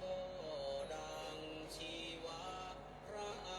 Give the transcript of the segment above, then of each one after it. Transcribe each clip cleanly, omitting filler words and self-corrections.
ก็ดังชีวาพระ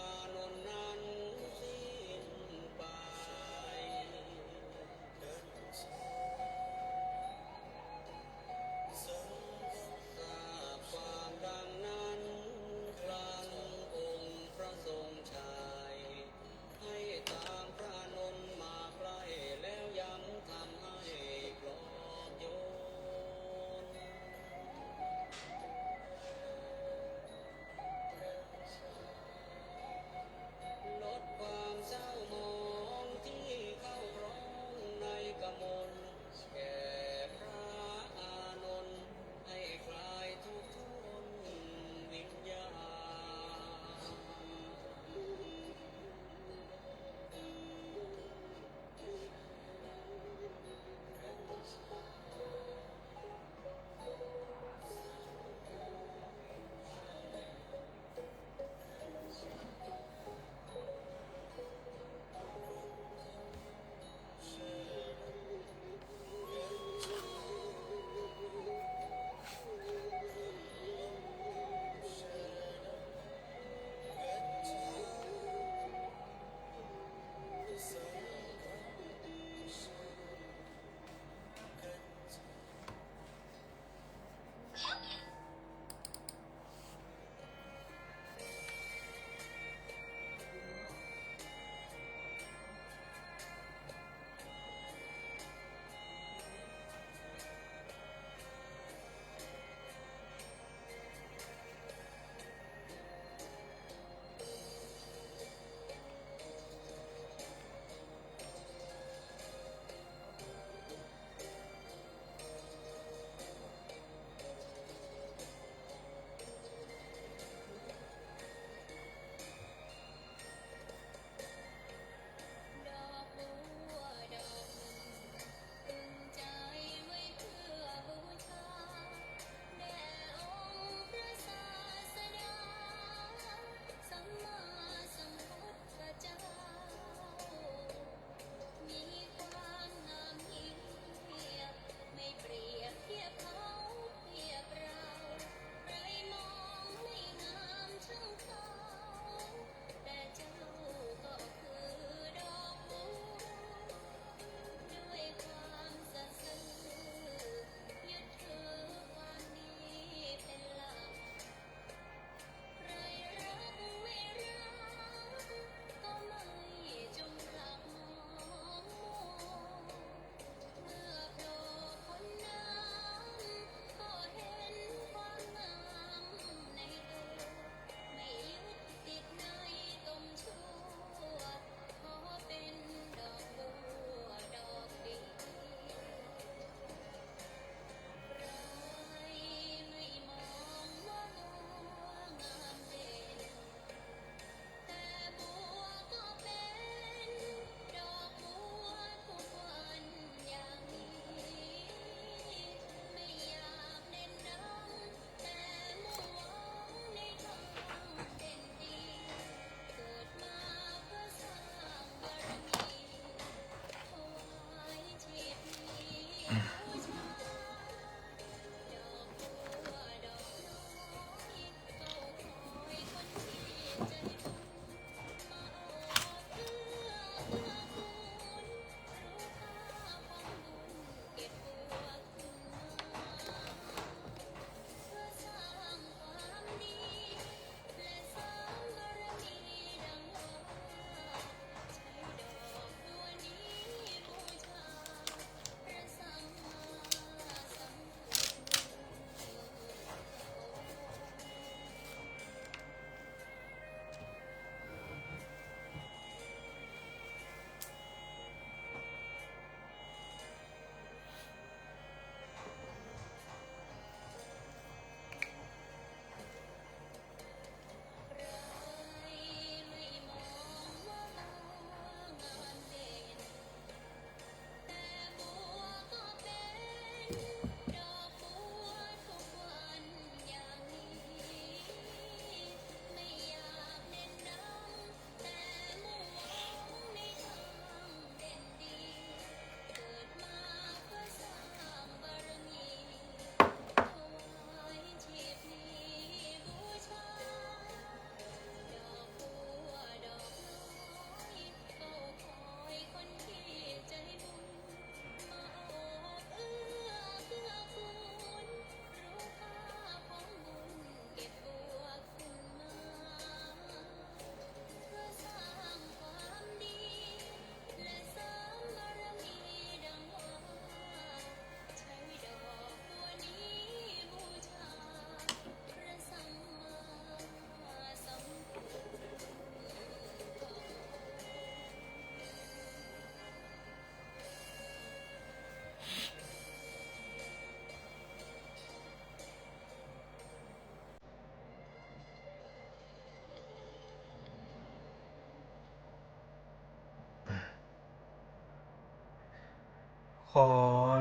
ขอ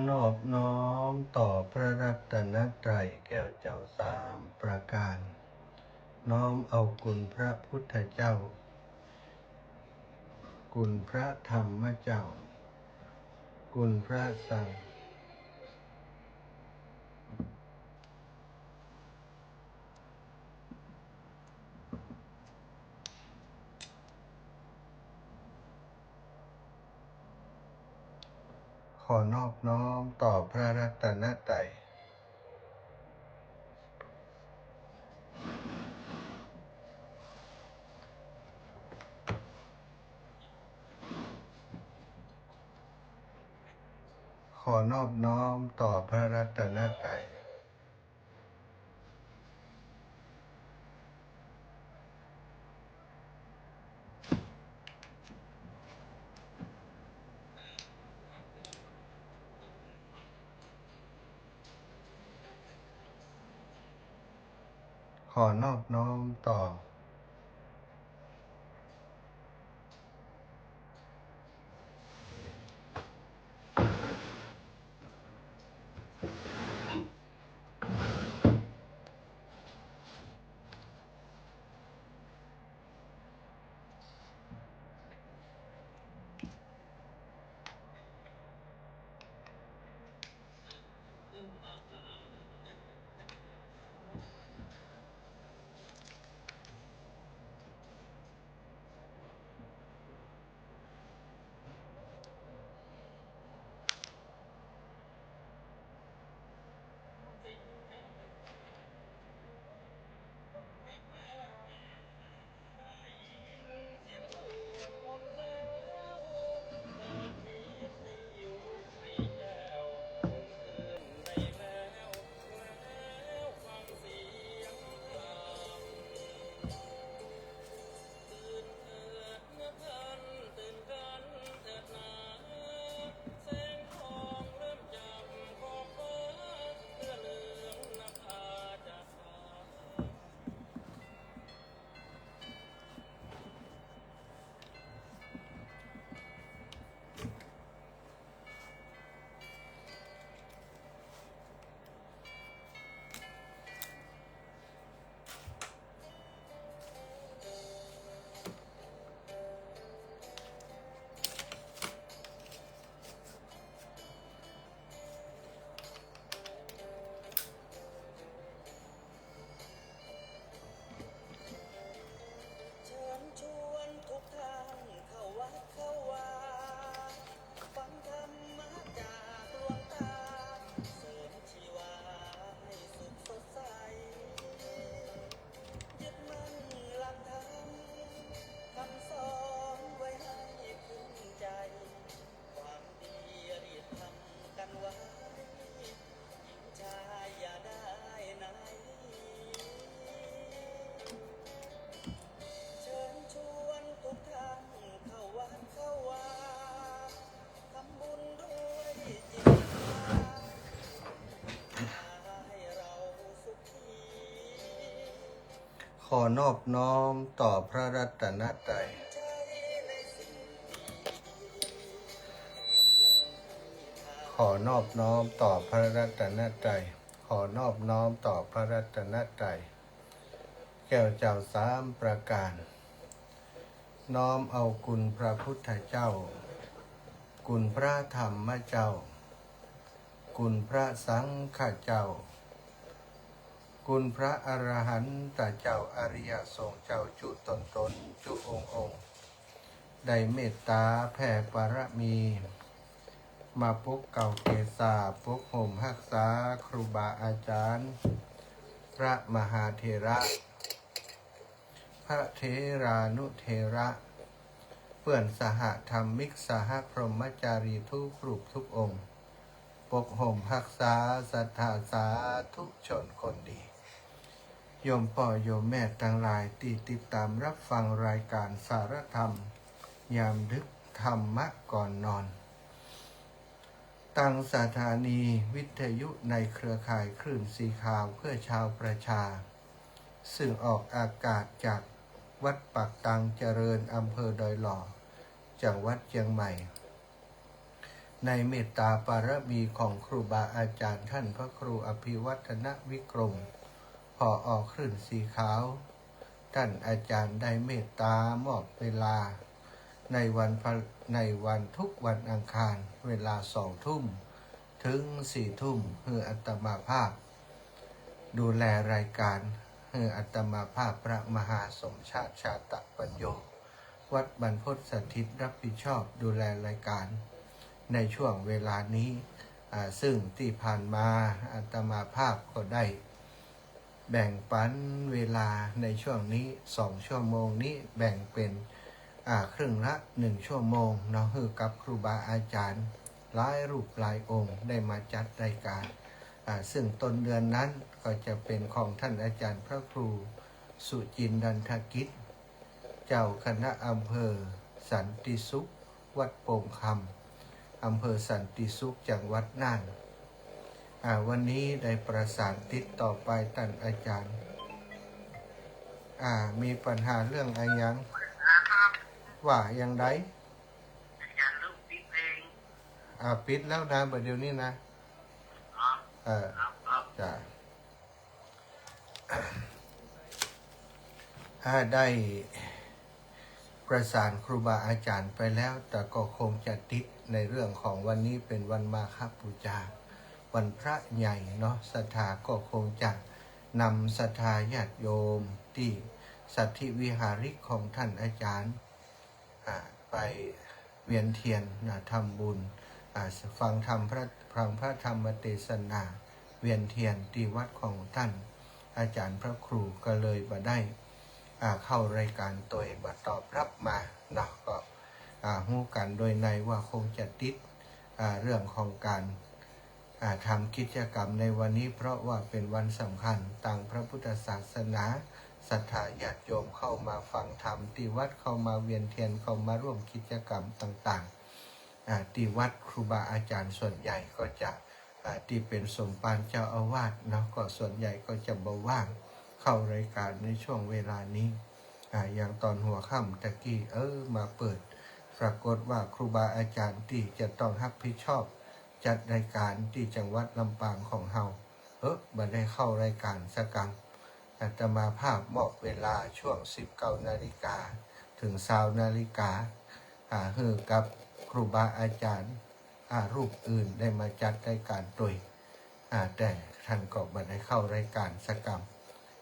นอบน้อมต่อพระรัตนตรัยแก้วเจ้าสามประการ น้อมเอาคุณพระพุทธเจ้า คุณพระธรรมเจ้า คุณพระสังฆขอนอบน้อมต่อพระรัตนตรัยขอนอบน้อมต่อพระรัตนตรัยขอนอบน้อมต่อขอนอบน้อมต่อพระรัตนตรัยขอนอบน้อมต่อพระรัตนตรัยขอนอบน้อมต่อพระรัตนตรัยแก้วเจ้าสามประการ น้อมเอาคุณพระพุทธเจ้า คุณพระธรรมเจ้า คุณพระสังฆเจ้า คุณพระอรหันตเจ้าอริยสงฆ์เจ้าจุตนจุองค์ได้เมตตาแผ่ปรมี มาปกเก่าเกศาปกห่มรักษาครูบาอาจารย์ พระมหาเถระ พระเถรานุเถระเพื่อนสหธรรมิกสหพรหมจารีทุกรูปทุกองค์ ปกห่มรักษาศรัทธาสาธุชนคนดีโยมพ่อโยมแม่ทั้งหลายที่ติดตามรับฟังรายการสารธรรม ยามดึกธรรมะก่อนนอน ตั้งสถานีวิทยุในเครือข่ายคลื่นสีขาวเพื่อชาวประชา ซึ่งออกอากาศจากวัดปากตังเจริญอำเภอดอยหล่อจังหวัดเชียงใหม่ ในเมตตาปารมีของครูบาอาจารย์ท่านพระครูอภิวัฒนวิกรมพอออกคลื่นสีขาวท่านอาจารย์ได้เมตตามอบเวลาในวันทุกวันอังคารเวลา2 ทุ่มถึง4 ทุ่มเพื่ออัตมาภาพดูแลรายการเพื่ออัตมาภาพพระมหาสมชาติชาตปัญโยวัดบรรพตสถิตรับผิดชอบดูแลรายการในช่วงเวลานี้ซึ่งที่ผ่านมาอาตมาภาพก็ได้แบ่งปันเวลาในช่วงนี้2 ชั่วโมงนี้แบ่งเป็นครึ่งละ1 ชั่วโมงเนาะคือกับครูบาอาจารย์หลายรูปหลายองค์ได้มาจัดรายการซึ่งต้นเดือนนั้นก็จะเป็นของท่านอาจารย์พระครูสุจินดันทกิจเจ้าคณะอำเภอสันติสุขวัดโป่งคำอำเภอสันติสุขจังหวัดน่านวันนี้ได้ประสานติดต่อไปท่านอาจารย์มีปัญหาเรื่องอะไรยังว่าอย่างไรอาจารย์เริ่มปิดเองปิดแล้วนะเดี๋ยวนี้นะจ้ะได้ประสานครูบาอาจารย์ไปแล้วแต่ก็คงจะติดในเรื่องของวันนี้เป็นวันมาฆบูชาวันพระใหญ่เนาะศรัทธาก็คงจะนำศรัทธาญาติโยมที่สัทธิวิหาริกของท่านอาจารย์ไปเวียนเทียนทำบุญฟังธรรมพระธรรมเทศนาเวียนเทียนที่วัดของท่านอาจารย์พระครูก็เลยมาได้เข้ารายการตัวเองมาตอบรับมาเนาะก็หู้กันโดยในว่าคงจะติดเรื่องของการทำกิจกรรมในวันนี้เพราะว่าเป็นวันสำคัญต่างพระพุทธศาสนาศรัทธาญาติโยมเข้ามาฟังธรรมที่วัดเข้ามาเวียนเทียนเข้ามาร่วมกิจกรรมต่างๆที่วัดครูบาอาจารย์ส่วนใหญ่ก็จะที่เป็นสมภารเจ้าอาวาสเนาะก็ส่วนใหญ่ก็จะบ่ว่างเข้ารายการในช่วงเวลานี้อย่างตอนหัวค่ำตะกี้มาเปิดปรากฏว่าครูบาอาจารย์ที่จะต้องรับผิดชอบจัดรายการที่จังหวัดลำปางของเฮามาได้เข้ารายการสักครั้งอาตมาภาพมอบเวลาช่วง 19 นาฬิกาถึง20 นาฬิกาให้กับครูบาอาจารย์รูปอื่นได้มาจัดรายการโดยแต่ท่านก็มาได้เข้ารายการสักครั้ง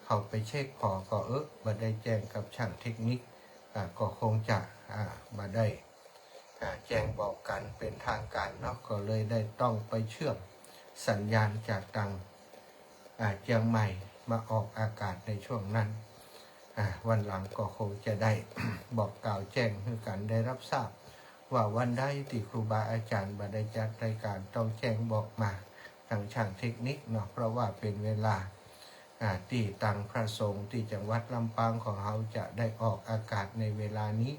เข้าไปเช็คพอก็มาได้แจ้งกับช่างเทคนิคก็คงจะมาได้แจ้งบอกกันเป็นทางการเนาะก็เลยได้ต้องไปเชื่อมสัญญาณจากทางเชียงใหม่มาออกอากาศในช่วงนั้นวันหลังก็คงจะได้ บอกกล่าวแจ้งให้กันได้รับทราบว่าวันใดที่ครูบาอาจารย์มาได้จัดรายการต้องแจ้งบอกมาทางช่างเทคนิคเนาะเพราะว่าเป็นเวลาที่ตังพระสงฆ์ที่จังหวัดลำปางของเราจะได้ออกอากาศในเวลานี้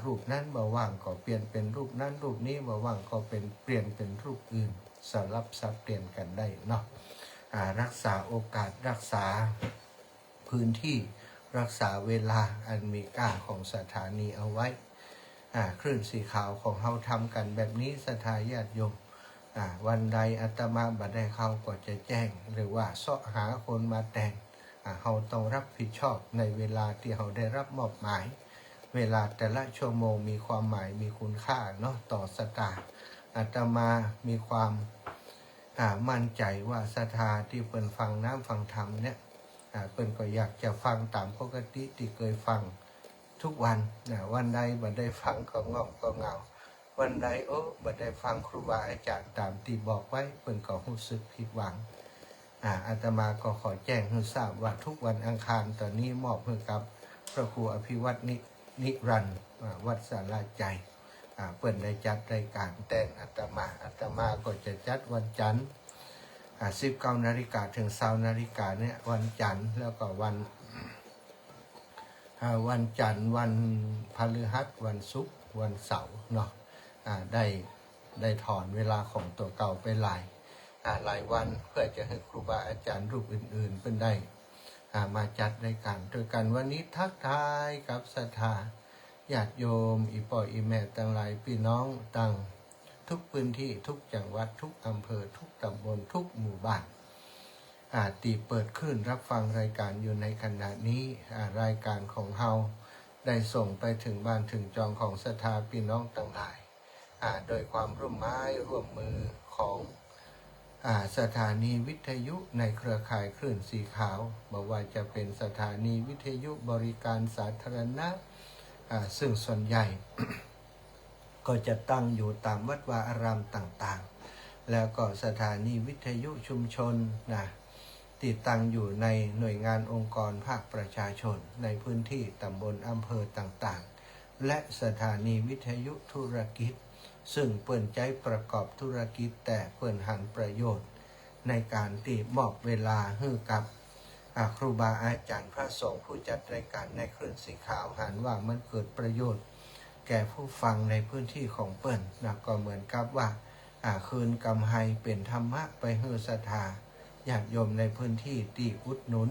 รูปนั้นบ่ว่างก็เปลี่ยนเป็นรูปนั้นรูปนี้บ่ว่างก็เป็นเปลี่ยนเป็นรูปอื่นสลับสับเปลี่ยนกันได้เนาะรักษาโอกาสรักษาพื้นที่รักษาเวลาอันมีค่าของสถานีเอาไว้คลื่นสีขาวของเราทำกันแบบนี้ศรัทธาญาติโยมวันใดอาตมาบัดได้เข้าก็จะแจ้งหรือว่าเสาะหาคนมาแต่งเราต้องรับผิดชอบในเวลาที่เราได้รับมอบหมายเวลาแต่ละชั่วโมงมีความหมายมีคุณค่าเนาะต่อศรัทธาอาตมามีความมั่นใจว่าศรัทธาที่เปิ่นฟังน้ำฟังธรรมเนี่ยเปิ่นก็อยากจะฟังตามปกติที่เคยฟังทุกวันวันใดบัดได้ฟังก็งอกก็เหงาวันใดบัดได้ฟังครูบาอาจารย์ตามที่บอกไว้เปิ่นก็รู้สึกผิดหวังอาตมาก็ขอแจ้งให้ทราบว่าทุกวันอังคารตอนนี้มอบให้กับพระครูอภิวัตนิรันดร์วัดสาราใจเปิ่นได้จัดรายการแต่งอาตมาก็จะจัดวันจันทร์19 นาฬิกาถึง20 นาฬิกาเนี่ยวันจันทร์แล้วก็วันจันทร์วันพฤหัสวันศุกร์วันเสาร์เนาะได้ถอนเวลาของตัวเก่าไปหลายวันเพื่อจะให้ครูบาอาจารย์รูปอื่นๆเป็นได้มาจัดรายการโดยกันวันนี้ทักทายกับศรัทธาญาติโยมอีป่ออีแม่ต่างหลายพี่น้องต่าง ทุกพื้นที่ทุกจังหวัดทุกอำเภอทุกตำบลทุกหมู่บ้านตีเปิดขึ้นรับฟังรายการอยู่ในขณะนี้รายการของเฮาได้ส่งไปถึงบ้านถึงจองของศรัทธาพี่น้องต่างหลายโดยความร่วมไม้ร่วมมือของสถานีวิทยุในเครือข่ายคลื่นสีขาวบอกว่าจะเป็นสถานีวิทยุบริการสาธารณะซึ่งส่วนใหญ่ ก็จะตั้งอยู่ตามวัดวาอารามต่างๆแล้วก็สถานีวิทยุชุมชนติดตั้งอยู่ในหน่วยงานองค์กรภาคประชาชนในพื้นที่ตำบลอำเภอต่างๆและสถานีวิทยุธุรกิจซึ่งเปิ่นใจประกอบธุรกิจแต่เปิ่นหันประโยชน์ในการที่มอบเวลาให้กับครูบาอาจารย์พระสงฆ์ผู้จัดรายการในคลื่นสีขาวหันว่ามันเกิดประโยชน์แก่ผู้ฟังในพื้นที่ของเปิ่นก็เหมือนกับว่าคืนกำไฮเป็นธรรมะไปให้ศรัทธาญาติโยมในพื้นที่ที่อุดหนุน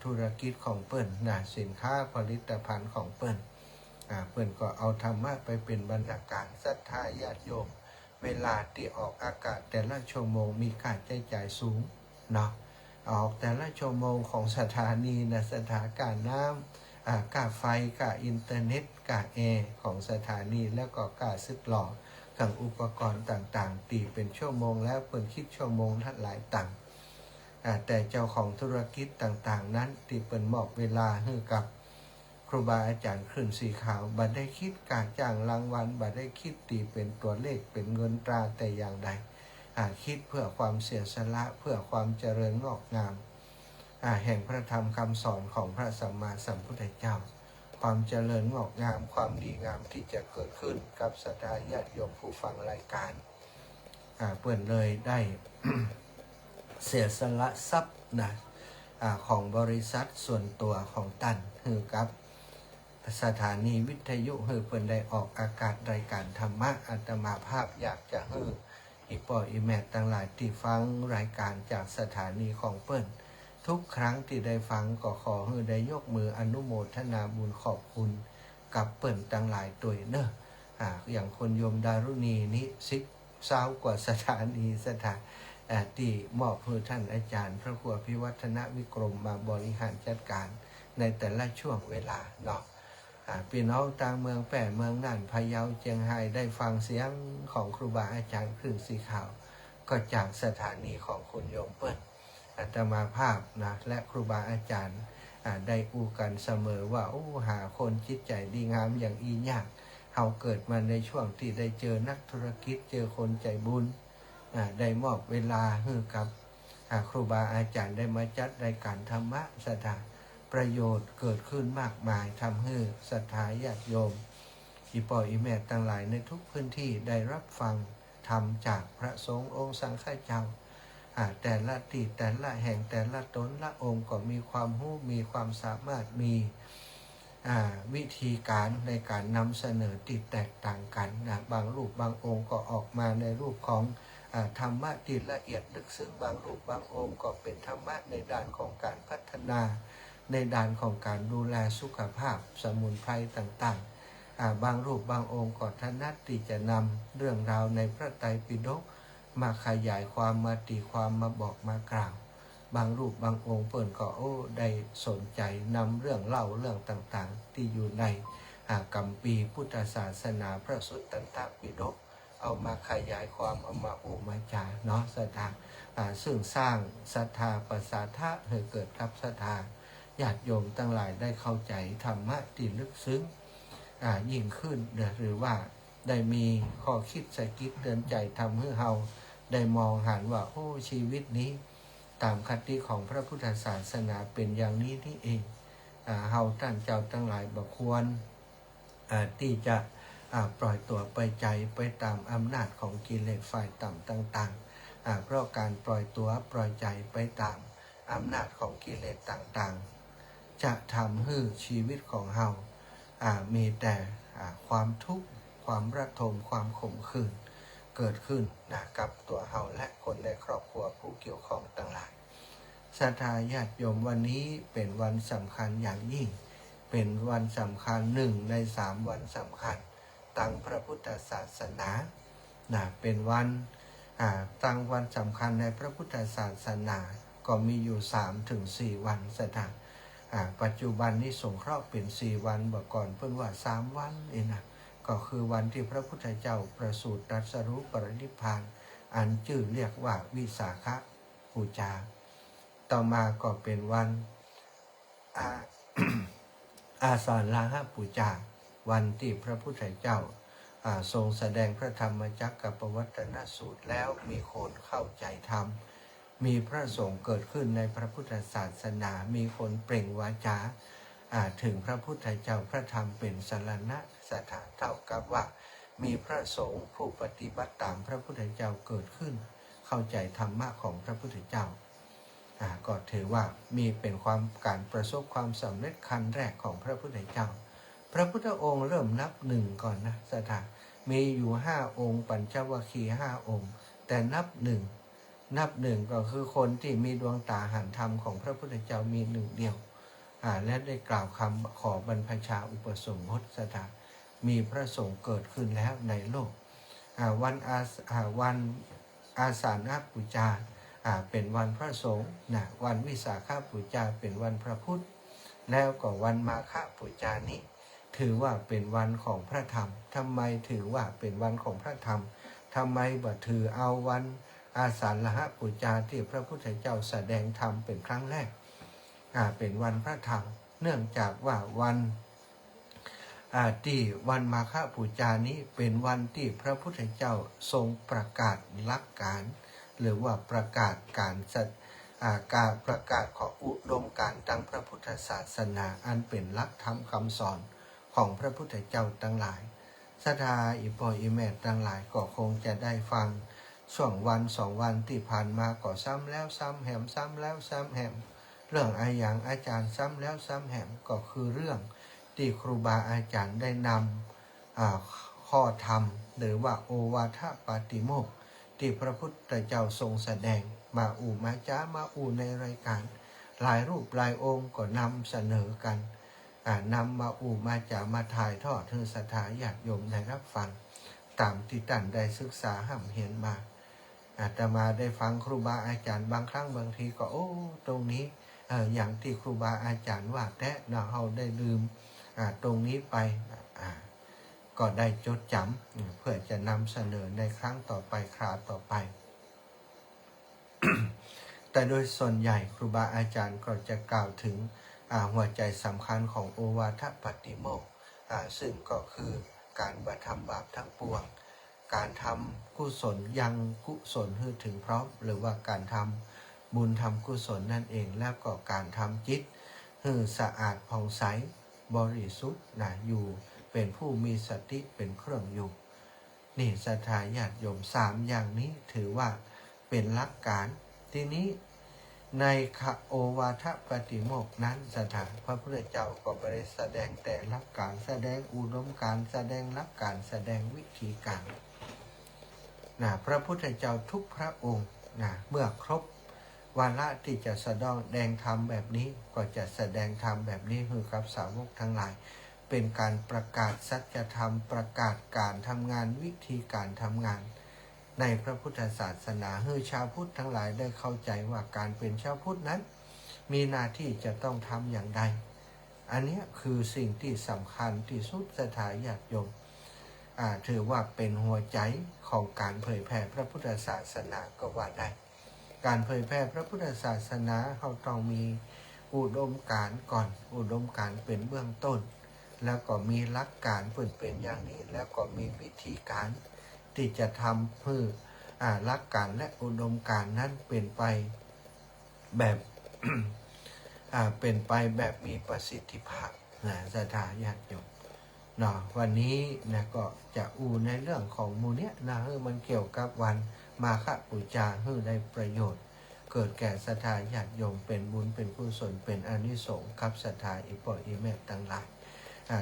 ธุรกิจของเปิ่นสินค้าผลิตภัณฑ์ของเปิ่นเปิ่นก็เอาธรรมะไปเป็นบรรณาการศรัทธาญาติโยมเวลาที่ออกอากาศแต่ละชั่วโมงมีค่าใช้จ่ายสูงเนาะออกแต่ละชั่วโมงของสถานีสถานการน้ำค่าไฟค่าอินเทอร์เน็ตค่าแอร์ของสถานีแล้วก็ค่าซึกหล่อกับอุปกรณ์ต่างๆตีเป็นชั่วโมงแล้วเปิ่นคิดชั่วโมงละหลายตังค์แต่เจ้าของธุรกิจต่างๆนั้นที่เปิ่นมอบเวลาให้กับครูบาอาจารย์คลื่นสีขาวบัดได้คิดการจ้างรางวัลบัดได้คิดตีเป็นตัวเลขเป็นเงินตราแต่อย่างใดคิดเพื่อความเสียสละเพื่อความเจริญงอกงามแห่งพระธรรมคำสอนของพระสัมมาสัมพุทธเจ้าความเจริญงอกงามความดีงามที่จะเกิดขึ้นกับศรัทธาญาติโยมผู้ฟังรายการเปิ่นเลยได้ เสียสละทรัพย์ของบริษัทส่วนตัวของตันคือกับสถานีวิทยุเปิ่นได้ออกอากาศรายการธรรมะอาตมาภาพอยากจะอีปออีแม่ต่างหลายที่ฟังรายการจากสถานีของเปิ่นทุกครั้งที่ได้ฟังก็ขอให้ได้ยกมืออนุโมทนาบุญขอบคุณกับเปิ่นต่างหลายตัวอย่างคนโยมดารุณีนี้10 กว่าสถานีที่มอบให้ท่านอาจารย์พระครูพิวัฒนวิกรมมาบริหารจัดการในแต่ละช่วงเวลาเนาะพี่น้องต่างเมืองแปะเมืองน่านพะเยาเจียงไฮ้ได้ฟังเสียงของครูบาอาจารย์คลื่นสีขาวก็จากสถานีของคุณโยมเปิ้ลอาตมาภาพและครูบาอาจารย์ได้อู้กันเสมอว่าหาคนจิตใจดีงามอย่างอียากเฮาเกิดมาในช่วงที่ได้เจอนักธุรกิจเจอคนใจบุญได้มอบเวลาให้กับครูบาอาจารย์ได้มาจัดรายการธรรมะสถานประโยชน์เกิดขึ้นมากมายทำให้ศรัทธาญาติโยมอีปออีแม่ต่างหลายในทุกพื้นที่ได้รับฟังธรรมจากพระสงฆ์องค์สังฆเจ้าแต่ละที่แต่ละแห่งแต่ละตนละองค์ก็มีความรู้มีความสามารถมีวิธีการในการนำเสนอที่แตกต่างกันบางรูปบางองค์ก็ออกมาในรูปของธรรมะที่ละเอียดลึกซึ้งบางรูปบางองค์ก็เป็นธรรมะในด้านของการพัฒนาในด้านของการดูแลสุขภาพสมุนไพรต่างๆบางรูปบางองค์ก็ถนัดที่จะนำเรื่องราวในพระไตรปิฎกมาขยายความมาตีความมาบอกมากล่าวบางรูปบางองค์เปิ่นก็ได้สนใจนำเรื่องเล่าเรื่องต่างๆที่อยู่ในกัมปีพุทธศาสนาพระสุตตันตปิฎกเอามาขยายความเอามามาจาเนาะศรัทธาซึ่งสร้างศรัทธาประสาทะให้เกิดกับศรัทธาญาติโยมทั้งหลายได้เข้าใจธรรมะที่ลึกซึ้งยิ่งขึ้นหรือว่าได้มีข้อคิดสะกิดเตือนใจทำให้เราได้มองหันว่าชีวิตนี้ตามคติของพระพุทธศาสนาเป็นอย่างนี้นี่เองเฮาท่านเจ้าทั้งหลายบ่ควรที่จะปล่อยตัวไปใจไปตามอำนาจของกิเลสฝ่ายต่ำต่างๆเพราะการปล่อยตัวปล่อยใจไปตามอำนาจของกิเลสต่างๆจะทำให้ชีวิตของเฮามีแต่ความทุกข์ความระทมความขมขื่นเกิดขึ้นกับตัวเฮาและคนในครอบครัวผู้เกี่ยวข้องต่างหลายศรัทธาญาติโยมวันนี้เป็นวันสำคัญอย่างยิ่งเป็นวันสำคัญ1 ใน 3 วันสำคัญตั้งพระพุทธศาสนา เป็นวันตั้งวันสำคัญในพระพุทธศาสนาก็มีอยู่ 3-4 วันสถานปัจจุบันนี้สงเคราะห์เป็น4 วันเมื่อก่อนเพิ่นว่า3 วันเองนะก็คือวันที่พระพุทธเจ้าประสูติตรัสรู้ปรินิพพานอันชื่อเรียกว่าวิสาขบูชาต่อมาก็เป็นวันอาสาฬหบูชาวันที่พระพุทธเจ้าทรงแสดงพระธรรมจักรกับปวัตนสูตรแล้วมีคนเข้าใจธรรมมีพระสงฆ์เกิดขึ้นในพระพุทธศาสนามีคนเปล่งวาจาถึงพระพุทธเจ้าพระธรรมเป็นสรณะสถานเท่ากับว่ามีพระสงฆ์ผู้ปฏิบัติตามพระพุทธเจ้าเกิดขึ้นเข้าใจธรรมะของพระพุทธเจ้าก็ถือว่ามีเป็นการประสบความสำเร็จขั้นแรกของพระพุทธเจ้าพระพุทธองค์เริ่มนับหนึ่งก่อนนะสถานมีอยู่5 องค์ปัญจวัคคีย์5 องค์แต่นับหนึ่งก็คือคนที่มีดวงตาหันธรรมของพระพุทธเจ้ามีหนึ่งเดียวและได้กล่าวคำขอบรรพชาอุปสมบทสถานมีพระสงฆ์เกิดขึ้นแล้วในโลกวันอาสาฬหบูชาเป็นวันพระสงฆ์วันวิสาขบูชาเป็นวันพระพุทธแล้วก็วันมาฆบูชานี้ถือว่าเป็นวันของพระธรรมทำไมถือว่าเป็นวันของพระธรรมทำไมบ่ถือเอาวันอาสาฬหบูชาที่พระพุทธเจ้าแสดงธรรมเป็นครั้งแรกเป็นวันพระธรรมเนื่องจากว่าวันที่วันมาฆบูชานี้เป็นวันที่พระพุทธเจ้าทรงประกาศหลักการหรือว่าประกาศการประกาศของอุดมการณ์ทางพระพุทธศาสนาอันเป็นหลักธรรมคำสอนของพระพุทธเจ้าทั้งหลายศรัทธาอิปอิแม่ทั้งหลายก็คงจะได้ฟังช่วงวัน2 วันที่ผ่านมาก็ซ้ำแล้วซ้ำแหมซ้ำแล้วซ้ำแหมเรื่องอย่างอาจารย์ซ้ำแล้วซ้ำแหมก็คือเรื่องที่ครูบาอาจารย์ได้นำข้อธรรมหรือว่าโอวาทปาติโมกข์ที่พระพุทธเจ้าทรงแสดงมามาจ้ามาในรายการหลายรูปหลายองค์ก็นำเสนอกันนำมามาจามาถ่ายทอดให้ศรัทธาญาติโยมได้รับฟังตามที่ท่านได้ศึกษาห้ำเห็นมาอาตมาได้ฟังครูบาอาจารย์บางครั้งบางทีก็ตรงนี้อย่างที่ครูบาอาจารย์ว่าแต่เราได้ลืมตรงนี้ไปก็ได้จดจำเพื่อจะนำเสนอในครั้งต่อไปคราวต่อไป แต่โดยส่วนใหญ่ครูบาอาจารย์ก็จะกล่าวถึงหัวใจสำคัญของโอวาทปาติโมกข์ซึ่งก็คือการบทำบาปทั้งปวงการทำกุศลยังกุศลให้ถึงพร้อมหรือว่าการทำบุญทำกุศลนั่นเองแล้วก็การทำจิตให้สะอาดผ่องใสบริสุทธิ์อยู่เป็นผู้มีสติเป็นเครื่องอยู่นี่ศรัทธาญาติโยม3 อย่างนี้ถือว่าเป็นหลักการทีนี้ในโอวาทปาติโมกข์นั้นสถานพระพุทธเจ้าก็ไม่ได้แสดงแต่หลักการแสดงอุดมการแสดงหลักการแสดงวิธีการพระพุทธเจ้าทุกพระองค์เมื่อครบวาระที่จะแสดงธรรมแบบนี้ก็จะแสดงธรรมแบบนี้ให้กับสาวกทั้งหลายเป็นการประกาศสัจธรรมประกาศการทำงานวิธีการทำงานในพระพุทธศาสนาให้ชาวพุทธทั้งหลายได้เข้าใจว่าการเป็นชาวพุทธนั้นมีหน้าที่จะต้องทำอย่างใดอันนี้คือสิ่งที่สำคัญที่สุดศรัทธาญาติโยมถือว่าเป็นหัวใจของการเผยแผ่พระพุทธศาสนาก็ว่าได้การเผยแผ่พระพุทธศาสนาเขาต้องมีอุดมการณ์ก่อนอุดมการณ์เป็นเบื้องต้นแล้วก็มีหลักการเป็นอย่างนี้แล้วก็มีวิธีการที่จะทำเพื่อหลักการและอุดมการณ์นั้นเป็นไปแบบ เป็นไปแบบมีประสิทธิภาพศรัทธาญาติโยมวันนี้ก็จะในเรื่องของมูเนี้ยมันเกี่ยวกับวันมาฆบูชาให้ได้ประโยชน์เกิดแก่ศรัทธาญาติโยมเป็นบุญเป็นกุศลเป็นอานิสงส์กับศรัทธาอิปอิแม่ทั้งหลาย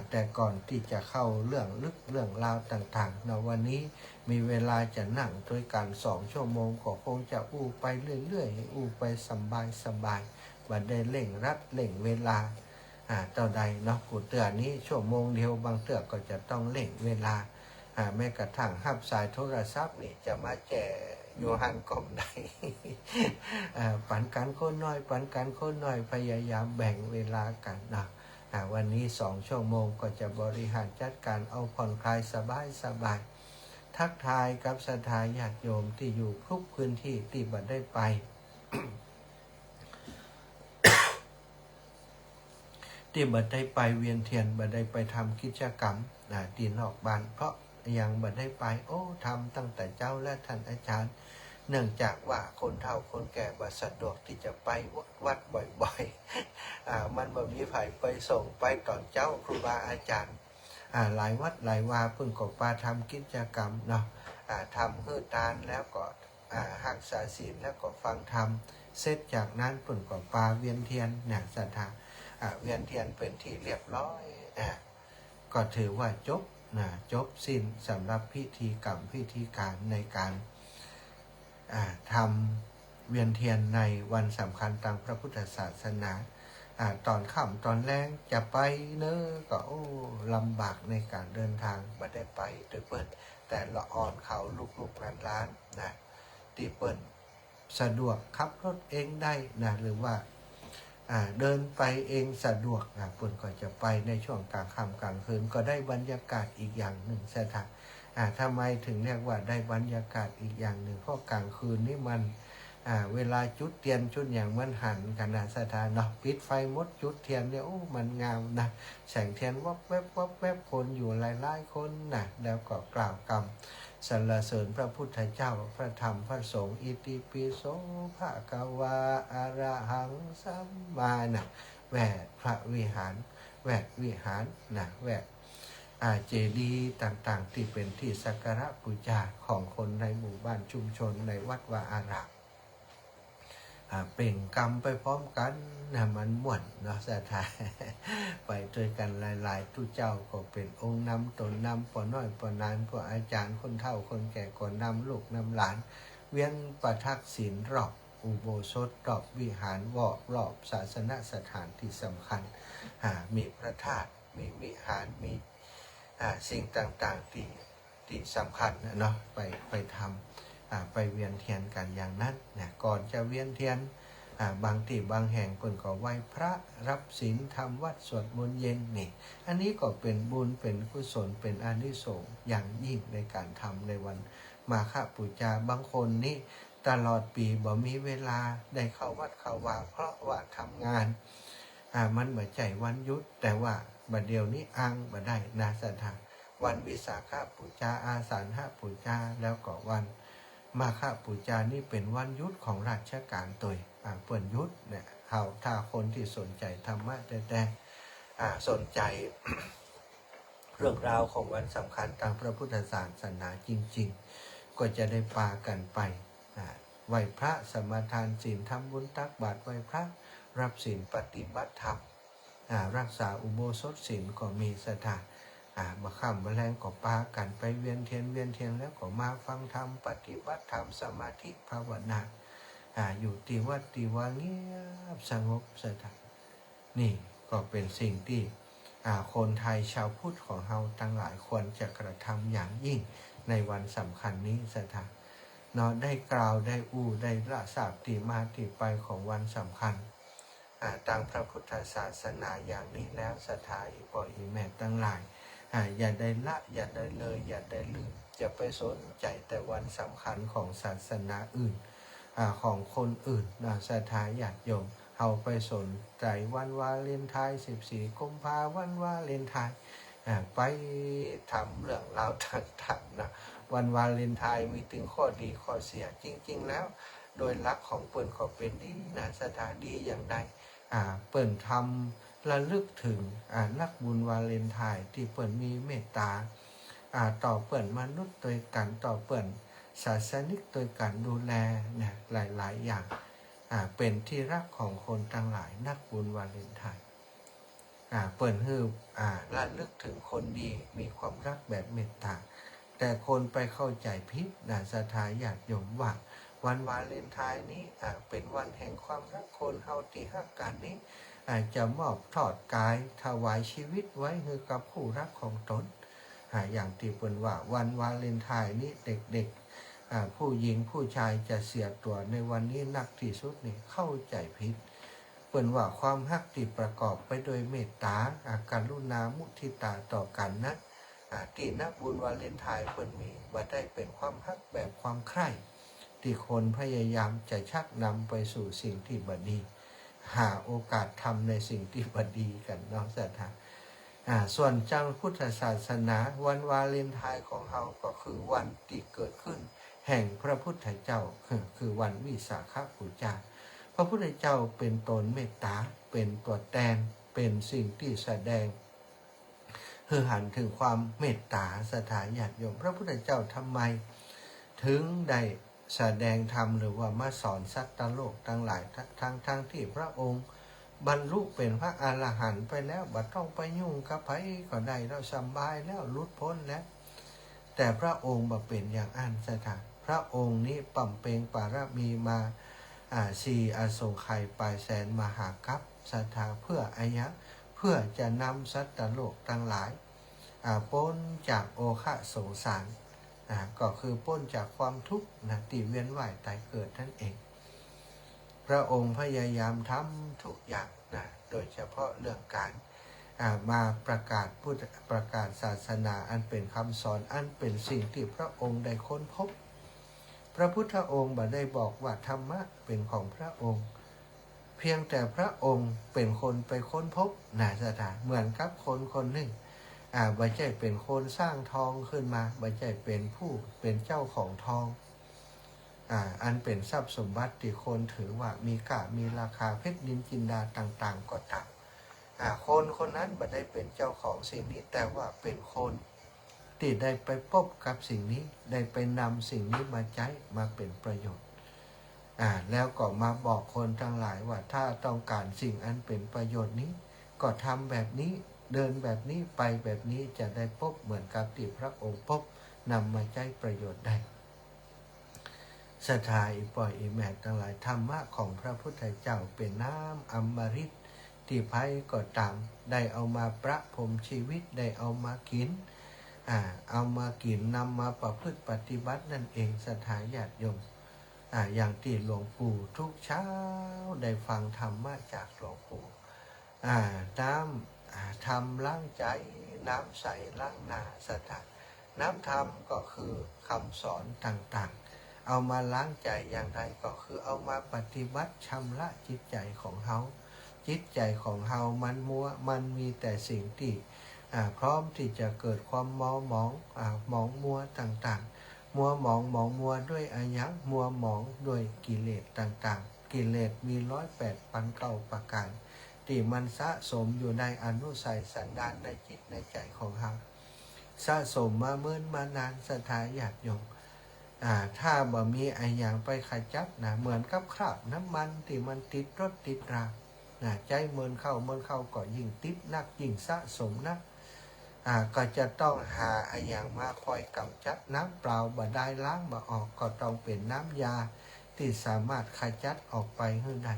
แต่ก่อนที่จะเข้าเรื่องลึกเรื่องราวต่างๆวันนี้มีเวลาจะนั่งด้วยกัน2 ชั่วโมงก็คงจะไปเรื่อยๆไปสบายบัดได้เร่งรัดเร่งเวลาต่อใดกูเตือนนี้ชั่วโมงเดียวบางเตือก็จะต้องเร่งเวลา แม้กระทั่งหับสายโทรศัพท์นี่จะมาแจอยู่หันก็ได้ ปันกันคนน้อยปันกันคนน้อยพยายามแบ่งเวลากันนะวันนี้2 ชั่วโมงก็จะบริหารจัดการเอาผ่อนคลายสบายทักทายกับศรัทธาญาติโยมที่อยู่ทุกพื้นที่ที่บัดได้ไป ที่บัดได้ไปเวียนเทียนบัดได้ไปทำกิจกรรมที่นอกบ้านเพราะยังบัดได้ไปทำตั้งแต่เจ้าและท่านอาจารย์เนื่องจากว่าคนเฒ่าคนแก่บัดสะดวกที่จะไปวัดบ่อยๆมันบ่มีไผไปส่งไปตอนเจ้าครูบาอาจารย์หลายวัดหลายวาเพิ่งก็ปาทำกิจกรรมเนาะทำฮือทานแล้วก็หักษาศีลแล้วก็ฟังธรรมเสร็จจากนั้นเพิ่งก็ปาเวียนเทียนเนี่ยศรัทธาเวียนเทียนเป็นที่เรียบร้อยก็ถือว่าจบสิ้นสำหรับพิธีกรรมพิธีการในการทำเวียนเทียนในวันสำคัญทางพระพุทธศาสนาตอนค่ำตอนแรงจะไปเนอะก็ลำบากในการเดินทางไม่ได้ไปด้วยเปิดแต่ละอ่อนเขาลูกๆร้านนะที่เปิดสะดวกขับรถเองได้นะหรือว่าเดินไปเองสะดวกเปิดก็จะไปในช่วงกลางค่ำกลางคืนก็ได้บรรยากาศอีกอย่างหนึ่งสถานทำไมถึงเรียกว่าได้บรรยากาศอีกอย่างหนึ่งเพราะกลางคืนนี่มันเวลาจุดเทียนจุดอย่างมันหันกันนะสถานเนาะปิดไฟมดจุดเทียนเนี่ยมันงามนะแสงเทียนวับแวบคนอยู่หลายคนนะแล้วก็กล่าวกรรมสรรเสริญพระพุทธเจ้าพระธรรมพระสงฆ์อิติปิโสภะคะวาอะระหังสัมมานะแวดพระวิหารแวดวิหารนะแวดเจดีย์ต่างๆที่เป็นที่สักการะบูชาของคนในหมู่บ้านชุมชนในวัดวาอารามเป่งกรรมไปพร้อมกันนะมันม่วนเนาะสถานไปด้วยกันหลายๆทุกเจ้าก็เป็นองค์นำตนนำปอน้อยปอนานพวกอาจารย์คนเฒ่าคนแก่ก็นำลูกนำหลานเวียนประทักษิณรอบอุโบสถรอบวิหารรอบศาสนสถานที่สำคัญมีพระธาตุมีวิหารมีสิ่งต่างๆที่สำคัญเนาะไปทำไปเวียนเทียนกันอย่างนั้นนะก่อนจะเวียนเทียนบางที่บางแห่งเพิ่นก็ไหว้พระรับศีลทำวัดสวดมนต์เย็นนี่อันนี้ก็เป็นบุญเป็นกุศลเป็นอานิสงส์อย่างยิ่งในการทำในวันมาฆบูชาบางคนนี่ตลอดปีบ่มีเวลาได้เข้าวัดเข้าวาเพราะว่าทำงานมันเหมือนใจวันหยุดแต่ว่าบัดเดียวนี้อ้างบ่ได้นาสถานวันวิสาขบูชาอาสาฬหบูชาแล้วก็วันมาฆบูชานี่เป็นวันหยุดของราชการตัวเปิ่นหยุดเนี่ยถ้าคนที่สนใจธรรมะแต่สนใจ เรื่องราวของวันสำคัญทางพระพุทธศาสนาจริงๆก็จะได้พากันไปไหว้พระสมาทานศีลทำบุญตักบาตรไหว้พระรับศีลปฏิบัติธรรมรักษาอุโบสถศีลก็มีสถานมาค่ำมาแรงก็ปากันไปเวียนเทียนแล้วก็มาฟังธรรมปฏิบัติธรรมสมาธิภาวนาอยู่ที่วัดที่ว่าเงียบสงบสถานนี่ก็เป็นสิ่งที่คนไทยชาวพุทธของเราทั้งหลายควรจะกระทำอย่างยิ่งในวันสำคัญนี้สถานเนาะได้กล่าวได้ได้ละทราบที่มาที่ไปของวันสำคัญตามพระพุทธศาสนาอย่างนี้แล้วสถานพ่ออีแม่ทั้งหลายอย่าได้ละอย่าได้เลยอย่าได้ลืมจะไปสนใจแต่วันสำคัญของศาสนาอื่นของคนอื่นนะศรัทธาญาติโยมเอาไปสนใจวันวาเลนไทน์14 กุมภาพันธ์วันวาเลนไทน์ไปทำเรื่องราวต่างๆนะวันวาเลนไทน์มีถึงข้อดีข้อเสียจริงๆแล้วโดยหลักของเปิ่นก็เป็นดีนะศรัทธาดีอย่างใดเปิ่นทำระลึกถึงนักบุญวาเลนไทน์ที่เปิ่นมีเมตตาต่อเปิ่นมนุษย์โดยกันต่อเปิ่นศาสนิกโดยการดูแลเนี่ยหลายๆอย่างเป็นที่รักของคนทั้งหลายนักบุญวาเลนไทน์เปิ่นฮือระลึกถึงคนดีมีความรักแบบเมตตาแต่คนไปเข้าใจผิดศรัทธาญาติโยมว่าวันวาเลนไทน์นี้เป็นวันแห่งความรักคนเฮาที่ฮักกันนี้จะมอบทอดกายถวายชีวิตไว้ให้กับผู้รักของตน อย่างที่เปิ้นว่าวันวาเลนไทน์นี้เด็กผู้หญิงผู้ชายจะเสียตัวในวันนี้นักที่สุดนี่เข้าใจผิดเปิ้นว่าความฮักที่ประกอบไปโดยเมตตาการุณามุทิตาต่อกันนะที่นักบุญวาเลนไทน์เปิ้นมีว่าได้เป็นความฮักแบบความใคร่ที่คนพยายามจะชักนำไปสู่สิ่งที่บดีหาโอกาสทำในสิ่งที่บดีกันน้องสัทธาส่วนจังพุทธศาสนาวันวาเลนไทน์ของเราก็คือวันที่เกิดขึ้นแห่งพระพุทธเจ้าคือวันวิสาขบูชาพระพุทธเจ้าเป็นตนเมตตาเป็นตัวแทนเป็นสิ่งที่แสดงหันถึงความเมตตาสถานญาติโยมพระพุทธเจ้าทำไมถึงได้แสดงธรรมหรือว่ามาสอนสัตว์โลกทั้งหลายทั้งที่พระองค์บรรลุเป็นพระอรหันต์ไปแล้วบัดต้องไปยุ่งกับไผก็ได้เราสบายแล้วหลุดพ้นแล้วแต่พระองค์บ่เป็นอย่างอันสถานพระองค์นี้ปั่มเปงปารมีมา4 อสงไขยปลายแสนมหากัปศรัทธาเพื่ออายะเพื่อจะนำสัตว์โลกทั้งหลายพ้นจากโอคะสงสารก็คือพ้นจากความทุกข์ที่เวียนว่ายตายเกิดนั่นเองพระองค์พยายามทำทุกอย่างโดยเฉพาะเรื่องการมาประกาศศาสนาอันเป็นคำสอนอันเป็นสิ่งที่พระองค์ได้ค้นพบพระพุทธองค์ได้บอกว่าธรรมะเป็นของพระองค์เพียงแต่พระองค์เป็นคนไปค้นพบสถานเหมือนกับคนหนึ่งไม่ใช่เป็นคนสร้างทองขึ้นมาไม่ใช่เป็นเจ้าของทองอันเป็นทรัพย์สมบัติที่คนถือว่ามีค่ามีราคาเพชรนินจินดาต่างๆก็ตามคนนั้นไม่ได้เป็นเจ้าของสิ่งนี้แต่ว่าเป็นคนที่ได้ไปพบกับสิ่งนี้ได้ไปนำสิ่งนี้มาใช้มาเป็นประโยชน์แล้วก็มาบอกคนทั้งหลายว่าถ้าต้องการสิ่งอันเป็นประโยชน์นี้ก็ทำแบบนี้เดินแบบนี้ไปแบบนี้จะได้พบเหมือนกับที่พระองค์พบนำมาใช้ประโยชน์ได้ศรัทธาอีปล่อยอีแม่ทั้งหลายธรรมะของพระพุทธเจ้าเป็นน้ำอมฤตที่ไผก็ตามได้เอามาประพรมชีวิตได้เอามากินนำมาประพฤติปฏิบัตินั่นเองศรัทธาญาติโยมอย่างที่หลวงปู่ทุกเช้าได้ฟังธรรมะจากหลวงปู่น้ำทำล้างใจน้ำใสล้างหน้าศรัทธาน้ำธรรมก็คือคำสอนต่างๆเอามาล้างใจอย่างไรก็คือเอามาปฏิบัติชำระจิตใจของเฮาจิตใจของเฮามันมีแต่สิ่งที่พร้อมที่จะเกิดความหมองมัวต่างๆมัวหมองด้วยอายักมัวหมองด้วยกิเลสต่างๆกิเลสมี108,900 ประการที่มันสะสมอยู่ในอนุสัยสันดานในจิตในใจของเฮาสะสมมาเมื่อนานศรัทธาญาติโยมถ้าบ่มีไอ้อย่างไปขจัดเหมือนกับคราบน้ำมันที่มันติดรถติดราใจเมินเข้าก็ยิ่งติดนักยิ่งสะสมนักก็จะต้องหาไอ้อย่างมาคอยกำจัดน้ำเปล่าบ่ได้ล้างบ่ออกก็ต้องเป็นน้ำยาที่สามารถขจัดออกไปให้ได้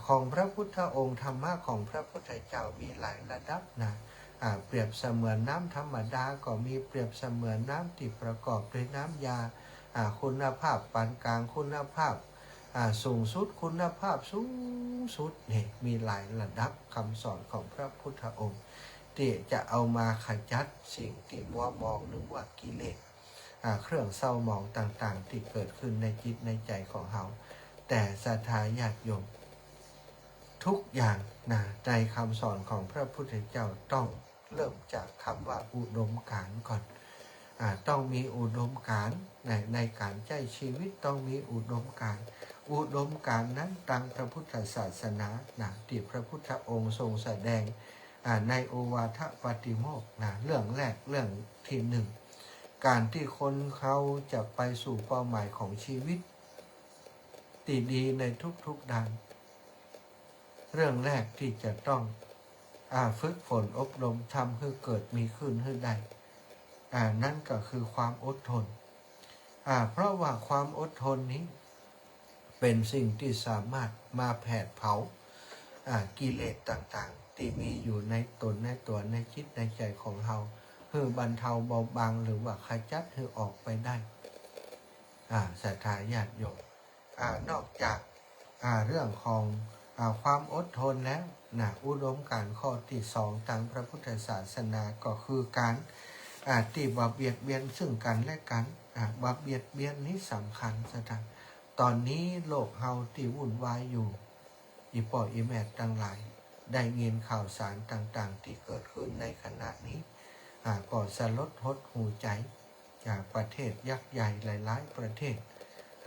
ของพระพุทธองค์ธรรมะของพระพุทธเจ้ามีหลายระดับเปรียบเสมือนน้ำธรรมดาก็มีเปรียบเสมือนน้ำที่ประกอบด้วยน้ำยาคุณภาพปานกลางคุณภาพสูงสุดคุณภาพสูงสุดนี่มีหลายระดับคำสอนของพระพุทธองค์ที่จะเอามาขจัดสิ่งที่มัวมองหรือว่ากิเลสเครื่องเศร้าหมองต่างๆที่เกิดขึ้นในจิตในใจของเราแต่ศรัทธาญาติโยมทุกอย่างในคำสอนของพระพุทธเจ้าต้องเริ่มจากคำว่าอุดมการณ์ก่อนต้องมีอุดมการณ์ในการใช้ชีวิตต้องมีอุดมการณ์นั้นตั้งพระพุทธศาสนาที่พระพุทธองค์ทรงแสดงในโอวาทปาติโมกข์เรื่องแรกเรื่องที่หนึ่งการที่คนเขาจะไปสู่เป้าหมายของชีวิตที่ดีในทุกๆด้านเรื่องแรกที่จะต้องฝึกฝนอบรมทำให้เกิดมีขึ้นให้ได้นั่นก็คือความอดทนเพราะว่าความอดทนนี้เป็นสิ่งที่สามารถมาแผดเผากิเลสต่างๆที่มีอยู่ในตนในตัวในจิตในใจของเรา คือบรรเทาเบาบางหรือว่าขจัดคือออกไปได้ศรัทธาญาติโยมนอกจากเรื่องของความอดทนแล้วอุดมการณ์ข้อที่สองทางพระพุทธศาสนาก็คือการที่บ่เบียดเบียนซึ่งกันและกันบ่เบียดเบียนนี้สำคัญสถานตอนนี้โลกเฮาที่วุ่นวายอยู่อีป่ออีแม่ทั้งหลายได้ยินข่าวสารต่างๆที่เกิดขึ้นในขณะนี้ก็สลดหดหูใจจากประเทศยักษ์ใหญ่หลายๆประเทศ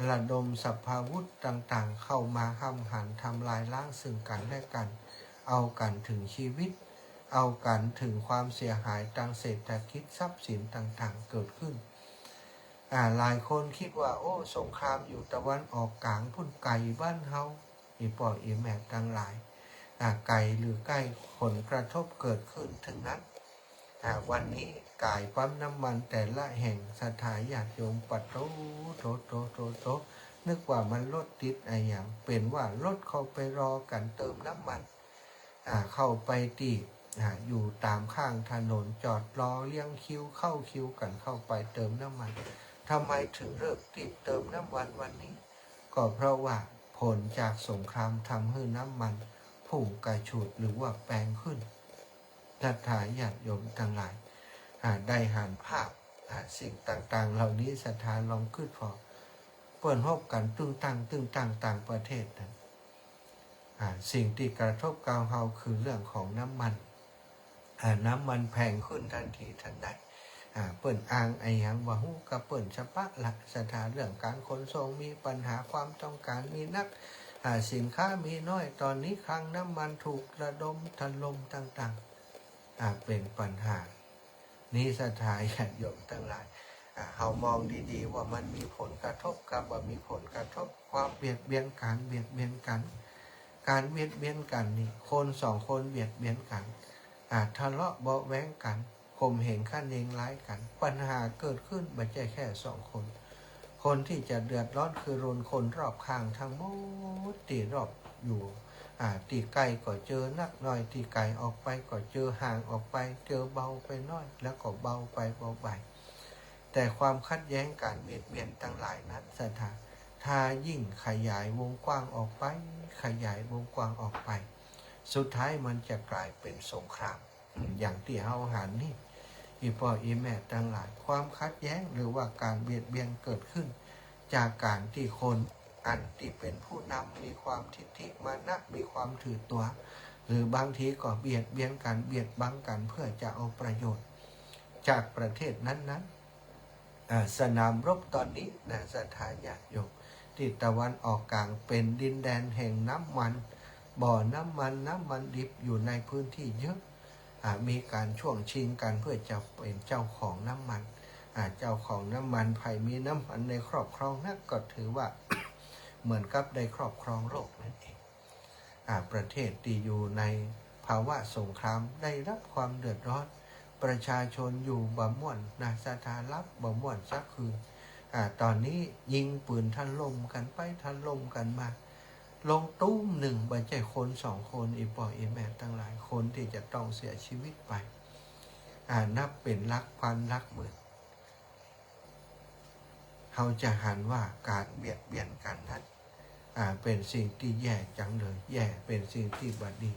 ระดมสภาวุธต่างๆเข้ามาห้ำหันทำลายล้างซึ่งกันและกันเอากันถึงชีวิตเอากันถึงความเสียหายทางเศรษฐกิจทรัพย์สินต่างๆเกิดขึ้นหลายคนคิดว่าโอ้สงครามอยู่ตะวันออกกลางพุ่นไก่บ้านเฮาอีป่ออีแม่ทั้งหลายไก่หรือใกล้ผลกระทบเกิดขึ้นถึงนั้นวันนี้กายปั๊มน้ำมันแต่ละแห่งสถานญาติโยมปัดโตนึกว่ามันรถติดอะไรอย่างเป็นว่ารถเข้าไปรอกันเติมน้ำมันเข้าไปตีอยู่ตามข้างถนนจอดรอเลี้ยงคิวเข้าคิวกันเข้าไปเติมน้ำมันทำไมถึงเลิกติดเติมน้ำมันวันนี้ก็เพราะว่าผลจากสงครามทำให้น้ำมันพุ่งกระฉูดหรือว่าแปลงขึ้นศรัทธาญาติโยมทั้งหลายได้หันภาพสิ่งต่างๆเหล่านี้ศรัทธาลองขึ้นพอเปิดพบกันตึงตั้งต่างประเทศนั้นสิ่งที่กระทบกับเราคือเรื่องของน้ำมันน้ำมันแพงขึ้นทันทีทันใดเปิดอ้างไอ้ยังว่าหูกับเปิดเฉพาะหลักศรัทธาเรื่องการขนส่งมีปัญหาความต้องการมีนักสินค้ามีน้อยตอนนี้คลังน้ำมันถูกระดมถล่มต่างๆเป็นปัญหานี้ศรัทธาญาติโยมทั้งหลายเรามองดีๆว่ามันมีผลกระทบกับว่ามีผลกระทบความเบียดเบียนการเบียดเบียนกันการเบียดเบียนกันนี่คนสองคนเบียดเบียนกันทะเลาะเบาแว้งกันข่มเหงขั้นเองร้ายกันปัญหาเกิดขึ้นไม่ใช่แค่สองคนคนที่จะเดือดร้อนคือคนรอบข้างทั้งหมดที่รอบอยู่ตีไกลก็เจอนักน้อยตีไกลออกไปก็เจอห่างออกไปเจอเบาไปน้อยแล้วก็เบาไปแต่ความขัดแย้งการเบียดเบียนทั้งหลายนั้นสถานถ้ายิ่งขยายวงกว้างออกไปขยายวงกว้างออกไปสุดท้ายมันจะกลายเป็นสงครามอย่างที่เฮาหันนี่อีพ่ออีแม่ทั้งหลายความขัดแย้งหรือว่าการเบียดเบียนเกิดขึ้นจากการที่คนอันที่เป็นผู้นำมีความทิฏฐิมานะมีความถือตัวหรือบางทีก็เบียดเบียนกันเบียดบังกันเพื่อจะเอาประโยชน์จากประเทศนั้นๆสนามรบตอนนี้ศรัทธาญาติโยมที่ตะวันออกกลางเป็นดินแดนแห่งน้ำมันบ่อน้ำมันดิบอยู่ในพื้นที่เยอะมีการช่วงชิงกันเพื่อจะเป็นเจ้าของน้ำมันเจ้าของน้ำมันใครมีน้ำมันในครอบครองนั่นก็ถือว่า เหมือนกับได้ครอบครองโลกนั่นเองประเทศที่อยู่ในภาวะสงครามได้รับความเดือดร้อนประชาชนอยู่บ่ม่วนสถานรับบ่ม่วนสักคืนตอนนี้ยิงปืนถล่มกันไปถล่มกันมาลงตุ้มหนึ่งไม่ใช่คนสองคนอีป่ออีแม่ตั้งหลายคนที่จะต้องเสียชีวิตไปนับเป็นลักพันลักหมื่นเขาจะหันว่าการเบียดเบียนกันนั้นเป็นสิ่งที่แย่จังเลยแย่เป็นสิ่งที่บดี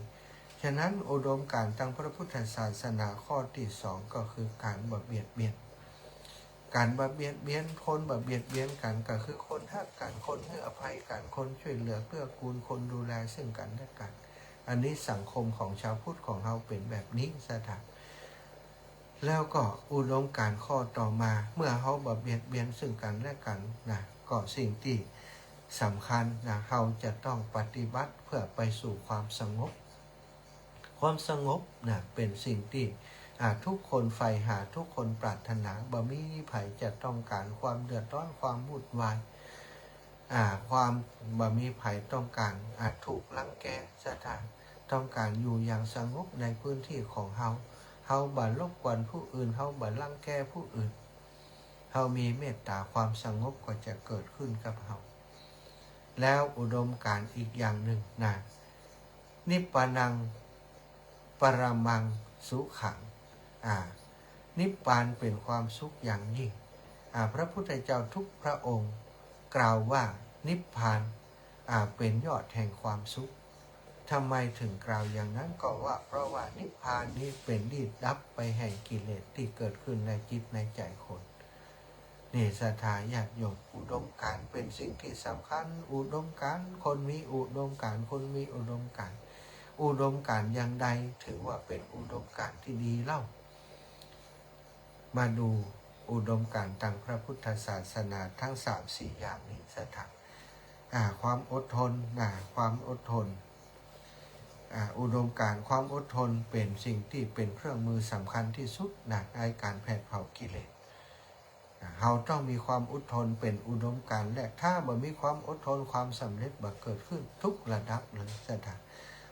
ฉะนั้นอุดมการณ์ทางพระพุทธศาสนาข้อที่สองก็คือการบ่เบียดเบียนการบ่เบียดเบียนคนบ่เบียดเบียนกันก็คือคนฮักกันคนให้อภัยกันคนช่วยเหลือเพื่อกูลคนดูแลซึ่งกันและกันอันนี้สังคมของชาวพุทธของเราเป็นแบบนี้สถานแล้วก็อุดมการณ์ข้อต่อมาเมื่อเขาบ่เบียดเบียนซึ่งกันและกันก็สิ่งที่สำคัญเราจะต้องปฏิบัติเพื่อไปสู่ความสงบความสงบเป็นสิ่งที่ทุกคนใฝ่หาทุกคนปรารถนาบ่มีไผจะต้องการความเดือดร้อนความวุ่นวายความบ่มีไผต้องการถูกลังแกสถานต้องการอยู่อย่างสงบในพื้นที่ของเฮาบ่รบกวนผู้อื่นเฮาบ่ลังแกผู้อื่นเฮามีเมตตาความสงบก็จะเกิดขึ้นกับเฮาแล้วอุดมการณ์อีกอย่างหนึ่งนิพพานังปรมังสุขัง นิพพานเป็นความสุขอย่างยิ่งพระพุทธเจ้าทุกพระองค์กล่าวว่านิพพานเป็นยอดแห่งความสุขทำไมถึงกล่าวอย่างนั้นก็ว่าเพราะว่านิพพานนี้เป็นที่ดับไปแห่งกิเลสที่เกิดขึ้นในจิตในใจคนนี่ศรัทธาญาติโยมอุดมการณ์เป็นสิ่งที่สำคัญอุดมการณ์คนมีอุดมการณ์คนมีอุดมการณ์อุดมการณ์อย่างใดถือว่าเป็นอุดมการณ์ที่ดีเล่ามาดูอุดมการณ์ทางพระพุทธศาสนาทั้ง3-4อย่างนี้ศรัทธาความอดทนความอดทนอุดมการณ์ความอดทนเป็นสิ่งที่เป็นเครื่องมือสำคัญที่สุดในการแผดเผากิเลสเราต้องมีความอดทนเป็นอุดมการณ์และถ้าบ่มีความอดทนความสำเร็จบ่เกิดขึ้นทุกระดับเลยศรัทธา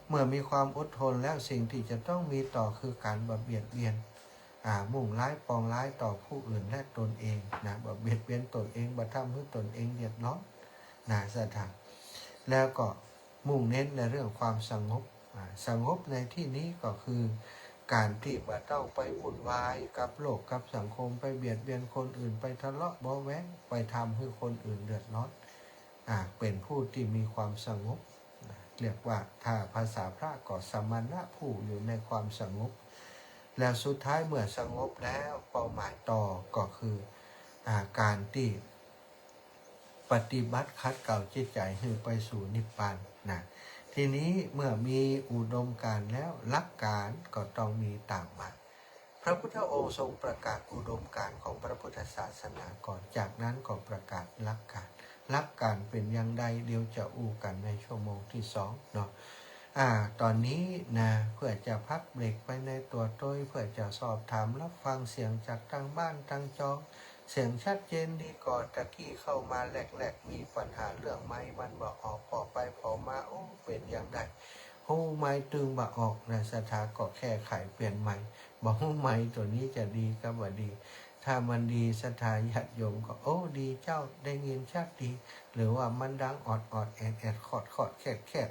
เมื่อมีความอดทนแล้วสิ่งที่จะต้องมีต่อคือการบ่เบียดเบียนมุ่งร้ายปองร้ายต่อผู้อื่นและตนเองบ่เบียดเบียนตนเองบ่ทำให้ตนเองเดือดร้อนศรัทธาแล้วก็มุ่งเน้นในเรื่องความสงบสงบในที่นี้ก็คือการที่บ่ต้องไปวุ่นวายกับโลกกับสังคมไปเบียดเบียนคนอื่นไปทะเลาะเบาะแว้งไปทำให้คนอื่นเดือดร้อนเป็นผู้ที่มีความสงบเรียกว่าถ้าภาษาพระก็สมณะผู้อยู่ในความสงบแล้วสุดท้ายเมื่อสงบแล้วเป้าหมายต่อก็คือการที่ปฏิบัติคัดเกลาจิตใจให้ไปสู่นิพพานทีนี้เมื่อมีอุดมการณ์แล้วหลักการก็ต้องมีตามมาพระพุทธองค์ทรงประกาศอุดมการณ์ของพระพุทธศาสนาก่อนจากนั้นก็ประกาศหลักการเป็นอย่างใดเดี๋ยวจะอู้กันในชั่วโมงที่2เนาะตอนนี้เพื่อจะพักเบรกไปในตัวต้ยเพื่อจะสอบถามรับฟังเสียงจากทางบ้านทางจอเสียงชัดเจนดีก่อนตะกี้เข้ามาแหลกๆมีปัญหาเรื่องไม้มันบ่ออกพอไปพอมาโอ้เป็นอย่างไรหูไม้ตึงบ่ออกศรัทธาก็แค่ไขเปลี่ยนไม้บอกหูไม้ตัวนี้จะดีก็บ่ดีถ้ามันดีศรัทธาญาติโยมก็โอ้ดีเจ้าได้ยินชัดดีหรือว่ามันดังออดแอดขอดแคด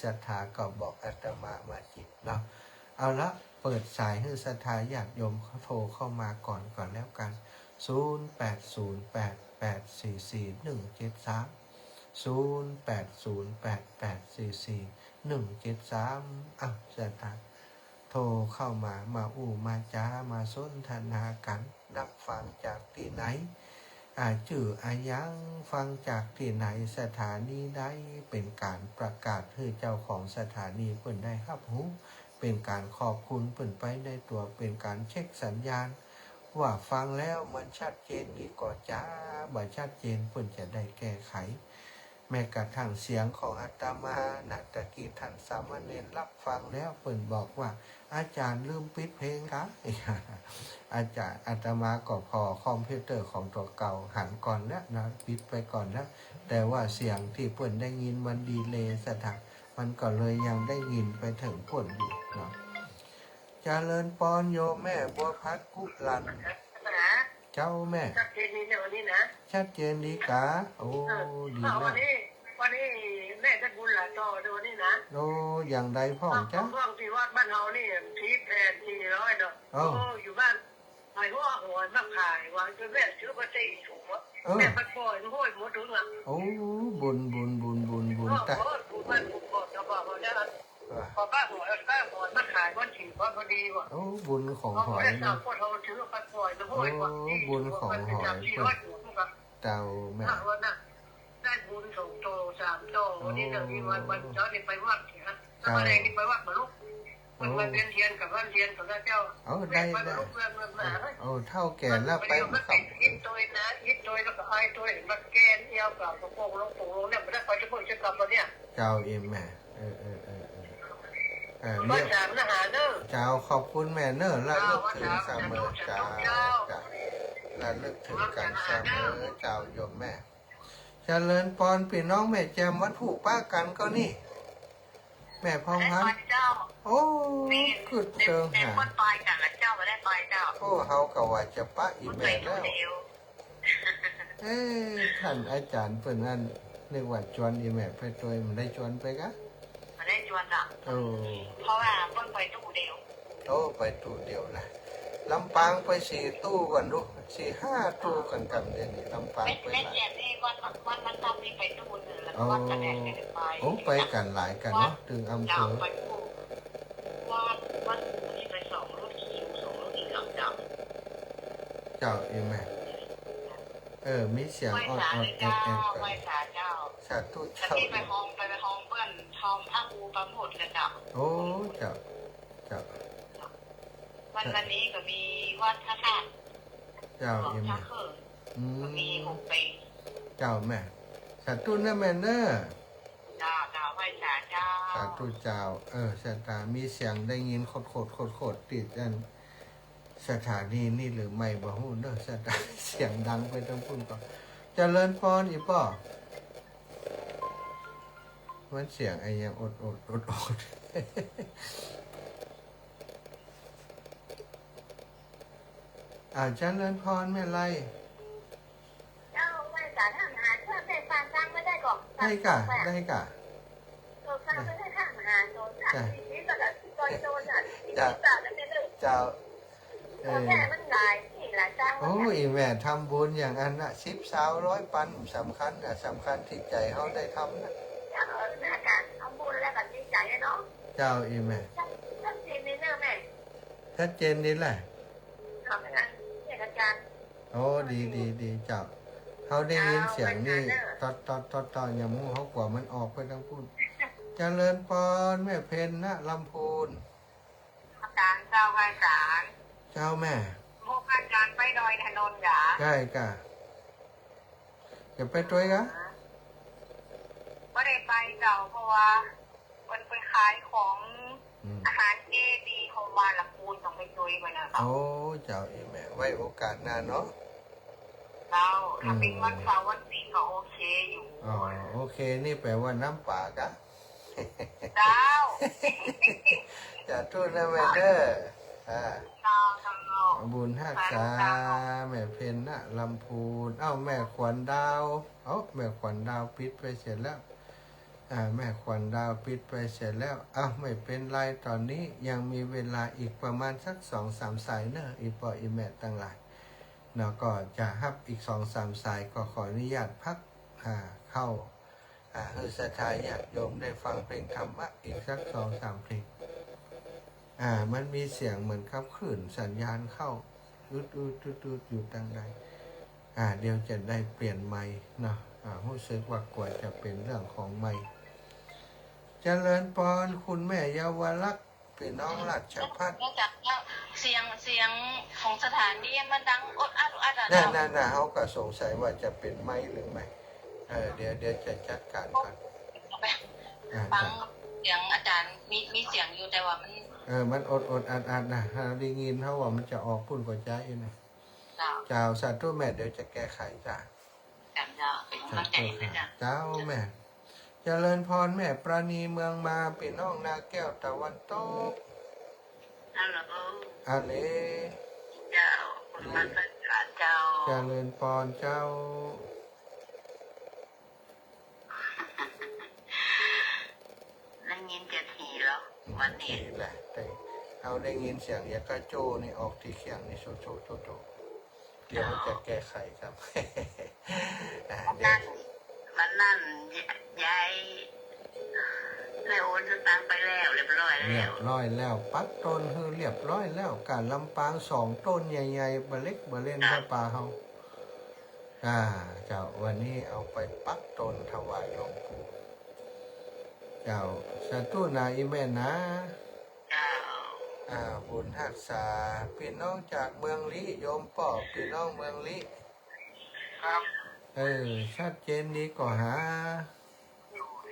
ศรัทธาก็บอกอาตมาจิตเนาะเอาละเปิดสายให้ศรัทธาญาติโยมเขาโทรเข้ามาก่อนแล้วกัน0808844173 0808844173ศรัทธาโทรเข้ามาอู้มาจ้ามาสนทนากันรับฟังจากที่ไหนชื่ออายังฟังจากที่ไหนสถานีใดเป็นการประกาศให้เจ้าของสถานีเพิ่นได้รับรู้เป็นการขอบคุณเพิ่นไปในตัวเป็นการเช็คสัญญาณว่าฟังแล้วมันชัดเจนดีกว่าจ้าบ่ชัดเจนเพิ่นจะได้แก้ไขแม้กระทั่งเสียงของอาตมาตะกี้ท่านสามเณรรับฟังแล้วเพิ่นบอกว่าอาจารย์ลืมปิดเพลงครับอาตมาก็พอคอมพิวเตอร์ของตัวเก่าหันก่อนแล้วนะปิดไปก่อนแล้วแต่ว่าเสียงที่เพิ่นได้ยินมันดีเลย์สถานมันก็เลยยังได้ยินไปถึงเพิ่นอยู่เนาะเจริญปอนโยแม่บัวพัดกุลันเจ้าแม่ชัดเจนดีวันนี้นะชัดเจนดีกะโอ้ดีมากวันนี้แม่จะบุญหลายต่อวันนี้นะโอ้อย่างใดพ่อจ้ะพ่อที่วัดบ้านเฮานี่ทีแพน400เนาะโอ้อยู่บ้านไอ้หัวหัวมาขายวางจนแม่ซื้อมาตีถุงแม่ปัดปล่อยห้อยหมดถุงอ่ะโอ้บุญตาบุญมันบุญก่อนจะบอกว่าเนี่ยพอป้าหัวมาขายวันฉีดพอดีว่ะโอ้บุญของหอยเนาะโอ้บุญของหอยเจ้าแม่ได้บุญส่งโต3โตวันนี้เดี๋ยวนี้วันเจ้านี่ไปวัดนะถ้าอะไรนี่ไปวัดมาลูกมันเรียนกับวันเรียนกับเจ้าได้โอ้เท่าแก่แล้วไปยิดตัวนะยิดตัวแล้วก็ไอ้ตัวมาแกนเอี้ยวกับกระโปรงลงเนี่ยไม่ได้ไปจะเพิ่งจะกลับวันเนี้ยเจ้าเอ็มแม่เรียกเจ้าขอบคุณแม่เนอร์ละลึกถึงเสมอเจ้าละลึกถึงกันเสมอเจ้าโยมแม่เจริญพรพี่น้องแม่แจมวัดถูกป้ากันก็นี่แม่พองพันโอ้คือเชิงหาคนปลายกันละเจ้าไม่ได้ปลายเจ้าโอ้เฮาก็ว่าจะป้าอีแม่แล้วท่านอาจารย์เพิ่นนั่นเรียกว่าชวนอีแม่ไปตัวมันได้ชวนไปกะไม่ได้ชวนจ้ะเพราะว่าเพิ่นไปตู้เดียวโอ้ไปตู้เดียวนะ ลำปางไป4 ตู้ก่อนลูก4-5 ตู้กันกันเดี๋ยวนี้ลำปางไป ไม่ หลาย เจ็บนี่วันมันทำนี่ไปดูนึงแล้ว โอ้ วัดกระแดกไป โอ้ไปกันหลายกันเนาะถึงอำเภ เจ้า อ ไปพูดวัดนี่ไป2 รถคิว 2 รถอีหลังเจ้า เจ้าเองแม่มีเสียง ไหว้ ออด ศา ออ ล ดแอ เจ้า ดแอด ไหว้ศาลเจ้า สาธุ แต่ เจ้า ที่ไปห้องเปิ้นทองท่าอูประหมดเลยเจ้า โอ้เจ้าเจ้า วันนี้ก็มีวัดพระธาตุ เจ้า หลว เอง ง พ่อ แม่ เขิน อื ก็มี ม หกเปง เจ้าแม่สาธุนะแม่เนอะ เจ้าไหว้ศาลเจ้า สาธุเจ้าสตามีเสียงได้ยินโคตรติดอันสถานีนี่หรือไม่บ่ฮู้เด้อสตาเสียงดังไปทั้งพุ่นก่อนเจริญพรอีป่อมันเสียงไอ้ยังอดเจริญพรแม่ไร เจ้าไหว้ศาลทหารเพื่อเป็นฟังสร้างไม่ได้ก่อน ได้กะตัวสร้างไม่ได้ทหารโดนจับนี่ก็แบบโดนจับที่จับแล้วไม่เลิก เจ้า แม่มันหลายที่หลายสร้าง โอ้ยแม่ทำบุญอย่างอันน่ะ10-100 ปันสำคัญที่ใจเขาได้ทำนะ เจ้าหน้าการเอาบุญแล้วแบบดีใจเนาะ เจ้าอีแม่ ชัดเจนในเนื้อแม่ ชัดเจนดีแหละ ทำงานเนี่ยอาจารย์ โอ้ดีเจ้าเขาได้ยินเสียงนี่ตอนอย่ามูเขากว่ามันออกไปทั้งพูดเจริญพรแม่เพนนะลำพูน อาจารย์เจ้าไหว้ศาล เจ้าแม่ พวกอาจารย์ไปดอยถนนหยา ใช่กะจะไปด้วยกะ ไม่ได้ไปเจ้าเพราะว่ามันไปขายของอาหารเจดีของวานลำพูนต้องไปจุยมันนะเจ้า โอ้เจ้าอีแม่ไว้โอกาสหน้าเนาะ เราถ้าเป็นวันเสาร์วันศิลป์ก็โอเคอยู่ อ๋อโอเคนี่แปลว่าน้ำป่ากะ เจ้า จะทูตนะแม่เด้อเจ้าเจ้า บุญฮักษาแม่เพนนะลำพูนแม่ขวัญดาวแม่ขวัญดาวปิดไปเสร็จแล้วแม่ขวัญดาวปิดไปเสร็จแล้วไม่เป็นไรตอนนี้ยังมีเวลาอีกประมาณสัก2-3 สายเนอะอีปออีแม่ตั้งหลายเนาะก็จะฮับอีก2-3 สายก็ขออนุญาตพักเข้าให้ศรัทธาญาติโยมได้ฟังเพลงธรรมะอีกสัก2-3 เพลงมันมีเสียงเหมือนกับคลื่นสัญญาณเข้าตืดอยู่ตั้งใดเดี๋ยวจะได้เปลี่ยนไมค์เนาะรู้สึกว่ากว่าจะเป็นเรื่องของไมค์เจริญพรคุณแม่เยาวลักษณ์พี่น้องราชพัฒน์ นอกจากเสียงของสถานีมันดังอดอัดอ่ะ น่าเขาก็สงสัยว่าจะเป็นไมค์หรือไม่เดี๋ยวจะจัดการก่อน ฟังเสียงอาจารย์มีเสียงอยู่แต่ว่ามันอัดนะได้ยินเขาว่ามันจะออกพุ่นกว่าใจนะเจ้าสาธุแม่เดี๋ยวจะแก้ไขจ้า เป็นกำลังใจนะจ๊ะ เจ้าแม่เจริญพรแม่ปราณีเมืองมาพี่น้องนาแก้วตะวันตก ฮัลโหล อาเล เจ้าคุณมันเป็นเจ้า เจริญพรเจ้า ได้ยินเจ็ดทีแล้ววันนี้ นี่แหละแต่เอาได้ยินเสียงยากาโจนี่ออกที่เขียงนี่โชเดี๋ยวจะแก้ไขครับ มันนั่นยายได้โอนสตางค์ไปแล้วเรียบร้อย เรี แล้ ยว บร้อยแล้วปักต้นคือเรียบร้อยแล้วการลำปาง2 ต้นใหญ่ๆบะเล็กบะเล่นพระป่าเฮาเจ้าวันนี้เอาไปปักต้นถวายหลวงปู่เจ้าสาธุนาอีแม่นะ เจ้า บุญหักษาพี่น้องจากเมืองลิโยมป่อพี่น้องเมืองลิ ครับ ชัดเจนดีกว่าหา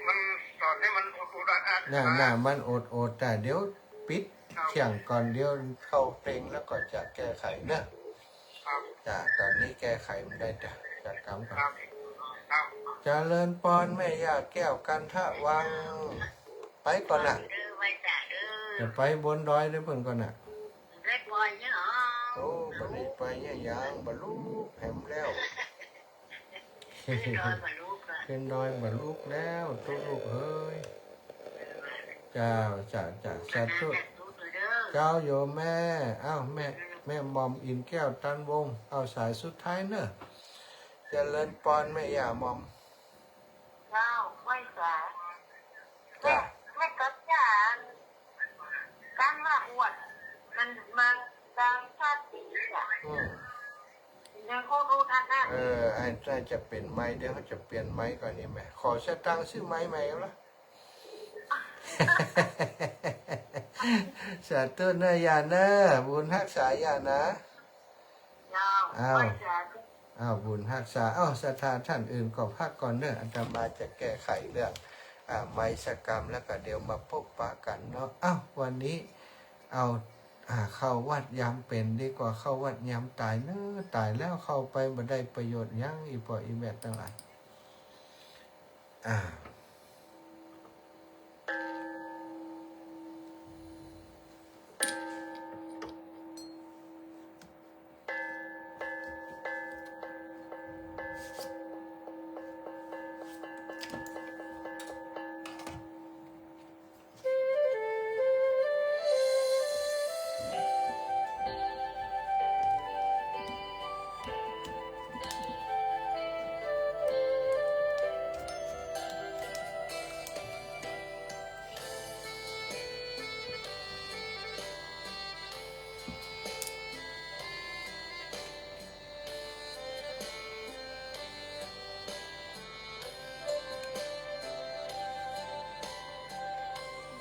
มันตอนนี้มันอุดอัด น่ามันอดแต่เดี๋ยวปิดเที่ยงก่อนเดี๋ยวเข้าเพลงแล้วก็จะแก้ไขนะครับ จ้ะตอนนี้แก้ไขมันได้จ้ะจัดการก่อน ครับ เจริญพรแม่ย่าแก้วกันทะวัง ไปก่อนน่ะ ไว้จ่าเด้อ จะไปบนดอยได้เพิ่นก่อนน่ะ เล็กบอยเนี่ยเหรอ โอ้บัดนี้ไปย่ายางบรรลุแหมแล้ว ขึ้นดอยมาลูกอะ เป็นดอยบรรลุแล้วทุกลูกเอ้ยเจ้าจะสาธุ ลูกเลยเด้อ เจ้าโยมแม่แม่ แม่มอมอินแก้วตันวงเอาสายสุดท้ายเนอะเจริญปอนแม่ย่ามอม เจ้าไม่สา จ้ะ แม่ก็จะการว่าอวดมันมาดังชาติอ่ะ อืม ยังเขารู้ทันนะ ไอ้น่าจะเป็นไม้เดี๋ยวเขาจะเปลี่ยนไม้ก่อนนี่แม่ขอสตังค์ซื้อไม้ใหม่แล้ว สาธุเนอะยาเนอะบุญรักษายานะ เจ้า อ้าว ไม่สา บุญรักษาศรัทธาท่านอื่นก็พักก่อนเนอะอาตมาจะแก้ไขเรื่องไม้สกรรมแล้วก็เดี๋ยวมาพบปะกันเนาะวันนี้เอาเข้าวัดยามเป็นดีกว่าเข้าวัดยามตายเนอะตายแล้วเข้าไปบ่ได้ประโยชน์หยังอีปออีแม่ทั้งหลาย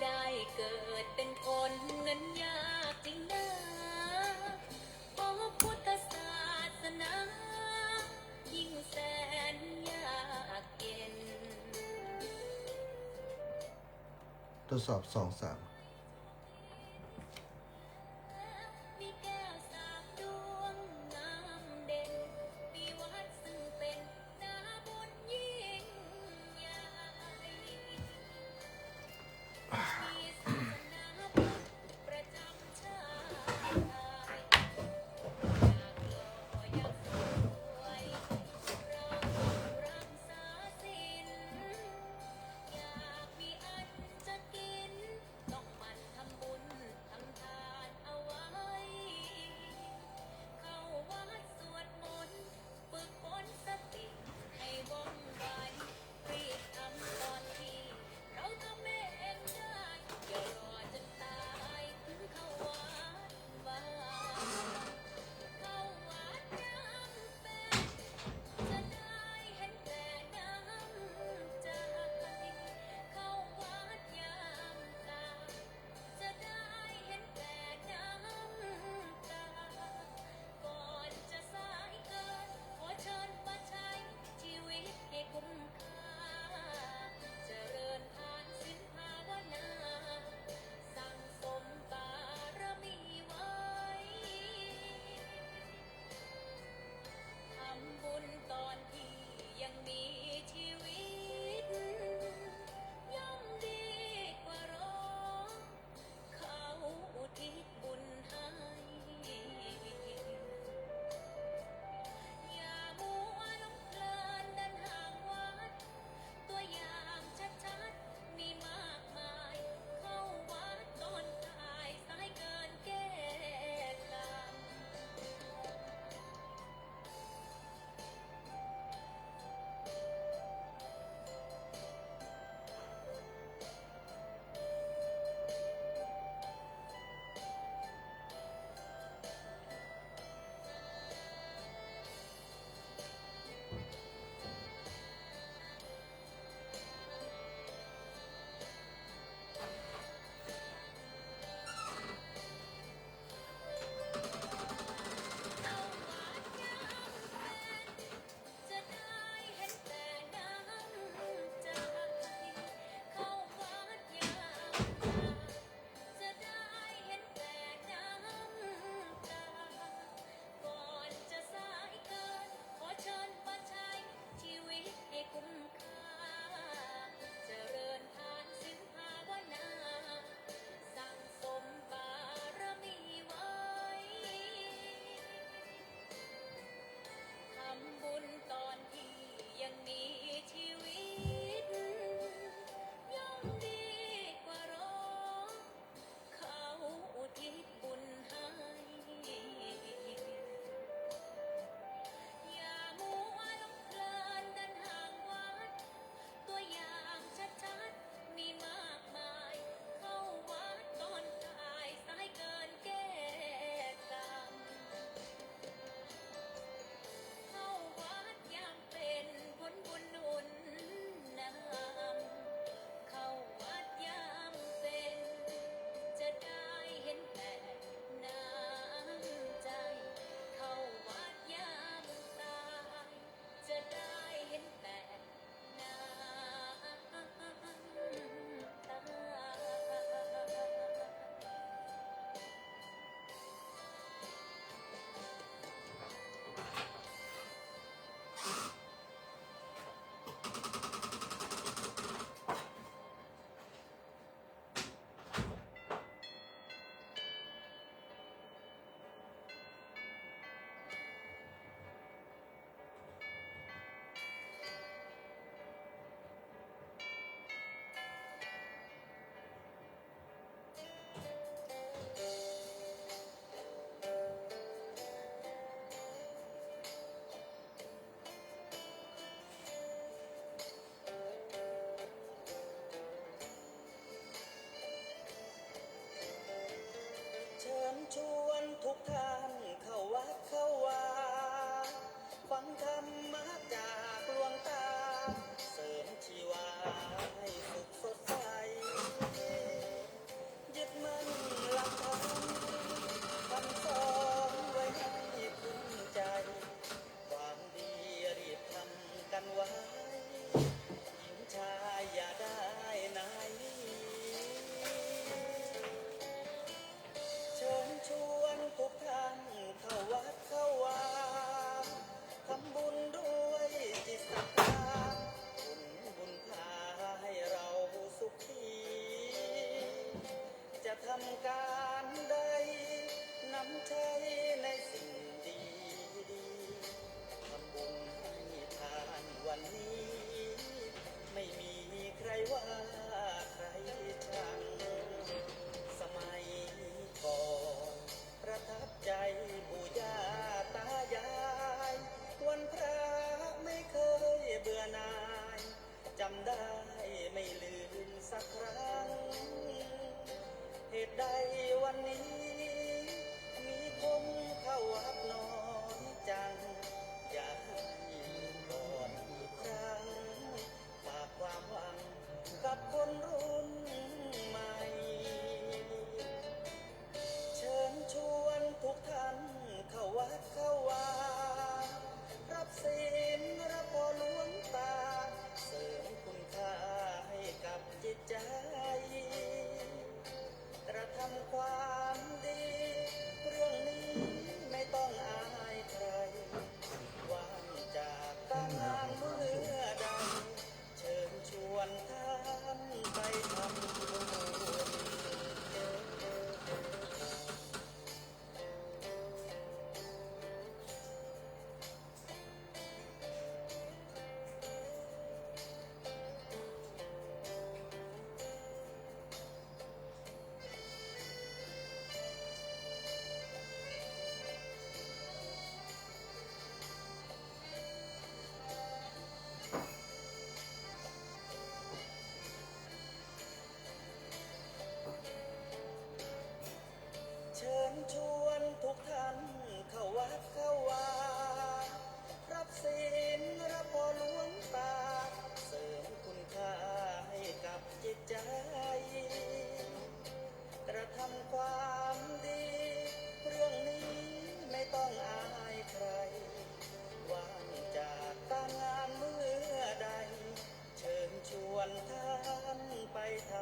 ได้เกิดเป็นคนนั้นยากจริงนะเพราะพุทธศาสนายิ่งแสนยากเย็น ทดสอบ2-3มีแก้วสามดวงงามเด่นมีวัดซึ่งเป็นนาบุญยิ่งใหญ่ มีศาสนาพุทธประจำชาติไทยอยากหล่ออยากสวยเรารักษาศีลอยากมีอันจะกินต้อง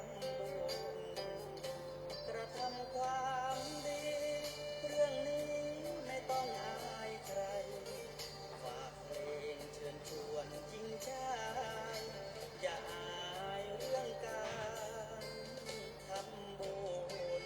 ำบุญกระทำความดีเรื่องนี้ไม่ต้องอายใครฝากเพลงเชิญชวนจริงใจอย่าอายเรื่องการทำบุญ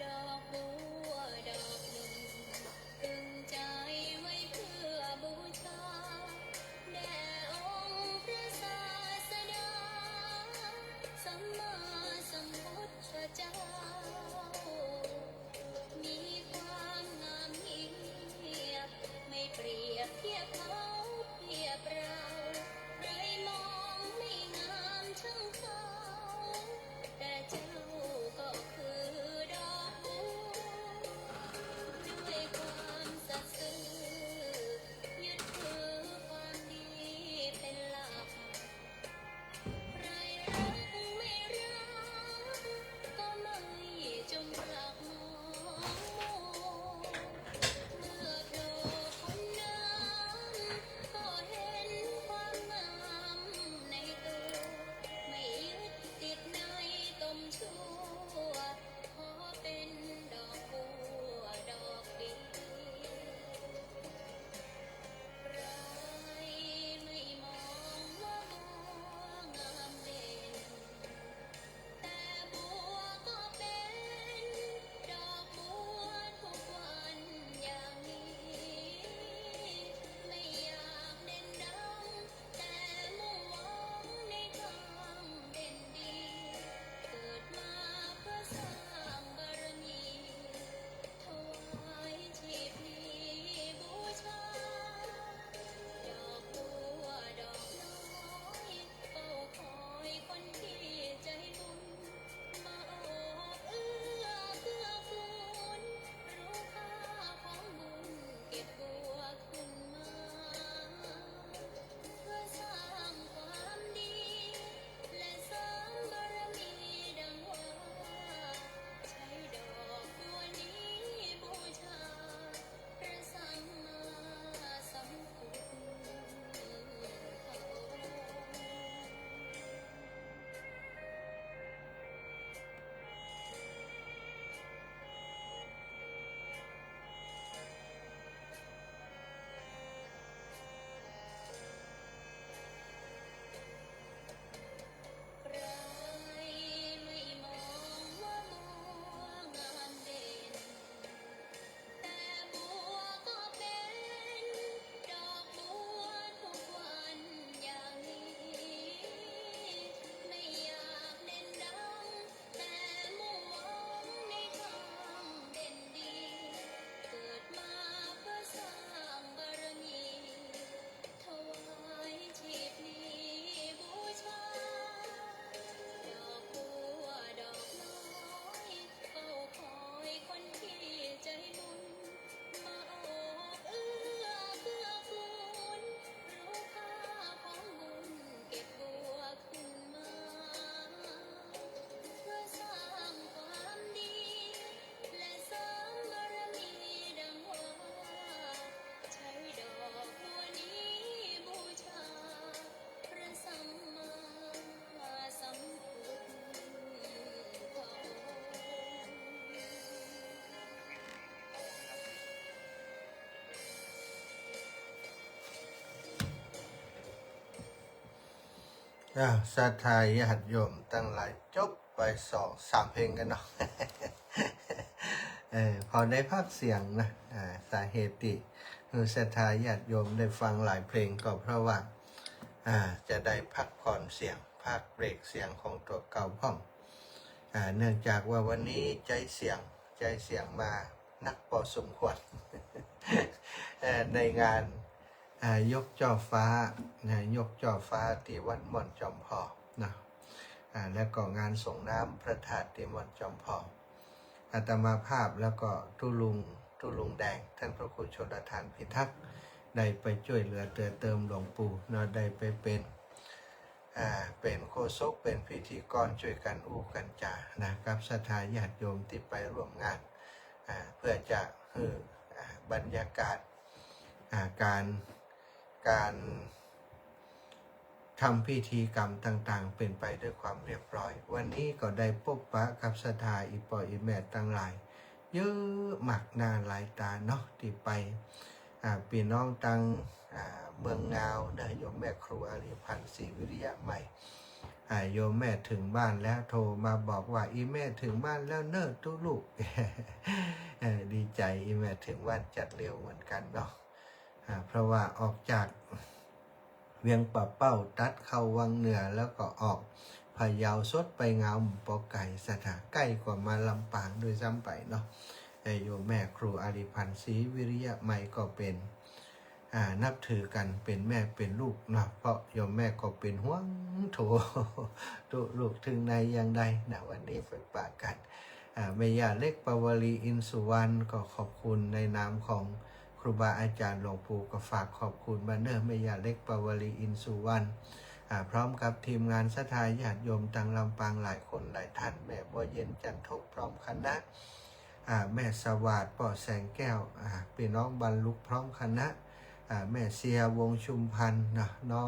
ดอกบัวดอกหนึ่งตรึงใจไว้เพื่อบูชาแด่องค์พระศาสดาสัมมาสัมพุทธเจ้ามีความงามเงียบไม่เปรียบเทียบเขาเทียบเราใครมองไม่งามช่างเขาแต่เจ้าก็คือดอกบัวด้วยความสัตย์ซื่อยึดถือความดีเป็นหลักใครรักไม่รักก็ไม่จงรักมองเมื่อโผล่พ้นน้ำก็เห็นความงามในตัวไม่ยึดติดในตมชั่วขอเป็นดอกบัวดอกเดียวใครไม่มองว่าบัวงามเด่น แต่บัวก็เป็นดอกบัวทุกวันอย่างนี้ไม่อยากเด่นดังแต่มุ่งหวังในทางเด่นดีเกิดมาเพื่อสร้างบารมีถวายชีพนี้บูชาดอกบัวดอกน้อยเฝ้าคอยคนที่ใจบุญ มาโอบเอื้อเกื้อกูลรู้ค่าของบุญเก็บบัวขึ้นมาเพื่อสร้างความดีและสร้างบารมีดังว่าใช้ดอกบัวนี้บูชาพระสัมมาสัมพุทธเจ้า ใครไม่มองว่าบัวงามเด่น แต่บัวก็เป็นดอกบัวทุกวันอย่างนี้ไม่อยากเด่นดังแต่มุ่งหวังในทางเด่นดีเกิดมาเพื่อสร้างบารมีถวายชีพนี้บูชา ดอกบัวดอกน้อยเฝ้าคอยคนที่ใจบุญมาโอบเอื้อเกื้อกูลรู้ค่าของบุญเก็บบัวขึ้นมาเพื่อสร้างความดีและสร้างบารมีดังว่าใช้ดอกบัวนี้บูชาพระสัมมาสัมพุทธเจ้า ศรัทธาญาติโยมตั้งหลายจบไป2-3เพลงกันเนาะ พอได้ภาคเสียงนะสาเหตุที่ศรัทธาญาติโยมได้ฟังหลายเพลงก็เพราะว่า จะได้พักผ่อนเสียงพักเบรกเสียงของตัวเก่าพ่อมเนื่องจากว่าวันนี้ใจเสียงมานักพอสมควร ในงานยกจ่อฟ้ายกจ่อฟ้าที่วัดม่อนจอมพอนะแล้วก็งานส่งน้ำพระธาตุที่ม่อนจอมพออาตมาภาพแล้วก็ตุลุงแดงท่านพระครูชลทานพิทักษ์ได้ไปช่วยเหลือเติมหลวงปู่เนาะได้ไปเป็นโฆษกเป็นพิธีกรช่วยกันอู้กันจานะกับศรัทธาญาติโยมที่ไปร่วมงานเพื่อจะบรรยากาศการทำพิธีกรรมต่างๆเป็นไปด้วยความเรียบร้อยวันนี้ก็ได้พบปะกับศรัทธาอีปออีแม่ตั้งหลายเยอะมากหน้าหลายตาเนาะที่ไปพี่น้องตังเมืองงาวนะโยมแม่ครูอารีพันธ์ศรีวิริยะใหม่โยมแม่ถึงบ้านแล้วโทรมาบอกว่าอีแม่ถึงบ้านแล้วเนอะทุกลูก ดีใจอีแม่ถึงบ้านจัดเร็วเหมือนกันเนาะเพราะว่าออกจากเวียงป่าเป้าตัดเข้าวังเหนือแล้วก็ออกพะเยาสดไปงามปอไก่สถานใกล้กว่ามาลำปางโดยซ้ำไปเนาะโยมแม่ครูอารีพันธ์ศรีวิริยะใหม่ก็เป็นนับถือกันเป็นแม่เป็นลูกนะเพราะโยมแม่ก็เป็นห่วงโถลูกถึงในยังใดนะวันนี้ไปปากกันแม่ย่าเล็กปวลีอินสุวรรณก็ขอบคุณในนามของครูบาอาจารย์หลวงปู่ก็ฝากขอบคุณมาเนอแม่ย่าเล็กปวลีอินสุวรรณพร้อมกับทีมงานศรัทธาญาติโยมต่างลำปางหลายคนหลายท่านแม่บัวเย็นจันทบพร้อมคณะแม่สวัสดิ์ป่อแสงแก้วพี่น้องบรรลุพร้อมคณะแม่เสียวงชุมพันธ์นะน้อ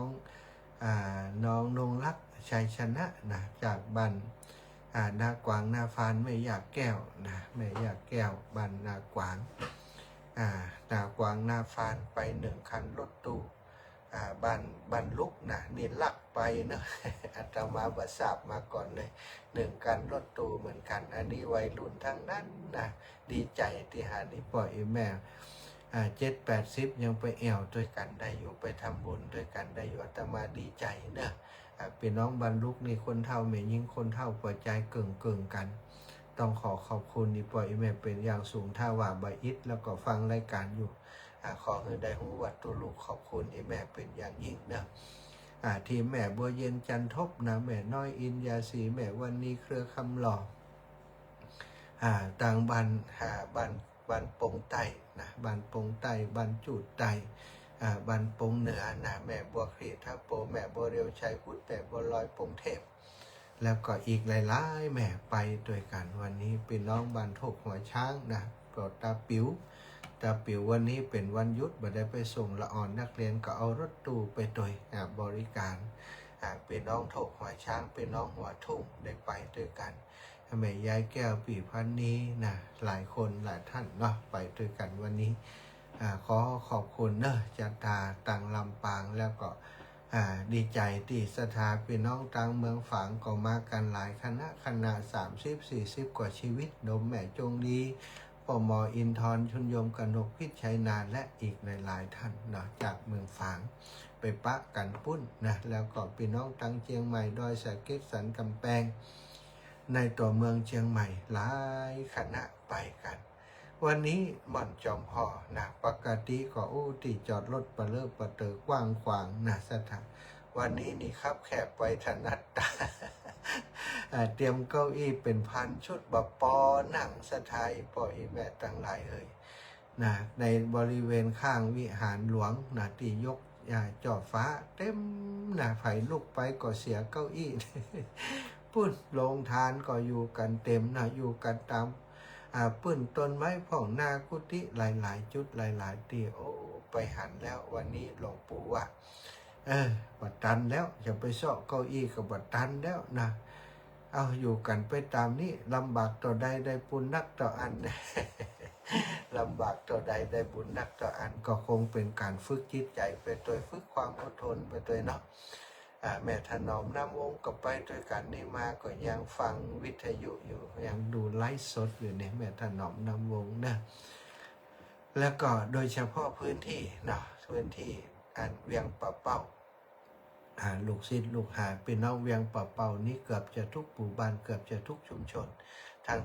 งนงรักชัยชนะนะจากบ้านนากวางนาฟานแม่อยากแก้วนะแม่อยากแก้วบ้านนากวางนากวางนาฟานไป1 คันรถตู้บ้านลุกนะนี่ลักไปเนะอาตมาบทราบมาก่อนเลย1 คันรถตู้เหมือนกันอันนี้วัยรุ่นทั้งนั้นนะดีใจที่หานี่ปล่อยแม่70-80ยังไปแอวด้วยกันได้อยู่ไปทำบุญด้วยกันได้อยู่อาตมาดีใจเนอะพี่น้องบรรลุกนี่คนเท่าแม่ยิ่งคนเท่าปล่อยใจเก่งกันต้องขอบคุณนี่ปล่อยแม่เป็นอย่างสูงถ้าว่าใบอิดแล้วก็ฟังรายการอยู่ขอให้ได้หูวัดตัวลูกขอบคุณที่แม่เป็นอย่างยิ่งเนอะที่แม่บัวเย็นจันทบนะแม่น้อยอินยาสีแม่วันนี้เครือคำหล่อต่างบ้านปงไต้นะบ้านปงไต้บ้านจูดไต้บ้านปงเหนือนะแม่บัวครีทับโปแม่บัวเรียวชัยพุทธแม่บัวลอยปงเทพแล้วก็อีกหลายๆแม่ไปด้วยกันวันนี้เป็นน้องบ้านโถกหัวช้างนะโปรดตาปิ๋ววันนี้เป็นวันหยุดบ่ได้ไปส่งละอ่อนนักเรียนก็เอารถตู้ไปโดยบริการเป็นน้องโถกหัวช้างเป็นน้องหัวทุ่งได้ไปด้วยกันแม่ยายแก้วปีพันนี้นะหลายคนหลายท่านเนาะไปด้วยกันวันนี้ขอขอบคุณเนอะจัตตาตังลำปางแล้วก็ดีใจที่สถาพี่น้องตังเมืองฝางก็มากันหลายคณะ30-40 กว่าชีวิตนมแม่จงดีพ่อหมออินทร์ชุนยมกนกพิชัยนานและอีกหลายท่านเนาะจากเมืองฝางไปปะกันปุ้นนะแล้วก็พี่น้องตังเชียงใหม่ดอยสะเก็ดสันกำแพงในตัวเมืองเชียงใหม่หลายคณะไปกันวันนี้ม่อนจอมพอนะปกติก็ที่จอดรถปะเลิกปะเตอกว้างขวางนะสถานวันนี้นี่ครับแคบไปถนัดตา เตรียมเก้าอี้เป็นพันชุดบปอหนังสถายปล่อยแม่ตั้งหลายนะในบริเวณข้างวิหารหลวงนะที่ยกจอฟ้าเต็มนะไฟลุกไปก็เสียเก้าอี้ ปุ้นโรงทานก็อยู่กันเต็มนะอยู่กันตามปื้นต้นไม้ผ่องหน้ากุฏิหลายๆจุดหลายๆที่ไปหันแล้ววันนี้หลวงปู่ว่าบัดตันแล้วจะไปเสาะเก้าอี้กับบัดตันแล้วนะเอาอยู่กันไปตามนี้ลำบากต่อใดได้บุญนักต่ออัน ลำบากต่อใดได้บุญนักต่ออันก็คงเป็นการฝึกจิตใจไปโดยฝึกความอดทนไปโดยเนาะแม่ถนอมน้ำวงก็ไปด้วยกันนี่มาก็ยังฟังวิทยุอยู่ยังดูไลฟ์สดอยู่เนี่ยแม่ถนอมน้ำวงนะแล้วก็โดยเฉพาะพื้นที่เนาะพื้นที่เวียงป่าเป้า ลูกศิษย์ลูกหาพี่น้องเวียงป่าเป่านี้เกือบจะทุกหมู่บ้านเกือบจะทุกชุมชน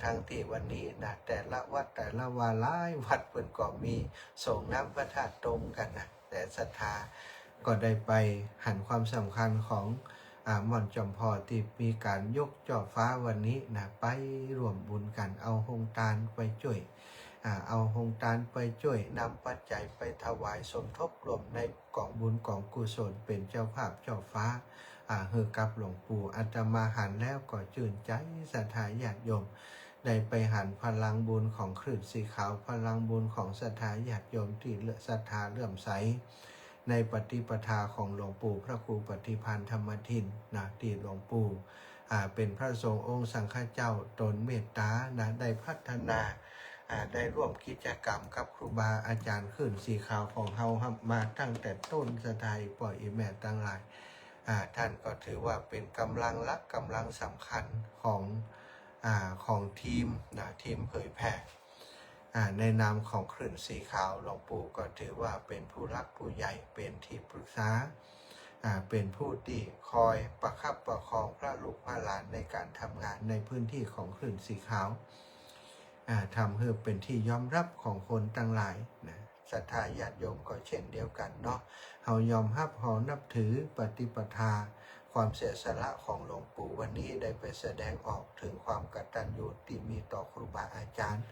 ทางที่วันนี้นะแต่ละวัดแต่ละวาหลายวัดเพิ่นก็มีส่งน้ำพระธาตุตรงกันนะแต่ศรัทธาก็ได้ไปหันความสำคัญของม่อนจอมพอที่มีการยกจ่อฟ้าวันนี้นะไปร่วมบุญกันเอาหงตาลไปช่วยเอาหงตาลไปช่วยนำปัจจัยไปถวายสมทบรวมในกองบุญกองกุศลเป็นเจ้าภาพเจ้าฟ้าเฮอกับหลวงปู่อาตมาหันแล้วก็ชื่นใจศรัทธาญาติโยมได้ไปหันพลังบุญของคลื่นสีขาวพลังบุญของศรัทธาญาติโยมที่ศรัทธาเลื่อมใสในปฏิปทาของหลวงปู่พระครูปฏิพันธ์ธรรมทินนะที่หลวงปู่เป็นพระสงฆ์องค์สังฆเจ้าตนเมตตานะได้พัฒนาได้ร่วมกิจกรรมกับครูบาอาจารย์ขึ้นสีขาวของเฮามาตั้งแต่ต้นสถายปล่อยแม่ตั้งหลายท่านก็ถือว่าเป็นกำลังหลักกำลังสำคัญของทีมนะทีมเผยแผ่ในนามของคลื่นสีขาวหลวงปู่ก็ถือว่าเป็นผู้รักผู้ใหญ่เป็นที่ปรึกษาเป็นผู้ที่คอยประคับประคองพระลูกพระหลานในการทำงานในพื้นที่ของคลื่นสีขาวทำให้เป็นที่ยอมรับของคนทั้งหลายนะศรัทธาญาติโยมก็เช่นเดียวกันเนาะเฮายอมรับเฮานับถือปฏิปทาความเสียสละของหลวงปู่วันนี้ได้ไปแสดงออกถึงความกตัญญูที่มีต่อครูบาอาจารย์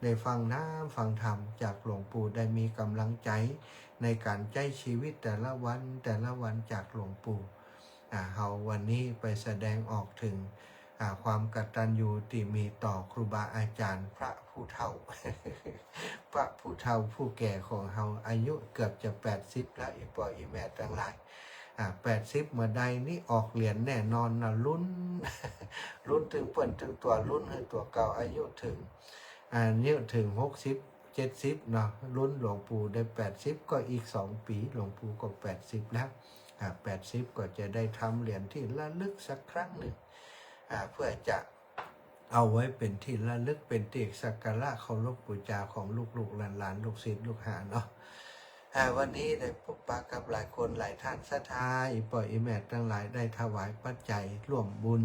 ได้ฟังน้ำฟังธรรมจากหลวงปู่ได้มีกำลังใจในการใช้ชีวิตแต่ละวันจากหลวงปู่เฮาวันนี้ไปแสดงออกถึงความกตัญญูที่มีต่อครูบาอาจารย์พระผู้เฒ่า พระผู้เฒ่าผู้แก่ของเฮาอายุเกือบจะ80แล้วอีพ่ออีแม่ทั้งหลาย80เมื่อใดนี่ออกเหรียญแน่นอนนะลุ้น ลุ้นถึงเปิ่นถึงตัวลุ้นให้ตัวเก่าอายุถึงนี่ถึง60 70เนาะลุ้นหลวงปู่ได้80ก็อีก2ปีหลวงปู่ก็80แล้ว80ก็จะได้ทำเหรียญที่ระลึกสักครั้งหนึ่งเพื่อจะเอาไว้เป็นที่ระลึกเป็นที่สักการะเคารพบูชาของลูกๆหลานๆลูกศิษย์ลูกหาเนาะวันนี้ได้พบปะกับหลายคนหลายท่านศรัทธาอีปล่อยอีแม่ทั้งหลายได้ถวายปัจจัยร่วมบุญ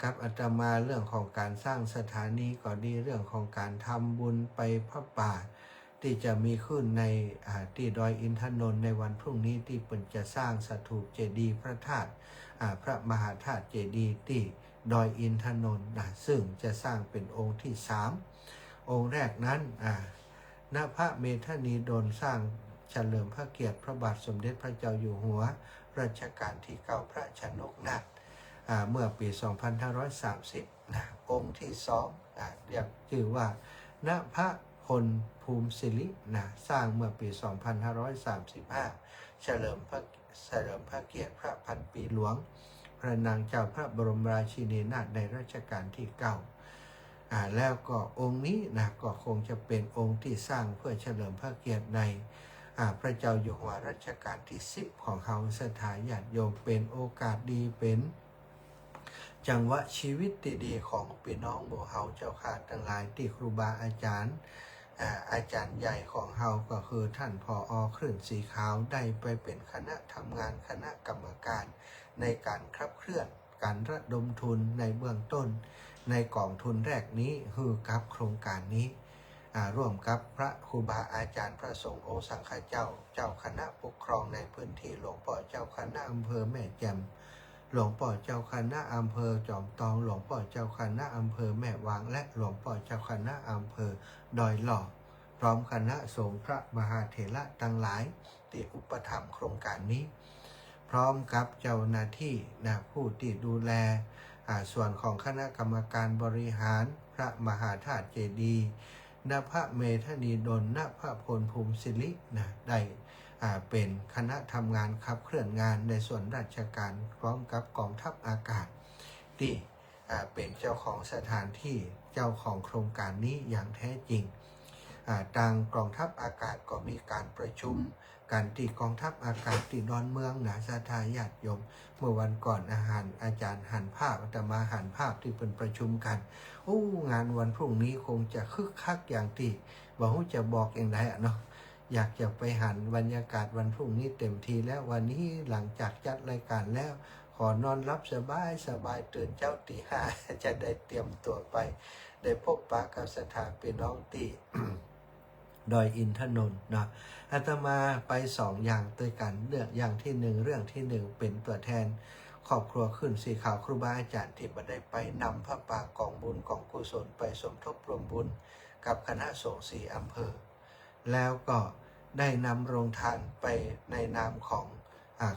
กับอาตมาเรื่องของการสร้างสถานีก็ดีเรื่องของการทำบุญไปพระป่าที่จะมีขึ้นในที่ดอยอินทนนท์ในวันพรุ่งนี้ที่เปิ่นจะสร้างสถูปเจดีย์พระธาตุพระมหาธาตุเจดีย์ที่ดอยอินทนนท์ซึ่งจะสร้างเป็นองค์ที่3องค์แรกนั้นณพระเมธานีดลสร้างเฉลิมพระเกียรติพระบาทสมเด็จพระเจ้าอยู่หัวรัชกาลที่9พระชนกนาถเมื่อปี 2530องค์ที่2เรียกชื่อว่าณพระพลภูมิศิริสร้างเมื่อปี 2535เฉลิมพระเกียรติพระพันปีหลวงพระนางเจ้าพระบรมราชินีนาถในรัชกาลที่9แล้วก็องค์นี้ก็คงจะเป็นองค์ที่สร้างเพื่อเฉลิมพระเกียรติในพระเจ้าอยู่หัวรัชกาลที่10ของเขาศรัทธาญาติโยมเป็นโอกาสดีเป็นจังหวะชีวิตดีๆของพี่น้องหมู่เฮาเจ้าค่ะทั้งหลายที่ครูบาอาจารย์ใหญ่ของเฮาก็คือท่านผอ.คลื่นสีขาวได้ไปเป็นคณะทำงานคณะกรรมการในการขับเคลื่อนการระดมทุนในเบื้องต้นในกองทุนแรกนี้คือกับโครงการนี้ร่วมกับพระครูบาอาจารย์พระสงฆ์องค์สังฆเจ้าคณะปกครองในพื้นที่หลวงพ่อเจ้าคณะอำเภอแม่แจ่มหลวงพ่อเจ้าคณะอำเภอจอมตองหลวงพ่อเจ้าคณะอำเภอแม่วางและหลวงพ่อเจ้าคณะอำเภอดอยหล่อพร้อมคณะสงฆ์พระมหาเถระทั้งหลายที่อุปถัมภ์โครงการนี้พร้อมกับเจ้าหน้าที่ผู้ที่ดูแลส่วนของคณะกรรมการบริหารพระมหาธาตุเจดีย์ณพระเมธานีดลณพระพลภูมิศิริได้เป็นคณะทำงานขับเคลื่อนงานในส่วนราชการพร้อมกับกองทัพอากาศที่เป็นเจ้าของสถานที่เจ้าของโครงการนี้อย่างแท้จริงทางกองทัพอากาศก็มีการประชุมกันที่กองทัพอากาศที่ดอนเมืองศรัทธาญาติโยมเมื่อวันก่อนอาจารย์หันภาพอาตมาหันภาพที่เป็นประชุมกันงานวันพรุ่งนี้คงจะคึกคักอย่างที่บอกว่าจะบอกอย่างไรเนาะ อยากจะไปหันบรรยากาศวันพรุ่งนี้เต็มทีแล้ววันนี้หลังจากจัดรายการแล้วขอนอนรับสบายตื่นเจ้าตีห้า จะได้เตรียมตัวไปได้พบปะกับสถานพี่น้องตี ดอยอินทนนท์นะอาตมาไป2 อย่างด้วยกันเรื่องอย่างที่1เรื่องที่1เป็นตัวแทนครอบครัวขึ้นสีขาวครูบาอาจารย์ที่บัได้ไปนำพระป่ากองบุญของกุศลไปสมทบรวมบุญกับคณะสงฆ์4 อำเภอแล้วก็ได้นำโรงทานไปในนามของ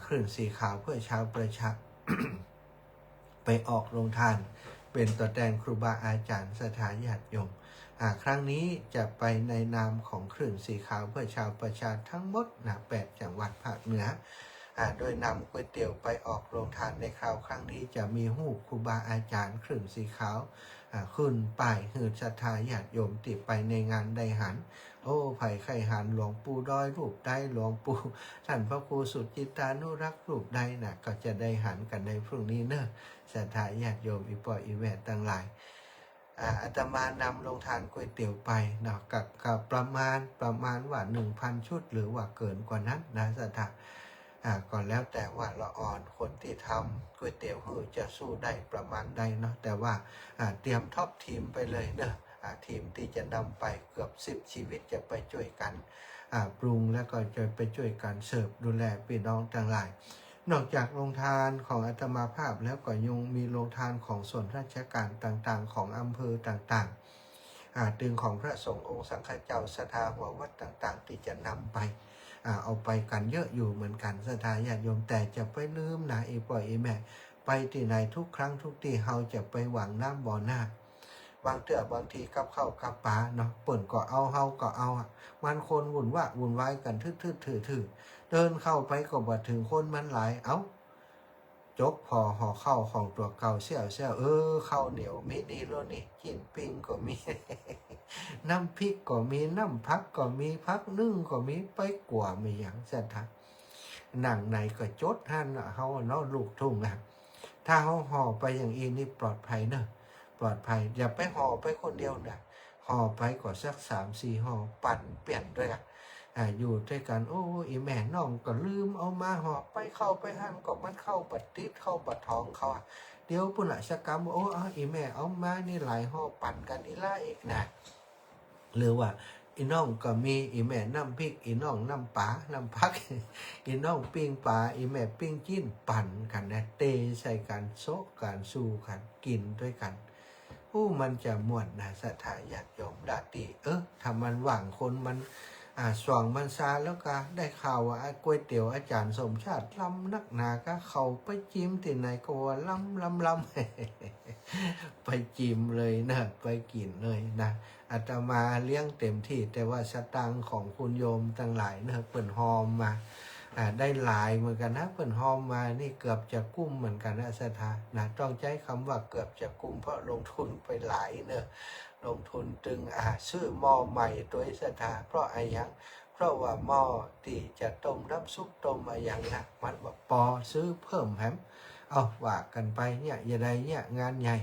คลื่นสีขาวเพื่อชาวประชา ไปออกโรงทานเป็นตัวแทนครูบาอาจารย์สถานญาติโยมครั้งนี้จะไปในนามของคลื่นสีขาวเพื่อชาวประชาทั้งหมด8 จังหวัดภาคเหนือโดยนำก๋วยเตี๋ยวไปออกโรงทานในคราวครั้งนี้จะมีหูปครูบาอาจารย์คลื่นสีขาวขึ้นป้ายหืดศรัทธาญาติโยมติดไปในงานไดหันโอ้ไผ่ไข่หันหลวงปู่ดอยรูปใดหลวงปู่ท่านพระครูสุจิตานุรักษ์รูปใดก็จะได้หันกันในพรุ่งนี้เนอะศรัทธาญาติโยมอีปออีแวดตั้งหลายอาตมานำลงทานก๋วยเตี๋ยวไปนะกับประมาณว่า 1,000 ชุดหรือว่าเกินกว่านั้นนะศรัทธาก่อนแล้วแต่ว่าละอ่อนคนที่ทำก๋วยเตี๋ยวจะสู้ได้ประมาณใดเนาะแต่ว่าเตรียมท็อปทีมไปเลยเนอะทีมที่จะนำไปเกือบ10 ชีวิตจะไปช่วยกันปรุงแล้วก็จะไปช่วยกันเสิร์ฟดูแลพี่น้องทั้งหลายนอกจากโรงทานของอาตมาภาพแล้วก็ยังมีโรงทานของส่วนราชการต่างๆของอำเภอต่างๆดึงของพระสงฆ์องค์สังฆเจ้าศรัทธาหัววัดต่างๆที่จะนำไปเอาไปกันเยอะอยู่เหมือนกันศรัทธาญาติโยมแต่จะไปลืมนะอีปอยอีแม่ไปที่ไหนทุกครั้งทุกที่เฮาจะไปหวังน้ำบ่อหน้าบางเถื่อบางทีกับเข้ากับปลาเนาะเปิ่นก็เอาเฮาก็เอามันคนวุ่นวายกันทื่อถือเดินเข้าไปก็บ่ถึงคนมันหลายจกพอห่อข้าวของตัวเก่าเสี่ยวข้าวเหนียวมีดีแล้วนี่กินปิ้งก็มี น้ำพริกก็มีน้ำพักก็มีพักนึ่งก็มีไปกว่ามีอย่างเช่นทักหนังในก็จดท่านเขาเนาะลูกทุ่งถ้าเขาห่อไปอย่างอีนี่ปลอดภัยเนอะปลอดภัยอย่าไปห่อไปคนเดียวนะห่อไปก็สัก3-4 ห่อปั่นเปลี่ยนด้วยอยู่ด้วยกันโอ้อีแม่น้องก็ลืมเอามาห่อไปเข้าไปหั่นก็มันเข้าปัดติดเข้าปัดท้องเขาเดี๋ยวปุ่นละชกรรมอีแม่เอามานี่หลายห่อปั่นกันอีล่าอีกนะหรือว่าอีน้องก็มีอีแม่น้ำพริกอีน้องน้ำปลาน้ำพัก อีน้องปิ้งปลาอีแม่ปิ้งจิ้นปั่นกันนะเตะใส่กันโซกกันสู้กันกินด้วยกันมันจะม่วนนะศรัทธาญาติโยมดาติถ้ามันหวังคนมันสว่างมันซาแล้วก็ได้ข่าวว่าก๋วยเตี๋ยวอาจารย์สมชาติล้ำนักหนาก็เขาไปจิ้มที่ไหนก็ว่าล้ำ ไปจิ้มเลยนะไปกินเลยนะอาตมาเลี้ยงเต็มที่แต่ว่าสตังของคุณโยมทั้งหลายนะเปิ่นหอมมาได้หลายเหมือนกันนะเปิ่นหอมมานี่เกือบจะกุ้มเหมือนกันนะศรัทธานะต้องใช้คำว่าเกือบจะกุ้มเพราะลงทุนไปหลายเนอะลงทุนตึงซื้อหม้อใหม่ตัวศรัทธาเพราะอะไรยังเพราะว่าหม้อที่จะต้มน้ำซุปต้มอะไรอย่างนะมันแบบปอซื้อเพิ่มแฮมว่ากันไปเนี่ยอย่าได้เนี่ยงานใหญ่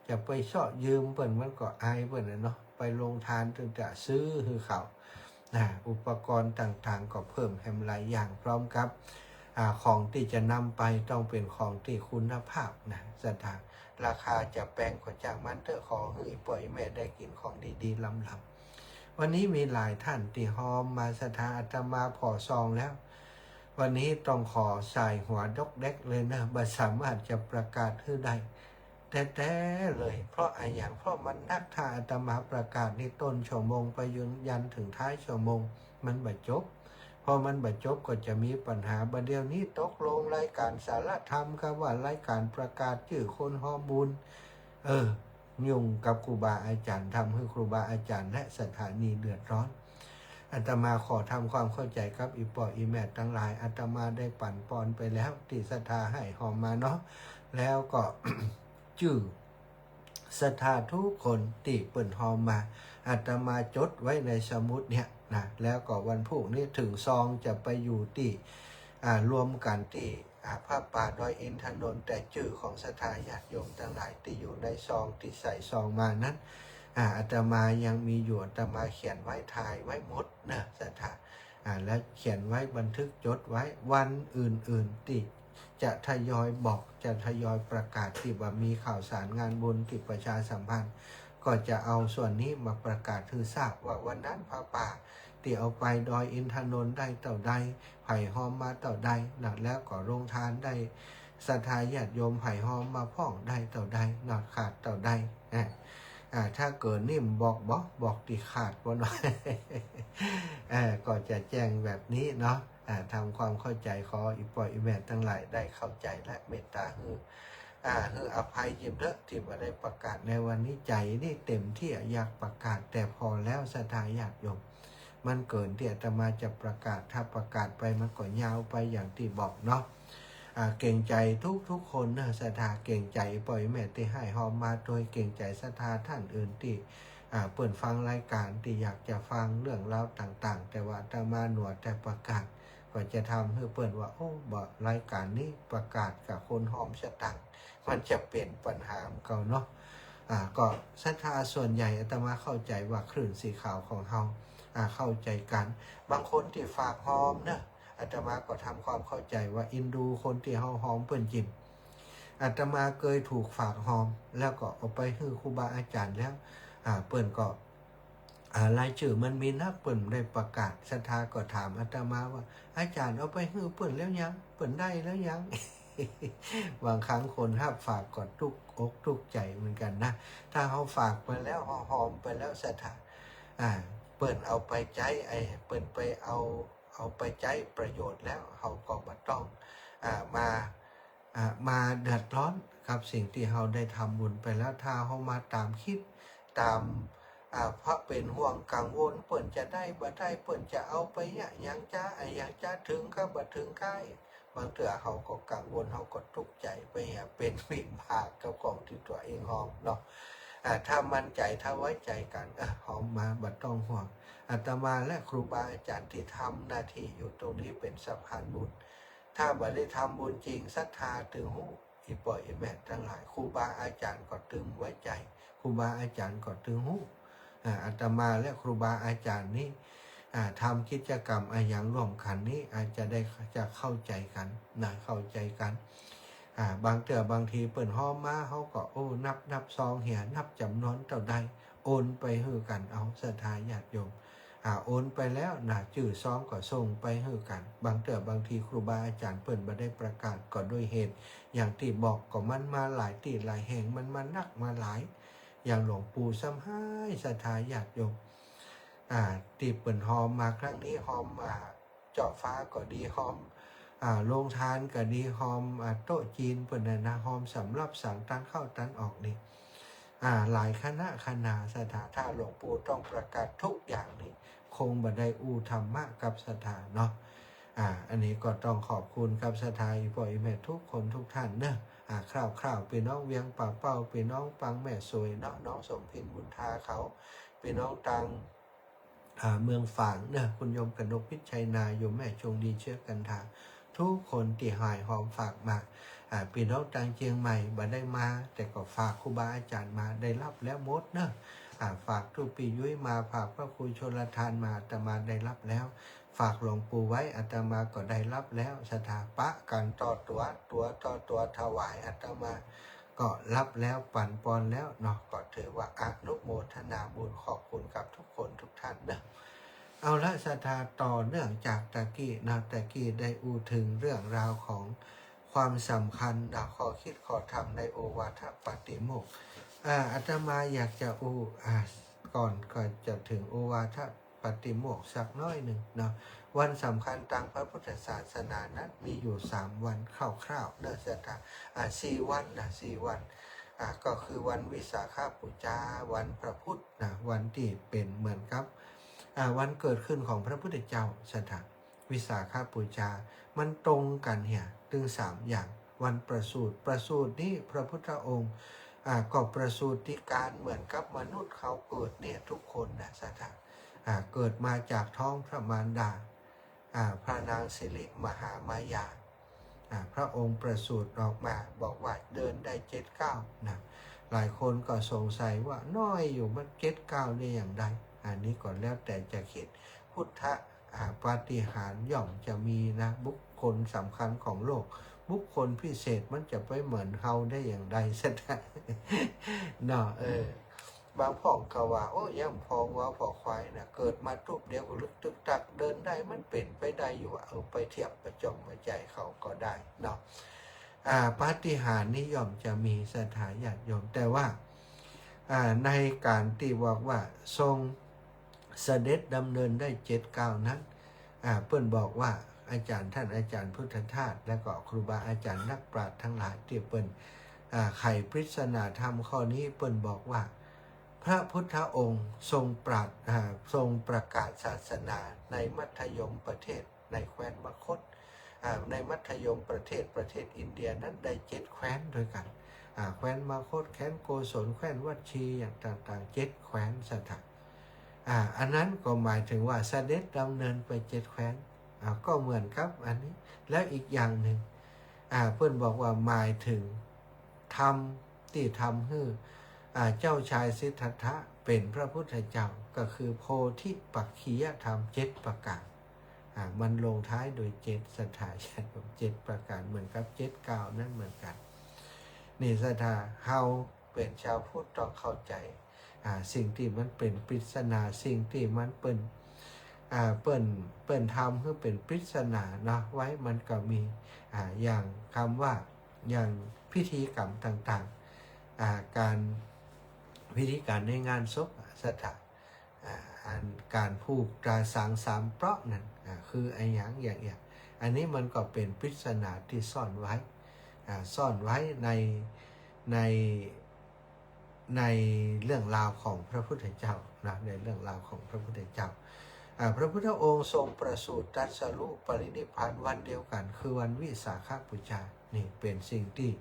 จะไปเสาะยืมเปิ่นมันก็อายเปิ่นเนาะไปลงทานถึงจะซื้อคือเขาอุปกรณ์ต่างๆก็เพิ่มแฮมหลายอย่างพร้อมกับของที่จะนำไปต้องเป็นของที่คุณภาพนะศรัทธาราคาจะแพงกว่าจากมันเถอะขอให้ปล่อยแม่ได้กินของดีๆล้ำๆวันนี้มีหลายท่านที่หอมมาศรัทธาอาตมาพอซองแล้ววันนี้ต้องขอใส่หัวดกเด็กเลยนะบ่สามารถจะประกาศให้ได้แต่เลยเพราะอย่างเพราะมันนักถ้าอาตมาประกาศในต้นชั่วโมงไปยันถึงท้ายชั่วโมงมันบ่จบพอมันบ่จบก็จะมีปัญหาบัดเดี๋ยวนี้ตกลงรายการสารธรรมกับว่ารายการประกาศชื่อคนหอมบุญยุ่งกับครูบาอาจารย์ทำให้ครูบาอาจารย์และสถานีเดือดร้อนอาตมาขอทำความเข้าใจกับอีปออีแม่ทั้งหลายอาตมาได้ปั่นปอนไปแล้วที่ศรัทธาให้หอมมาเนาะแล้วก็ ชื่อศรัทธาทุกคนที่เปิ่นหอมมาอาตมาจดไว้ในสมุดเนี่ยนะแล้วก็วันพรุ่งนี้ถึงซองจะไปอยู่ที่รวมกันที่พระป่าดอยอินทนนท์แต่ชื่อของศรัทธาญาติโยมทั้งหลายที่อยู่ในซองที่ใส่ซองมานั้นอาตมายังมีอยู่อาตมาเขียนไว้ทายไว้หมดนะศรัทธา และเขียนไว้บันทึกจดไว้วันอื่นๆที่จะทยอยบอกจะทยอยประกาศที่ว่ามีข่าวสารงานบุญที่ประชาสัมพันธ์ก็จะเอาส่วนนี้มาประกาศให้ทราบว่าวันนั้นพระป่าที่เอาไปดอยอินทนนท์ได้เต่าใดไผ่หอมมาเต่าใดนะแล้วก็โรงทานได้ศรัทธาญาติโยมไผ่หอมมาพ่องได้เต่าใดนะขาดเต่าใดถ้าเกิดนิ่มบอกตีขาดว่าหน่อย ก็จะแจ้งแบบนี้เนาะทำความเข้าใจขออีปอยอีแม่ทั้งหลายได้เข้าใจและเมตตาคืออภัยยิบเด้อที่มาได้ประกาศในวันนี้ใจนี่เต็มที่อยากประกาศแต่พอแล้วศรัทธาญาติโยมมันเกินที่อาตมาจะประกาศถ้าประกาศไปมันก็ยาวไปอย่างที่บอกเนาะเก่งใจทุกคนนะศรัทธาเก่งใจปล่อยแม่ที่ให้หอมมาโดยเก่งใจศรัทธาท่านอื่นที่เปิดฟังรายการที่อยากจะฟังเรื่องราวต่างๆแต่ว่าอาตมาหนวดแต่ประกาศก็จะทำให้เปิดว่าโอ้บ่รายการนี้ประกาศกับคนหอมสตังมันจะเป็นปัญหาเก่าเนาะก็ศรัทธาส่วนใหญ่อาตมาเข้าใจว่าคลื่นสีขาวของเฮาเข้าใจกันบางคนที่ฝากหอมนะอาตมาก็ทำความเข้าใจว่าอินดูคนที่เฮาหอมเปิ้นจิมอาตมาเคยถูกฝากหอมแล้วก็เอาไปให้ครูบาอาจารย์แล้วเปิ้นก็รายชื่อมันมีนะเปิ้นได้ประกาศศรัทธาก็ถามอาตมาว่าอาจารย์เอาไปให้เปิ้นแล้วยังเปิ้นได้แล้วยัง บางครั้งคนถ้าฝากก็ทุกอกทุกใจเหมือนกันนะถ้าเขาฝากไปแล้วหอมไปแล้วศรัทธาเปิ้นเอาไปใจเปิ้นไปเอาไปใจประโยชน์แล้วเขาก็บ่ต้องมาเดือดร้อนครับสิ่งที่เขาได้ทำบุญไปแล้วถ้าเขามาตามคิดตามเพราะเป็นห่วงกังวลเปิ้นจะได้บ่ได้เปิ้นจะเอาไปอย่างจ้าถึงก็บ่ถึงใกล้บางเถื่อเขาก็กังวลเขาก็ทุกข์ใจไปเป็นวิบากกับของที่ตัวเองหอมเนาะถ้ามั่นใจถ้าไว้ใจกันหอมมาบ่ต้องห่วงอาตมาและครูบาอาจารย์ที่ทำหน้าที่อยู่ตรงนี้เป็นสะพานบุญถ้าบ่ได้ทำบุญจริงศรัทธาถึงหูอีปล่อยแม่ทั้งหลายครูบาอาจารย์ก็ตึงไว้ใจครูบาอาจารย์ก็ตึงหูอาตมาและครูบาอาจารย์นี่ทำกิจกรรมอย่างร่วมกันนี้อาจจะได้จะเข้าใจกันนะเข้าใจกันบางเถื่อบางทีเปิ่นห้อมมาเขาก็โอ้นับซองเหียนับจำนวนเท่าใดโอนไปให้กันเอาศรัทธาญาติโยมโอนไปแล้วนะจื่อซองก็ส่งไปให้กันบางเถื่อบางทีครูบาอาจารย์เปิ่นบ่ได้ประกาศก็ด้วยเหตุอย่างที่บอกก็มันมาหลายที่หลายแห่งมันมานักมาหลายอย่างหลวงปู่ซ้ำให้ศรัทธาญาติโยมตีเปิ่นหอมมาครั้งนี้หอมเจาะฟ้าก็ดีหอมโรงทานก็ดีหอมโต๊ะจีนเปิ่นนะหอมสำหรับสั่งตันเข้าตันออกนี่หลายคณะศรัทธาถ้าหลวงปู่ต้องประกาศทุกอย่างนี่คงบ่ได้อู้ธรรมะกับศรัทธาเนาะอันนี้ก็ต้องขอบคุณกับศรัทธาอีพ่ออีแม่ทุกคนทุกท่านเนอะคร่าวๆพี่น้องเวียงป่าเป้าพี่น้องปังแม่สวยเนาะน้องสมพินบุญทาเขาพี่น้องตังเมืองฝางเนี่ยคุณโยมกนกพิชัยนาโยมแม่ชงดีเชื่อกันทาทุกคนที่หายหอมฝากมาพี่น้องตังเชียงใหม่บ่ได้มาแต่ก็ฝากครูบาอาจารย์มาได้รับแล้วหมดเนอะฝากทุกปียุ้ยมาฝากพระครูชลทานมาอาตมาได้รับแล้วฝากหลวงปู่ไว้อาตมาก็ได้รับแล้วสถาปะกันต่อตัวถวายอาตมาก็รับแล้วปั่นปอนแล้วเนาะก็ถือว่าอนุโมทนาบุญขอบคุณกับทุกคนทุกท่านเนอะเอาละศรัทธาต่อเนื่องจากตะกี้ได้อู้ถึงเรื่องราวของความสำคัญข้อคิดข้อธรรมในโอวาทปาติโมกข์อาตมาอยากจะอู้ก่อนจะถึงโอวาทปาติโมกข์สักน้อยหนึ่งเนาะวันสำคัญทางพระพุทธศาสนานั้นมีอยู่3วันคร่าวๆเนอะศรัทธา4 วันนะ4 วันก็คือวันวิสาขบูชาวันพระพุทธนะวันที่เป็นเหมือนกับวันเกิดขึ้นของพระพุทธเจ้าศรัทธาวิสาขบูชามันตรงกันเนี่ยถึง3อย่างวันประสูตินี่พระพุทธองค์ก็ประสูติการเหมือนกับมนุษย์เขาเกิดเนี่ยทุกคนนะศรัทธาเกิดมาจากท้องพระมารดาพระนางสิริมหามายาพระองค์ประสูติออกมาบอกว่าเดินได้7 ก้าวนะหลายคนก็สงสัยว่าน้อยอยู่มัน7 ก้าวได้อย่างไรอันนี้ก็แล้วแต่จะคิดพุทธ ปาฏิหาริย์ย่อมจะมีนะบุคคลสำคัญของโลกบุคคลพิเศษมันจะไปเหมือนเขาได้อย่างใดสักเนาะบางพ่องก็ว่าโอ้ย่ำพองว่าพอควายนะเกิดมาทุบเดียวก็ลึกตึกตักเดินได้มันเป็นไปได้อยู่ไปเทียบประจงประใจเขาก็ได้เนาะปาฏิหาริย์นี้ย่อมจะมีสถาญาติโยมแต่ว่าในการที่บอกว่าทรงเสด็จดำเนินได้7 ก้าวนั้นเปิ้นบอกว่าอาจารย์ท่านอาจารย์พุทธทาสและก็ครูบาอาจารย์นักปราชญ์ทั้งหลายที่เปิ้นไขปริศนาธรรมข้อนี้เปิ้นบอกว่าพระพุทธองค์ทรงประกาศศาสนาในมัธยมประเทศในแคว้นมคธในมัธยมประเทศอินเดียนั้นได้7 แคว้นด้วยกันแคว้นมคธแคว้นโกศลแคว้นวัชีอย่างต่างๆ7 แคว้นสถานอันนั้นก็หมายถึงว่าเสด็จดำเนินไป7 แคว้นก็เหมือนครับอันนี้แล้วอีกอย่างหนึ่งเพื่อนบอกว่าหมายถึงธรรมที่ทำให้เจ้าชายสิทธัตถะเป็นพระพุทธเจ้าก็คือโพธิปักขิยธรรม7 ประการมันลงท้ายโดย7สถาญาติ7 ประการเหมือนกับ7 ก้าวนั่นเหมือนกันนี่สถาเฮาเป็นชาวพุทธต้องเข้าใจสิ่งที่มันเป็นปริศนาสิ่งที่มันเปิ้นทำให้เป็นปริศนาเนาะไว้มันก็มีอย่างคำว่าอย่างพิธีกรรมต่างๆการพิธีการในงานศพสถานการผูกตราสังสามเปราะนั่นคือไอ้อย่างอันนี้มันก็เป็นปริศนาที่ซ่อนไว้ในเรื่องราวของพระพุทธเจ้านะในเรื่องราวของพระพุทธเจ้าพระพุทธองค์ทรงประสูติตรัสรู้ปรินิพพานวันเดียวกันคือวันวิสาขบูชานี่เป็นสิ่งที่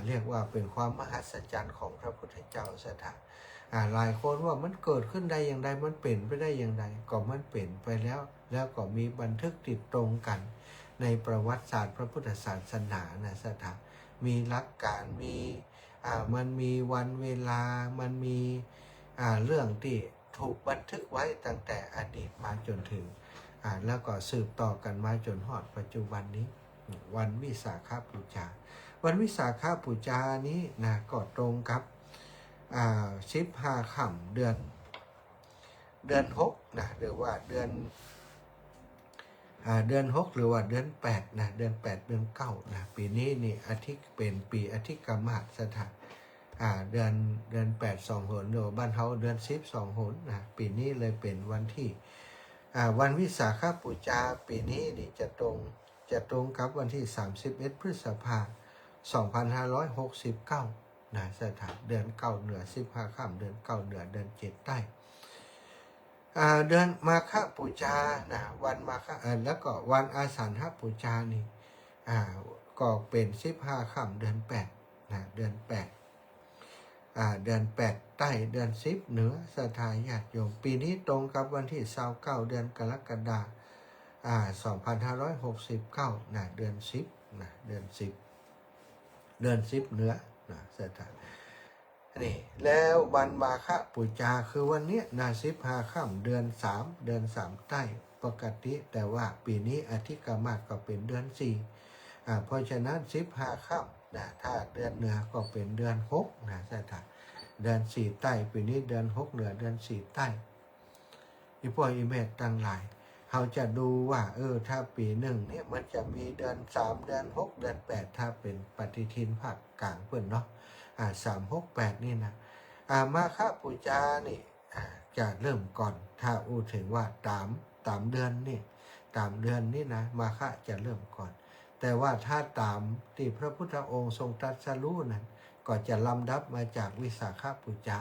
เรียกว่าเป็นความมหัศจรรย์ของพระพุทธเจ้าสถานหลายคนว่ามันเกิดขึ้นได้อย่างไรมันเป็นไปได้อย่างไรก็มันเป็นไปแล้วก็มีบันทึกติดตรงกันในประวัติศาสตร์พระพุทธศาสนานะสถานมีหลักการมันมีวันเวลามันมีเรื่องที่ถูกบันทึกไว้ตั้งแต่อดีตมาจนถึงแล้วก็สืบต่อกันมาจนฮอดปัจจุบันนี้วันวิสาขบูชาวันวิสาขบูชานี้นะก็ตรงกับ15 ค่ำเดือน6นะหรือว่าเดือน6หรือว่าเดือน8นะเดือน8เดือน9นะปีนี้นี่อาทิตย์เป็นปีอาทิตย์กมสถานเดือน8 2 หนหรือบ้านเฮาเดือน10 2 หนนะปีนี้เลยเป็นวันที่วันวิสาขบูชาปีนี้นี่จะตรงกับวันที่31 พฤษภาคม 2569นะสถานเดือน9เหนือ15 ค่ำเดือน9เหนือเดือน7ใต้เดือนมาฆบูชานะวันมาฆแล้วก็วันอาสาฬหบูชานี่ก็เป็น15 ค่ำเดือน8นะเดือน8เดือน8ใต้เดือน10เหนือสถาญาติโยมปีนี้ตรงกับวันที่29เดือนกรกฎาคม2569นะเดือน10นะเดือน10เหนือนะสถานี่แล้ววันมาฆบูชาคือวันนี้นะ15 ค่ำเดือน3ใต้ปกติแต่ว่าปีนี้อธิกมาศก็เป็นเดือน4เพราะฉะนั้น15 ค่ำนะถ้าเดือนเหนือก็เป็นเดือน6นะสถานเดือน4ใต้ปีนี้เดือน6เหนือเดือน4ใต้อีพ่ออีแม่ตั้งหลายเขาจะดูว่าถ้าปีหนึ่งเนี่ยมันจะมีเดือน3เดือน6เดือน8ถ้าเป็นปฏิทินภาคกลางเพิ่นเนาะ368นี่นะมาฆบูชานี่จะเริ่มก่อนถ้าถึงว่าตามเดือนนี่นะมาฆจะเริ่มก่อนแต่ว่าถ้าตามที่พระพุทธองค์ทรงตรัสรู้นั้นก็จะลำดับมาจากวิสาขบูชา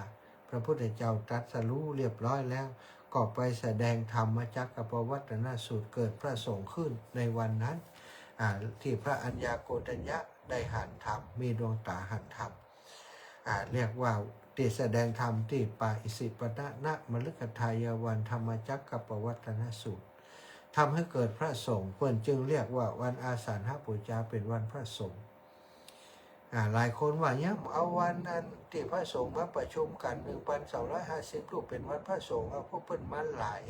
พระพุทธเจ้าตรัสรู้เรียบร้อยแล้วก็ไปแสดงธรรมจักรปวัตนสูตรเกิดพระสงฆ์ขึ้นในวันนั้นที่พระอัญญาโกณทัญญะได้หันธรรมมีดวงตาหันธรรมเรียกว่าที่แสดงธรรมที่ปาอิสิปตนะมฤคทายวันธรรมจักรปวัตนสูตรทำให้เกิดพระสงฆ์เพื่อนจึงเรียกว่าวันอาสาฬหบูชาเป็นวันพระสงฆ์ หลายคนว่าเนี่ยเอาวันนั้นที่พระสงฆ์มาประชุมกัน 1,250 รูปเป็นวันพระสงฆ์เอาพวกเปิ้นมันหลาย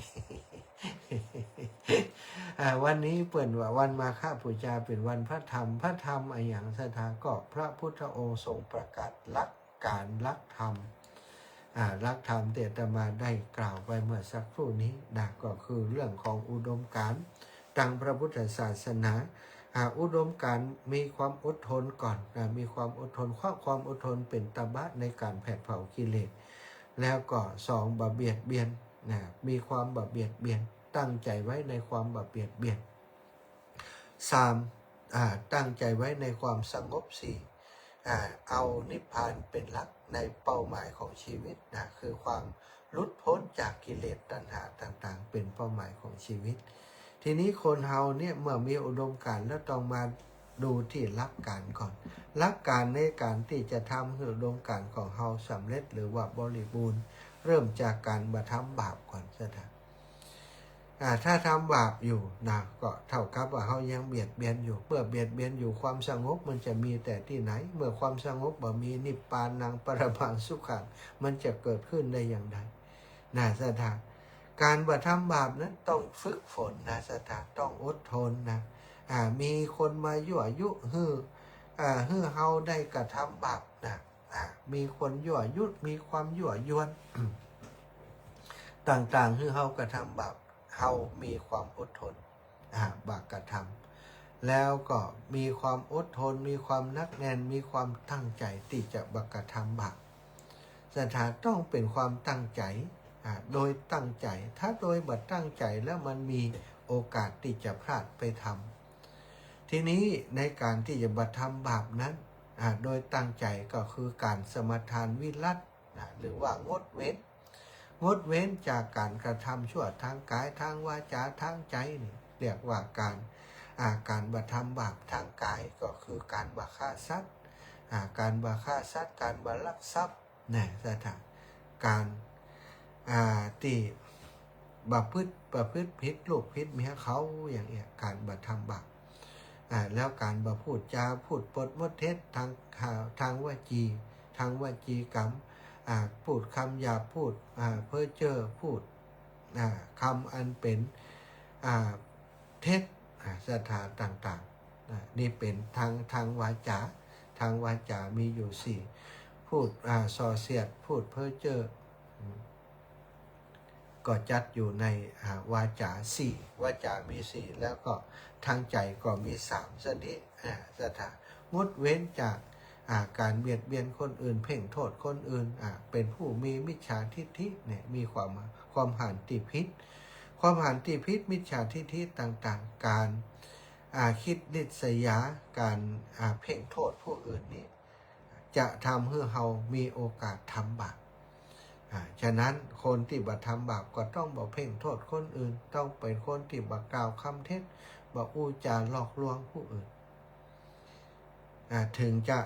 วันนี้เปิ้นว่าวันมาฆบูชาเป็นวันพระธรรมอะไรอย่างสถาก็พระพุทธองค์ทรงประกาศลักการลักธรรมลักธรรมเตตมาได้กล่าวไปเมื่อสักครู่นี้นะก็คือเรื่องของอุดมการณ์ทางพระพุทธศาสนาอุดมการณ์มีความอดทนก่อนมีความอดทนความอดทนเป็นตบะในการแผดเผากิเลสแล้วก็2บ่เบียดเบียนมีความบ่เบียดเบียนตั้งใจไว้ในความบ่เบียดเบียน3ตั้งใจไว้ในความสงบ4เอานิพพานเป็นหลักในเป้าหมายของชีวิตคือความหลุดพ้นจากกิเลสตัณหาต่างๆเป็นเป้าหมายของชีวิตทีนี้คนเฮาเนี่ยเมื่อมีอุดมการณ์แล้วต้องมาดูที่หลักการก่อนหลักการในการที่จะทำให้อุดมการณ์ของเฮาสำเร็จหรือว่าบริบูรณ์เริ่มจากการบ่ทำบาปก่อนซะนะถ้าทำบาปอยู่นะก็เท่ากับว่าเฮายังเบียดเบียนอยู่เมื่อเบียดเบียนอยู่ความสงบมันจะมีแต่ที่ไหนเมื่อความสงบบ่มีนิพพานังปรมังสุขังมันจะเกิดขึ้นได้อย่างไรสถานการบ่ทำบาปนั้นต้องฝึกฝนสถานต้องอดทนมีคนมายั่วยุฮือเฮาได้กระทำบาปมีคนยั่วยุมีความยั่วยวน ต่างๆฮือเฮากระทำบาปเฮามีความอดทนบาปกระทำแล้วก็มีความอดทนมีความนักแน่นมีความตั้งใจที่จะบักกระทำบาปสถานต้องเป็นความตั้งใจโดยตั้งใจถ้าโดยบัดตั้งใจแล้วมันมีโอกาสที่จะพลาดไปทำทีนี้ในการที่จะบัดทำบาปนั้นโดยตั้งใจก็คือการสมทานวิรัตหรือว่างดเว้นจากการกระทำชั่วทางกายทางวาจาทางใจนี่เรียกว่าการบัดทำบาปทางกายก็คือการบัฆ่าสัตว์การบัฆ่าสัตว์การบัลักทรัพย์สถานการที่ประพฤติผิดลูกผิดเมียเขาอย่างเงี้ยการบัทำบาปแล้วการบัพูดจาพูดปดมดเท็จทางวจีกรรมพูดคำหยาบพูดเพ้อเจ้อพูดคำอันเป็นเท็จสถานต่างๆนี่เป็นทางวาจามีอยู่4พูดส่อเสียดพูดเพ้อเจ้อก็จัดอยู่ในวาจา4วาจามี4แล้วก็ทางใจก็มี3ชนิดสถานงดเว้นจากการเบียดเบียนคนอื่นเพ่งโทษคนอื่นเป็นผู้มีมิจฉาทิฏฐิเนี่ยมีความหันติพิษมิจฉาทิฏฐิต่างๆการคิดริษยาการเพ่งโทษผู้อื่นนี้จะทำให้เรามีโอกาสทำบาปฉะนั้นคนที่บัทำบาปก็ต้องบ่เพ่งโทษคนอื่นต้องเป็นคนที่บ่กล่าวคำเท็จบ่อู้จาหลอกลวงผู้อื่นถึงจะ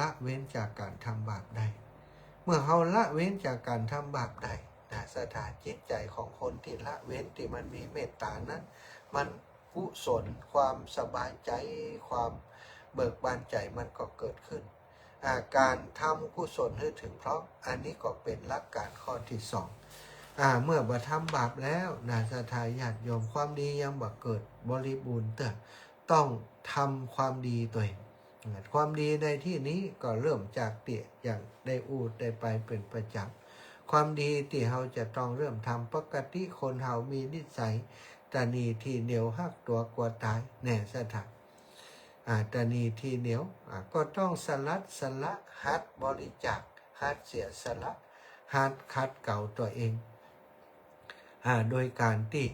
ละเว้นจากการทำบาปได้เมื่อเราละเว้นจากการทำบาปได้สถานจิตใจของคนที่ละเว้นที่มันมีเมตตานั้นมันกุศลความสบายใจความเบิกบานใจมันก็เกิดขึ้นการทำกุศลให้ถึงพร้อมอันนี้ก็เป็นหลักการข้อที่2เมื่อบ่ทำบาปแล้วสถานญาติโยมความดียังบ่เกิดบริบูรณ์ต้องทำความดีตัวเองความดีในที่นี้ก็เริ่มจากเตี่ยอย่างได้ได้ไปเป็นประจำความดีที่เราจะต้องเริ่มทำปกติคนเรามีนิสัยตนีที่เหนียวหักตัวกลัวตายแน่สถานตนีที่เหนียวก็ต้องสละหัดบริจาคหัดเสียสละหัดขัดเก่าตัวเองโดยการที่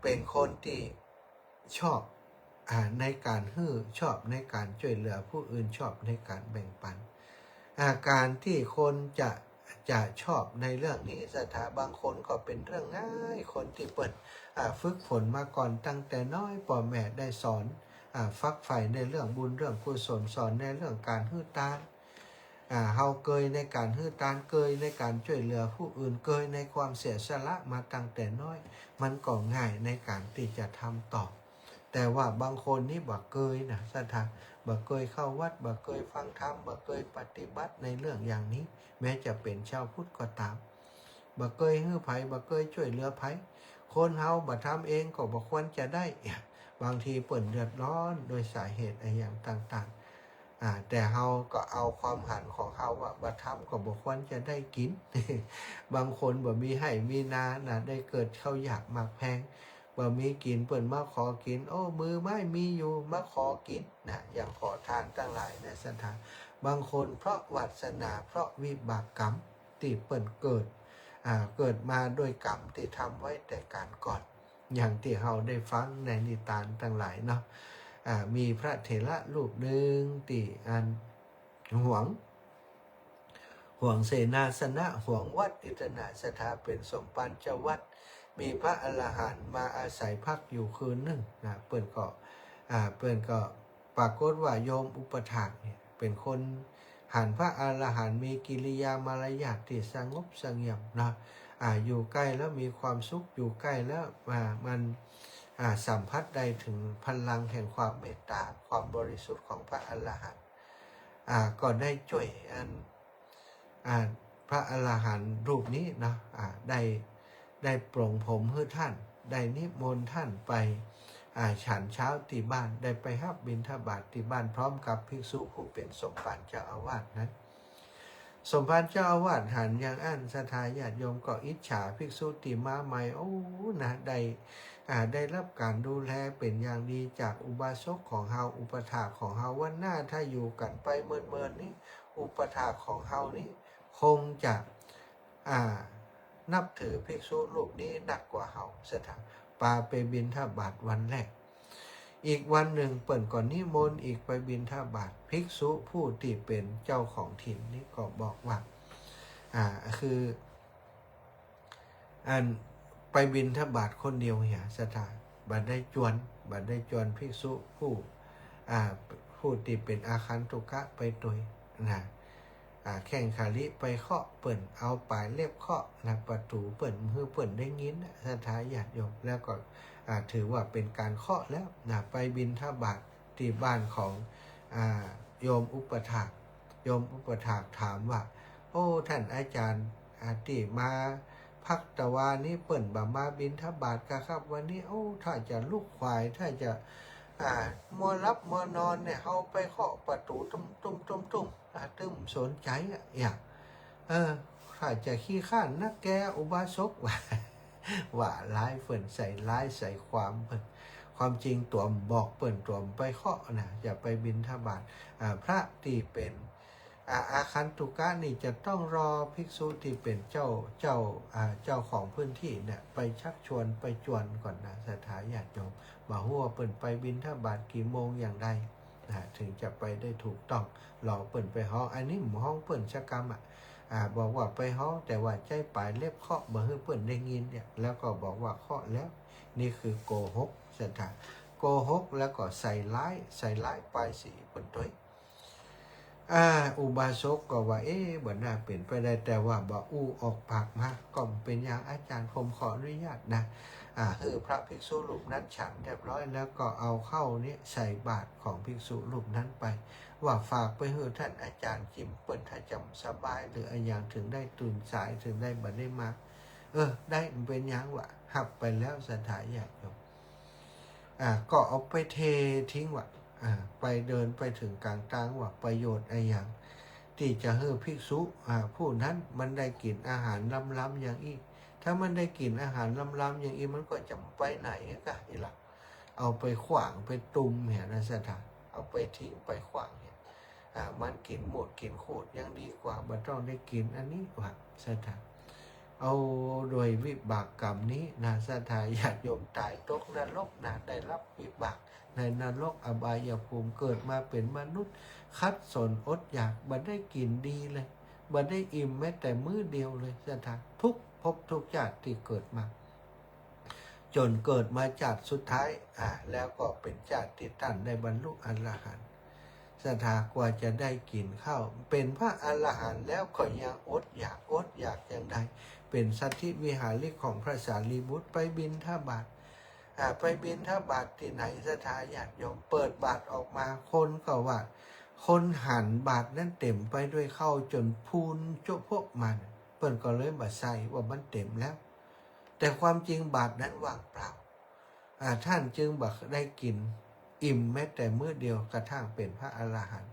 เป็นคนที่ชอบในการชอบในการช่วยเหลือผู้อื่นชอบในการแบ่งปันการที่คนจะชอบในเรื่องนี้บางคนก็เป็นเรื่องง่ายคนที่เปิดฝึกฝนมาก่อนตั้งแต่น้อยพ่อแม่ได้สอนฟักใฝ่ในเรื่องบุญเรื่องกุศลสอนในเรื่องการฮื้อตานเฮาเกยในการฮื้อตานเกยในการช่วยเหลือผู้อื่นเกยในความเสียสละมาตั้งแต่น้อยมันก็ง่ายในการที่จะทำต่อ แต่ว่าบางคนนี่บ่เคยนะศรัทธาบ่เคยเข้าวัดบ่เคยฟังธรรมบ่เคยปฏิบัติในเรื่องอย่างนี้ แม้จะเป็นชาวพุทธก็ตามบ่เคยฮื้อไผบ่เคยช่วยเหลือไผคนเฮาบ่ทำเองก็บ่ควรจะได้บางทีเปิ่นเดือดร้อนโดยสาเหตุอะไรอย่างต่างๆแต่เฮาก็เอาความหันของเฮาว่าบ่ทำก็บ่ควรจะได้กิน บางคนบ่มีให้มีนานะได้เกิดเขาอยากมากแพงบ่มีกินเปิ่นมาขอกินโอ้มือไม่มีอยู่มาขอกินนะอย่างขอทานทั้งหลายในสถานบางคนเพราะวาสนาเพราะวิบากกรรมที่เปิ่นเกิดมาด้วยกรรมที่ทำไว้แต่การก่อนอย่างที่เราได้ฟังในนิทานทั้งหลายเนาะมีพระเถระรูปหนึ่งที่หวงเสนาสนะหวงวัดอิตนาสถาเป็นสมปัญจวัดมีพระอรหันต์มาอาศัยพักอยู่คืนหนึ่งนะเปิ่นก็ปรากฏว่าโยมอุปถากเนี่ยเป็นคนหันพระอรหันต์มีกิริยามารยาทที่สงบเสงี่ยมนะอยู่ใกล้แล้วมีความสุขอยู่ใกล้แล้วมันสัมผัสได้ถึงพลังแห่งความเมตตาความบริสุทธิ์ของพระอรหันต์ก็ได้ช่วยพระอรหันต์รูปนี้นะได้ปลงผมให้ท่านได้นิมนต์ท่านไปฉันเช้าที่บ้านได้ไปรับบิณฑบาตที่บ้านพร้อมกับภิกษุผู้เป็นสมภารเจ้าอาวาสนั้นสมภารเจ้าอาวาสหันยังอั้นศรัทธาญาติโยมก็อิจฉาภิกษุที่มาใหม่โอ้นะได้รับการดูแลเป็นอย่างดีจากอุบาสกของเฮาอุปถากของเฮาวันหน้าถ้าอยู่กันไปเมินนี้อุปถากของเฮานี้คงจะนับถือภิกษุรูปนี้หนักกว่าเฮาศรัทธาปาไปบิณฑบาตวันแรกอีกวันหนึ่งเปิ่นก่อนนิมนต์อีกไปบิณฑบาตภิกษุผู้ที่เป็นเจ้าของถิ่นนี้ก็บอกว่าคือไปบิณฑบาตคนเดียวเหี่ยศรัทธาบัดได้จวนภิกษุผู้ที่เป็นอาคันตุกะไปตุยนะแข่งขาลิไปเคาะเปิ่นเอาปลายเล็บเคาะนะประตูเปิ่นเปิ่นได้ยินศรัทธาญาติโยมแล้วก็ถือว่าเป็นการเคาะแล้วนะไปบิณฑบาตที่บ้านของโยมอุปถากถามว่าโอ้ท่านอาจารย์ที่มาพักตะวานี้เปิ่นบ่มาบิณฑบาตกันครับวันนี้โอ้ถ้าจะลูกควายถ้าจะมัวรับมัวนอนเนี่ยเขาไปเคาะประตูตุ้มสนใจอย่างถ้าจะขี้ข้านนักแกอุบาสกว่าร้ายเปิ่นใส่ร้ายใส่ความจริงตัวบอกเปิ่นตัวไปเคาะนะอย่าไปบิณฑบาตพระที่เป็นอาคันตุกะนี่จะต้องรอภิกษุที่เป็นเจ้าของพื้นที่เนี่ยไปชักชวนไปจวนก่อนนะศรัทธาญาติโยมบ่ฮู้ว่าเปิ่นไปบิณฑบาตกี่โมงอย่างไรถึงจะไปได้ถูกต้องรอเปิ่นไปห้องอันนี้หมู่ห้องเปิ่นชะกรรมบอกว่าไปห้องแต่ว่าใจปลายเล็บเคาะบ่ให้เปิ่นได้ยินเนี่ยแล้วก็บอกว่าเคาะแล้วนี่คือโกหกศรัทธาโกหกแล้วก็ใส่ร้ายปลายสีเปิ่นด้วยอุบาสกก็ว่าบ่น่าเป็นไปได้แต่ว่าบ่ออกปากมาก็เป็นอย่างอาจารย์ผมขออนุญาตนะคือพระภิกษุรูปนั้นฉันเรียบร้อยแล้วก็เอาเข้านี้ใส่บาตรของภิกษุรูปนั้นไปว่าฝากไปให้ท่านอาจารย์จิมเปิ่นถ้าจำสบายหรืออย่างถึงได้ตื่นสายถึงได้บ่ได้มาได้เป็นอย่างว่าหับไปแล้วศรัทธาญาติโยมก็เอาไปเททิ้งว่าไปเดินไปถึงกลางทางว่าประโยชน์อย่างที่จะให้ภิกษุผู้นั้นมันได้กินอาหารล้ำๆอย่างอีกถ้ามันได้กินอาหารล้ำๆอย่างอีกมันก็จะไปไหนกันอีหล่ะเอาไปขวางไปตุ่มเหี่ยนะศรัทธาเอาไปทิ้งไปขวางเหี่ยมันกินหมดกินโคตรยังดีกว่าบ่ต้องได้กินอันนี้ว่าศรัทธาเอาโดยวิบากกรรมนี้นะศรัทธาญาติโยมตายตกนรกนะได้รับวิบากในนรกอบายภูมิเกิดมาเป็นมนุษย์คัดสนอดอยากบ่ได้กินดีเลยบ่ได้อิ่มแม้แต่มื้อเดียวเลยศรัทธาทุกภพทุกชาติที่เกิดมาจนเกิดมาชาติสุดท้ายแล้วก็เป็นชาติที่ท่านได้บรรลุอรหันต์ศรัทธากว่าจะได้กินข้าวเป็นพระอรหันต์แล้วก็ยังอดอยากอย่างใดเป็นสัตถิวิหาริกของพระสารีบุตรไปบิณฑบาต ไปบิณฑบาตที่ไหนศรัทธาญาติโยมเปิดบาตรออกมาคนก็ว่าคนหันบาตรนั้นเต็มไปด้วยข้าวจนพูนโจพวกมันเปิ้นก็เลยมาใส่ว่ามันเต็มแล้วแต่ความจริงบาตรนั้นว่างเปล่าท่านจึงบักได้กินอิ่มแม้แต่มื้อเดียวกระทั่งเป็นพระอรหันต์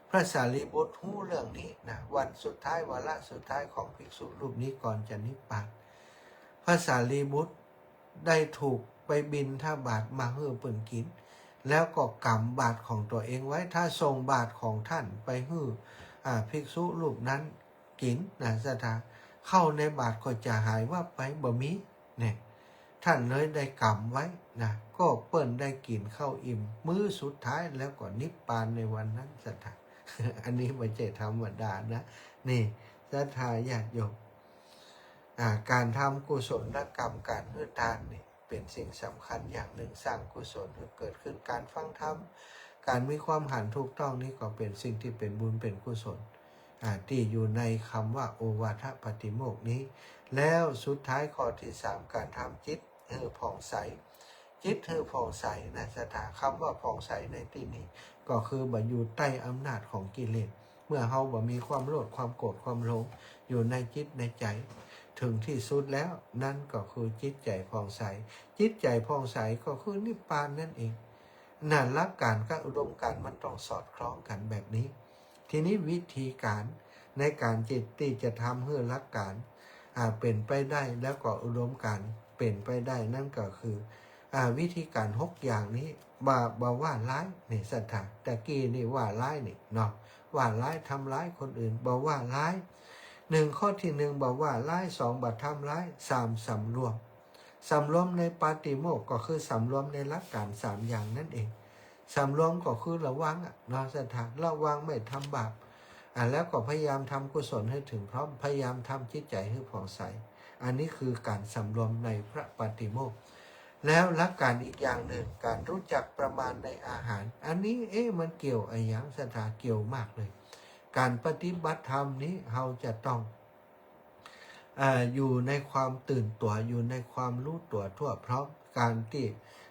พระสารีบุตรรู้เรื่องนี้นะวันสุดท้ายวาระสุดท้ายของภิกษุรูปนี้ก่อนจะนิพพานพระสารีบุตรได้ถูกไปบิณฑบาตมาเฮือเปิ้นกินแล้วก็กำบาตรของตัวเองไว้ถ้าส่งบาตรของท่านไปฮือภิกษุรูปนั้นกินนะศรัทธาเข้าในบาตรก็จะหายว่าไปบ่มีเนี่ยท่านเลยได้กำไว้นะก็เปิ้นได้กินข้าวอิ่มมื้อสุดท้ายแล้วก็นิพพานในวันนั้นศรัทธา อันนี้ไม่ใช่ธรรมดานะนี่ศรัทธาญาติโยมการทำกุศลกรรมการให้ทานนี่เป็นสิ่งสำคัญอย่างหนึ่งสร้างกุศลให้เกิดขึ้นการฟังธรรมการมีความหันถูกต้องนี่ก็เป็นสิ่งที่เป็นบุญเป็นกุศลที่อยู่ในคำว่าโอวาทปฏิโมกข์นี้แล้วสุดท้ายข้อที่3การทำจิตให้ผ่องใสจิตให้ผ่องใสนะศรัทธาคำว่าผ่องใสในที่นี้ก็คือบ่อยู่ใต้อำนาจของกิเลสเมื่อเฮาบ่มีความโลภความโกรธความหลงอยู่ในจิตในใจถึงที่สุดแล้วนั่นก็คือจิตใจผ่องใสจิตใจผ่องใสก็คือนิพพานนั่นเองนั่นหลักการกับอุดมการณ์มันต้องสอดคล้องกันแบบนี้ทีนี้วิธีการในการจิตที่จะทำให้หลักการเป็นไปได้แล้วก็อุดมการณ์เป็นไปได้นั่นก็คือวิธีการ6อย่างนี้บ่ว่าร้ายนี่ศรัทธาตะกี้นี่ว่าร้ายนี่เนาะว่าร้ายทำร้ายคนอื่นบ่ว่าร้าย1ข้อที่1บอกว่าร้าย2บ่ทำร้าย3สำรวมในปาติโมกข์ก็คือสำรวมในหลักการ3อย่างนั่นเองสำรวมก็คือระวังเนาะศรัทธาระวังไม่ทำบาปแล้วก็พยายามทำกุศลให้ถึงพร้อมพยายามทำจิตใจให้ผ่องใสอันนี้คือการสำรวมในพระปาติโมกข์แล้วหลักการอีกอย่างหนึ่งการรู้จักประมาณในอาหารอันนี้มันเกี่ยวอะไรอย่างศรัทธาเกี่ยวมากเลยการปฏิบัติธรรมนี้เราจะต้องอยู่ในความตื่นตัวอยู่ในความรู้ตัวทั่วพร้อมการที่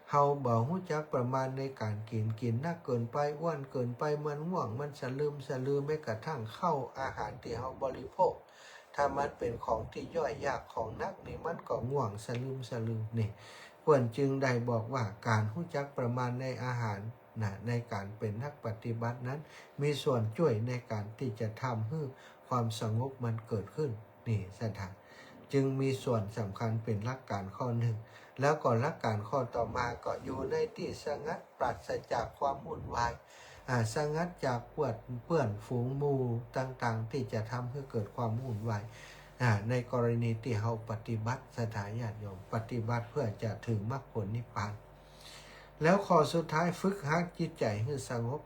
เราบ่รู้จักประมาณในการกินนักเกินไปอ้วนเกินไปมันง่วงมันสลืมแม้กระทั่งเข้าอาหารที่เราบริโภคถ้ามันเป็นของที่ย่อยยากของนักนี่มันก็ง่วงสลืมนี่ควรจึงได้บอกว่าการรู้จักประมาณในอาหารในการเป็นนักปฏิบัตินั้นมีส่วนช่วยในการที่จะทำให้ความสงบมันเกิดขึ้นนี่ศรัทธาจึงมีส่วนสำคัญเป็นหลักการข้อหนึ่งแล้วก็หลักการข้อต่อมาก็อยู่ในที่สงัดปราศจากความวุ่นวายสงัดจากเพื่อนฝูงหมู่ต่างๆที่จะทำให้เกิดความวุ่นวายในกรณีที่เราปฏิบัติศรัทธาญาติโยมปฏิบัติเพื่อจะถึงมรรคผลนิพพานแล้วข้อสุดท้ายฝึกหัดจิตใจให้สงบ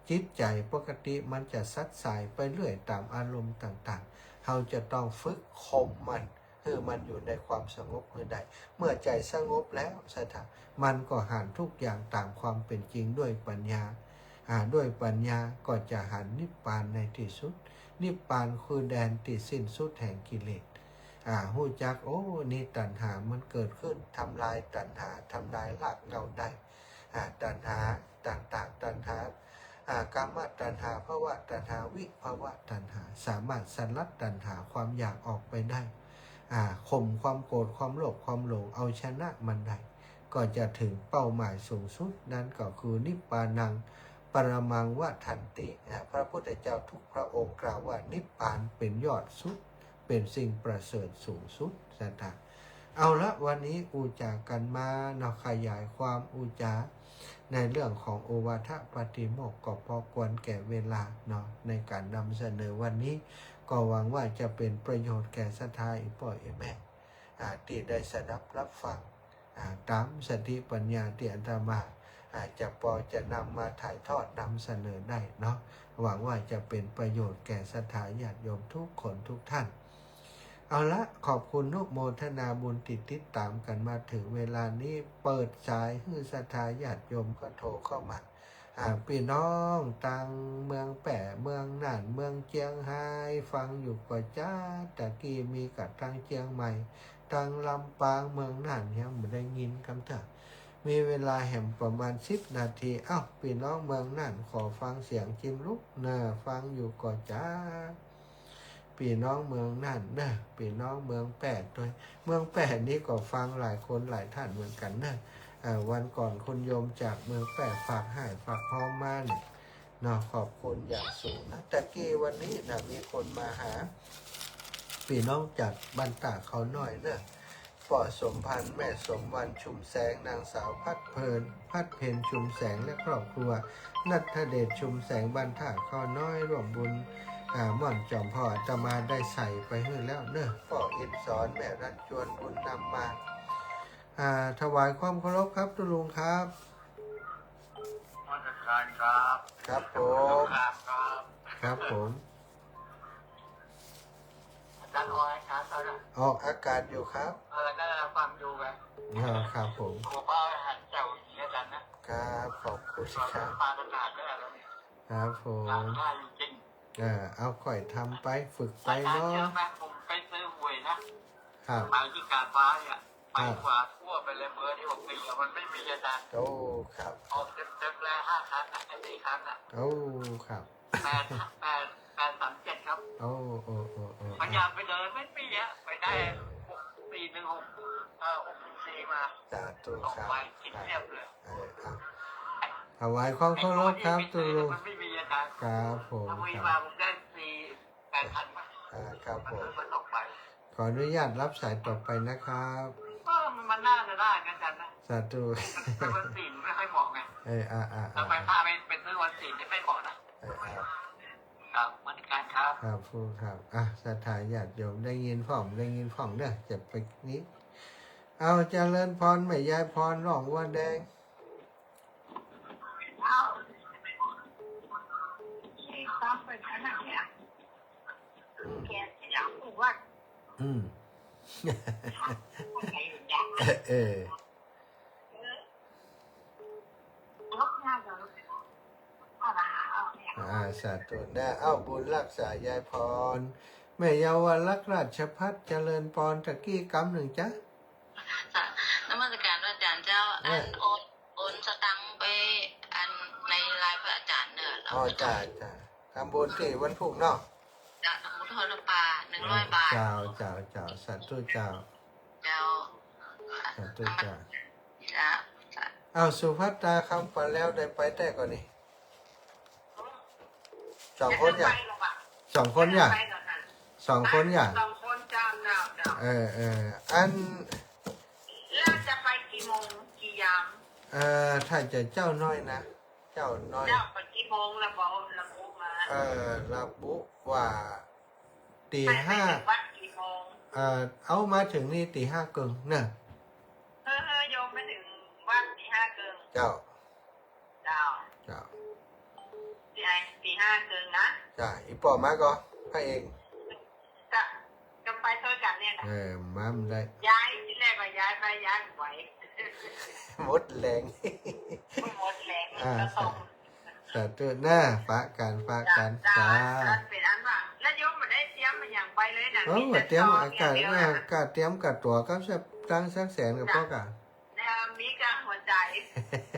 จิตใจปกติมันจะซัดสายไปเรื่อยตามอารมณ์ต่างๆเราจะต้องฝึกข่มมันให้มันอยู่ในความสงบให้ได้เมื่อใจสงบแล้วศรัทธามันก็หันทุกอย่างตามความเป็นจริงด้วยปัญญาด้วยปัญญาก็จะหันนิพพานในที่สุดนิพพานคือแดนที่สิ้นสุดแห่งกิเลสหูจักนี่ตัณหามันเกิดขึ้นทำลายตัณหาทำลายรากเหง้าได้ตัณหาต่างๆตัณหากามตัณหาภวตัณหาวิภวตัณหาสามารถสลัดตัณหาความอยากออกไปได้ข่มความโกรธความโลภความหลงเอาชนะมันได้ก็จะถึงเป้าหมายสูงสุดนั่นก็คือนิพพานังปรมังวทันติพระพุทธเจ้าทุกพระองค์กล่าวว่านิพพานเป็นยอดสุดเป็นสิ่งประเสริฐสูงสุดศรัทธาเอาละวันนี้อูจากันมาขยายความอูจาในเรื่องของโอวาทปฏิโมกข์ก็พอควรแก่เวลาในการนำเสนอวันนี้ก็หวังว่าจะเป็นประโยชน์แก่ศรัทธาอีพ่อแม่ที่ได้สดับรับฟังตามสติปัญญาที่อาตมาจะพอจะนำมาถ่ายทอดนำเสนอได้หวังว่าจะเป็นประโยชน์แก่ศรัทธาญาติโยมทุกคนทุกท่านเอาละขอบคุณนุโมทนาบุญติดตามกันมาถึงเวลานี้เปิดสายให้ศรัทธาญาติโยมก็โทรเข้ามาพี่น้องต่างเมืองแป่เมือง น่านเมืองเจียงไฮ้ฟังอยู่กว่าจ้าตะกี้มีกับทางเจียงใหม่ทางลำปางเมืองน่านยังไม่ได้ยินคำเถอะมีเวลาแหมประมาณ10 นาทีเอ้าพี่น้องเมืองน่านขอฟังเสียงจิมลุกเนอะฟังอยู่กว่าจ้าพี่น้องเมืองน่านเนอะพี่น้องเมืองแปดด้วยเมืองแปดนี่ก็ฟังหลายคนหลายท่านเหมือนกันเนอะวันก่อนคุณโยมจากเมืองแปดฝากให้ฝากห้องมาเนี่ยเนาะขอบคุณอย่างสูงนะแต่กี้วันนี้นะมีคนมาหาพี่น้องจากบ้านตาเขาหน่อยเนอะปอสมพันธ์แม่สมวันชุมแสงนางสาวพัดเพนชุมแสงและครอบครัวนัทเดชชุมแสงบ้านท่าเขาน้อยร่วมบุญม่อนจอมพ่ออาตมาได้ใส่ไปให้แล้วเนอะพ่ออินสอนแม่รันจวนบุญนำมาถวายความเคารพครับตุลุงครับมาตรการครับ ครับผม ครับผม อาจารย์ออยครับตอนนั้น ออกอากาศอยู่ครับ ได้ฟังดูไหม ครับผม ครูป้าอาหารเจ้าอย่างนี้อาจารย์นะครับ ขอบคุณ ตอน ครั นั้น บ ปลาตลาดด้วยอะไรเนี่ย ครับผ รา ม คาจริง เอาค่อยทำไปฝึก ๆ ไป อาจารย์ เนาะ เชื่อไหมผมไปซื้อหวยนะครับ ไปที่การฟ้าเนี่ยไปกว่าทั่วไปเลยเบอร์ที่ผมตีมันไม่มีอาจารย์ โอ้ครับ ออกเต็มๆแล้ว5 ครั้งนะ4 ครั้งอ่ะ โอ้ครับ 837ครับ โอ้ พยายามไปเดินไม่มีอ่ะไปได้416 614มา สาธุ ต้อง ครับ ไปกินเรียบเลย ถวายความเคารพครับตุลุง มันไม่มีอาจารย์ ครับผม ถ้ามี ค มา รับ ผมได้8,000มั้ง ครับผม มันออกไป ขออนุญาตรับสายต่อไปนะครับ มันน่าจะได้กันอาจารย์นะ สาธุ แต่วันศีลไม่ค่อยเหมาะไงถ้าไปพาไปซื้อวันศีลจะไม่เหมาะนะครับมันการครับ ครับพูดครับสถานญาติโยมได้ยินฝ่องเด้อจะไปนี้ เอาเจริญพรแม่ยายพรร้องว่าแดง เอาที่ต้องไปขนาดเนี้ยแกจะอยากบอกว่า อืม ไอ้แจ๊ค ลบหน้าจะลบเอาละเอาเนี่ย สาธุนะเอาบุญรักษายายพรแม่เยาวรักษณ์ราชพัฒน์เจริญพรตะกี้กำหนึ่งจ้ะ นมัสการพระอาจารย์เจ้าอันโอนสตังค์ไปอันในไลน์พระอาจารย์เนอะเรา จ้าทำบุญที่วันพุธเนาะ จะทำบุญทอดปลา100 บาท เจ้าสาธุเจ้า เจ้า สาธุเจ้า จะ เอาสุภัตตาคำฝันแล้วได้ไปแต่ก่อนนี่สองคนอย่าง สองคนอย่าง สองคนจ้าเจ้า อัน แล้วจะไปกี่โมงกี่ยาม ถ้าจะเจ้าน้อยนะ เจ้าน้อย เจ้าไปกี่โมงระบุมา ระบุว่าตี ไป ห้า ถึงวัดกี่โมง เอามาถึงนี่ตี 5 กึ่งเนอะ โยมไปถึงวัดตี 5 เกิน เจ้า เจ้า จ้า ตี 5 เกินนะ จ้าอีปอมาก็พระเอง จะไปเท่ากันเนี่ยนะ มามันได้ ย้ายที่แรกก็ย้ายไปย้ายไหว หมดแรง หมดแรงก็ต้อง สาธุหน้าฝากกันจ้า เป็นอันว่าแล้วโยมมาได้เตรียมมันอย่างไปเลยนะ มาเตรียมอากาศเตรียมกับตัวก็จะตั้งสักแสนกับพ่อกะ มีกลางหัวใจ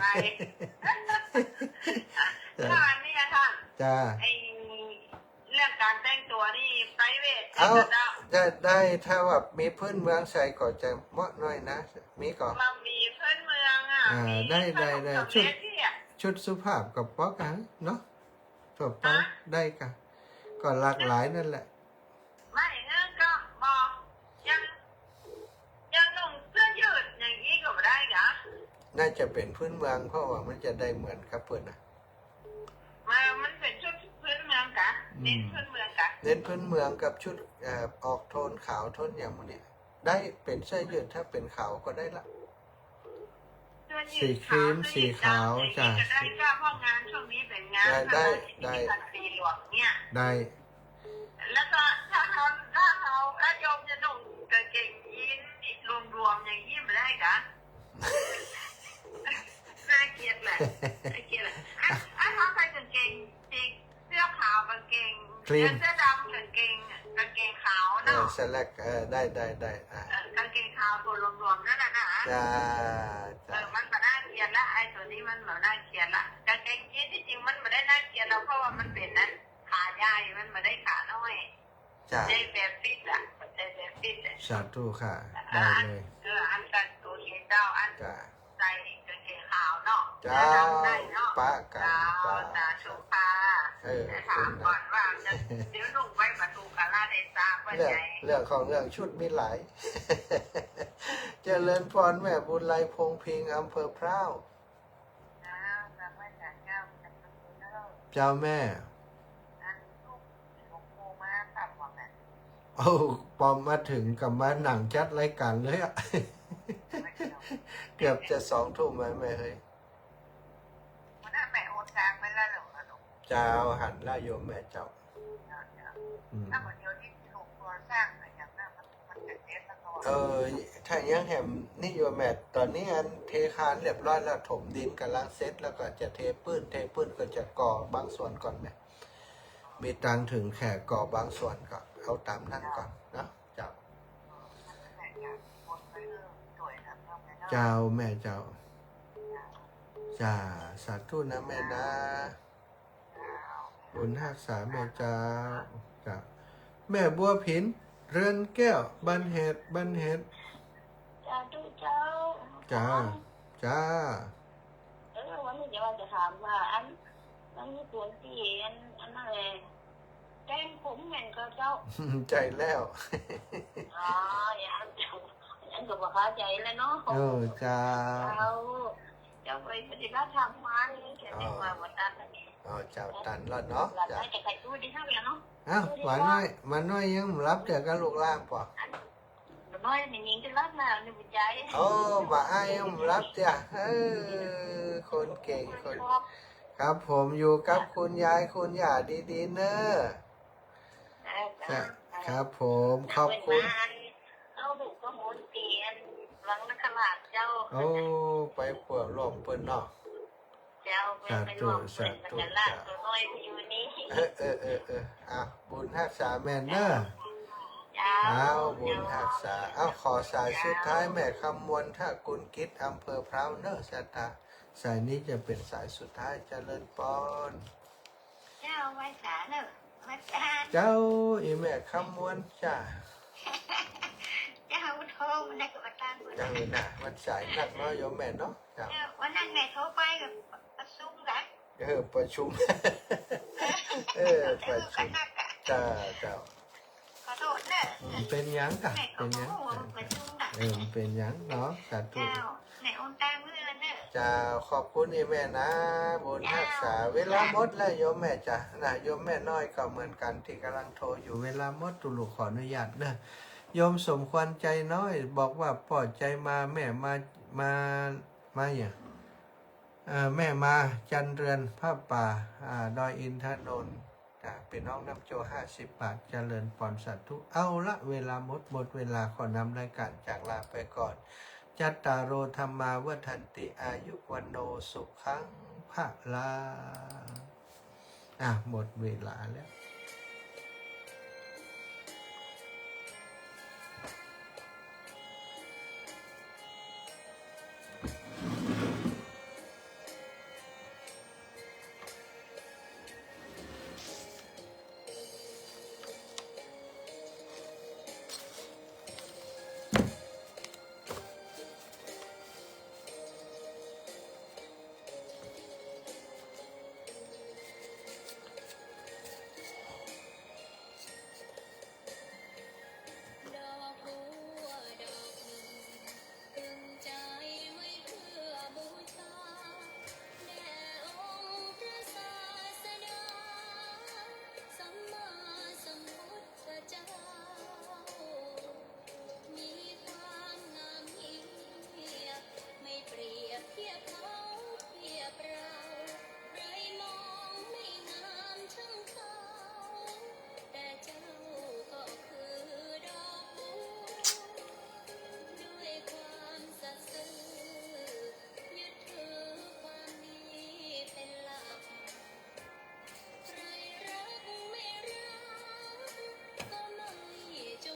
ไปแล้วอันนี้ท่าน จ้า ไอเรื่องการแต่งตัวนี่ไพรเวท เอาจะได้ถ้าว่ามีพื้นเมืองใส่ก็จะเหมาะหน่อยนะ มีก็ มามีเพื่อนเมืองได้ชุดสุภาพกับป๊อกะเนาะทั่วไปได้กะก็หลากหลายนั่นแหละ ไม่เงื่อนก็บอกยังนุ่งเสื้อยืดอย่างนี้ก็ได้กะ น่าจะเป็นพื้นเมืองเพราะว่ามันจะได้เหมือนกับเพื่อนนะ มันเป็นชุดพื้นเมืองกะเน้นพื้นเมืองกะ เน้นพื้นเมืองกับชุดออกโทนขาวโทนอย่างมันเนี่ยได้เป็นเสื้อยืดถ้าเป็นขาวก็ได้ละสีครีมสีขาวจ้ะ ได้ก็เพราะงานช่วงนี้เป็นงานสีหลวงเนี่ย ได้ แล้วก็ถ้าเขาโยมจะนุ่งกางเกงยีนรวมๆอย่างนี้ไม่ได้กะน่าเกลียดแหละเขาใส่กางเกงเสื้อขาวกางเกง คลีน เสื้อดำกางเกงขาวเนาะ สแลกได้กางเกงขาวตัวรวมๆนั่นแหละนะ จ้า มันมาได้เขียนละไอ้ตัวนี้มันมาได้เขียนละกางเกงยีนที่จริงมันมาได้น่าเขียนแล้วเพราะว่ามันเป็นนั้นขาใหญ่มันมาได้ขาน้อย จ้า ได้แบบฟิตอ่ะได้แบบฟิต สาธุค่ะได้เลย อันกันตัวเองเจ้าอัน จ้า ใส่กางเกงขาวเนาะ เจ้า ได้เนาะ ปะกัน เจ้า จ้า สาธุค่ะถามก่อนว่าเดี๋ยวลุงไว้ประตูกาลาเดซาว่าไง เรื่องของเรื่องชุดมีหลาย เจริญพรแม่บุญไลพงพิงอำเภอพร้าวเจ้าแม่โอ้ปอมมาถึงกับมาหนังจัดรายการเลยอ่ะ เกือบจะ2 ทุ่มไหมแม่เฮ้ยเจ้าหันล่าโยมแม่เจ้าถ้ายังแหมนี่โยมแม่ตอนนี้อันเทคานเรียบร้อยแล้วถมดินกำลังเซ็ตแล้วก็จะเทปื้นก็จะก่อบางส่วนก่อนแม่มีตังถึงแค่ก่อบางส่วนก่อนเอาตามนั่นก่อนนะเจ้าเจ้าแม่เจ้าจ้าสาธุนะแม่นะบุญรักษาแม่เจ้าจ้าแม่บัวผินเรือนแก้วบันเห็ดจ้าดูเจ้า จ้าวันนี้จะถามว่าอันนี้ตัวที่อันนั่นเลยแก้มผมเหมือนกับเจ้า ใจแล้ว อ๋ออย่างก็บอกเข้าใจแล้วเนาะจ้าเจ้าไปปฏิบัติธรรมมาแค่นี้ว่าวันนั้นเจ้าตันแล้วเนาะจ้า จะใครดูดีเท่าไหร่เนาะหวานน้อยมันน้อยยังรับเจอกันลูกล่างป่ะน้อยมันยิงจะรับมาในบุญใจบ่อ้ายยังรับจ้ะคนเก่งคนครับผมอยู่กับคุณยายคุณย่าดีๆเนอะครับผมขอบคุณเอาดูก็หมดเตียนหลังนักขลาดเจ้าไปปวดลมเปิ้นเนาะเจ้าเป็นลมเป็นกระลาดตัวน้อยอยู่นี่บุญรักษาแม่เนอะบุญรักษาขอสายสุดท้ายแม่คำมวลถ้ากุลกิจอำเภอพร้าวเนอะสตาสายนี้จะเป็นสายสุดท้ายเจริญปอนเจ้าไว้สาเนอะมาจานเจ้าอีแม่คำมวลจ้าเจ้าโทรมาได้กับอาจารย์จังนะมันสายนักน้อยโยมแม่เนาะจ้าวันนั้นไหนโทรไปกับประชุมกันประชุมประชุมจ้าขอโทษเนอะเป็นยังกะเป็นยังเป็นยังเนาะสาธุไหนโอนตังค์มือแล้วเนอะจ้าขอบคุณอีแม่นะบุญรักษาเวลาหมดแล้วโยมแม่จ้ะนะโยมแม่น้อยก็เหมือนกันที่กำลังโทรอยู่เวลาหมดตุลุขออนุญาตเนอะโยมสมควรใจน้อยบอกว่าปลอดใจมาแม่มาอย่างแม่มาจันเรือนผ้าป่าดอยอินทนนท์เป็นน้องน้ำโจ50 บาทเจริญปอนสัตว์ทุกเอาละเวลาหมดเวลาขอนำรายการจากลาไปก่อนจัตตารโอธรรมาวัฏันติอายุวันโนสุขังภะลาหมดเวลาแล้ว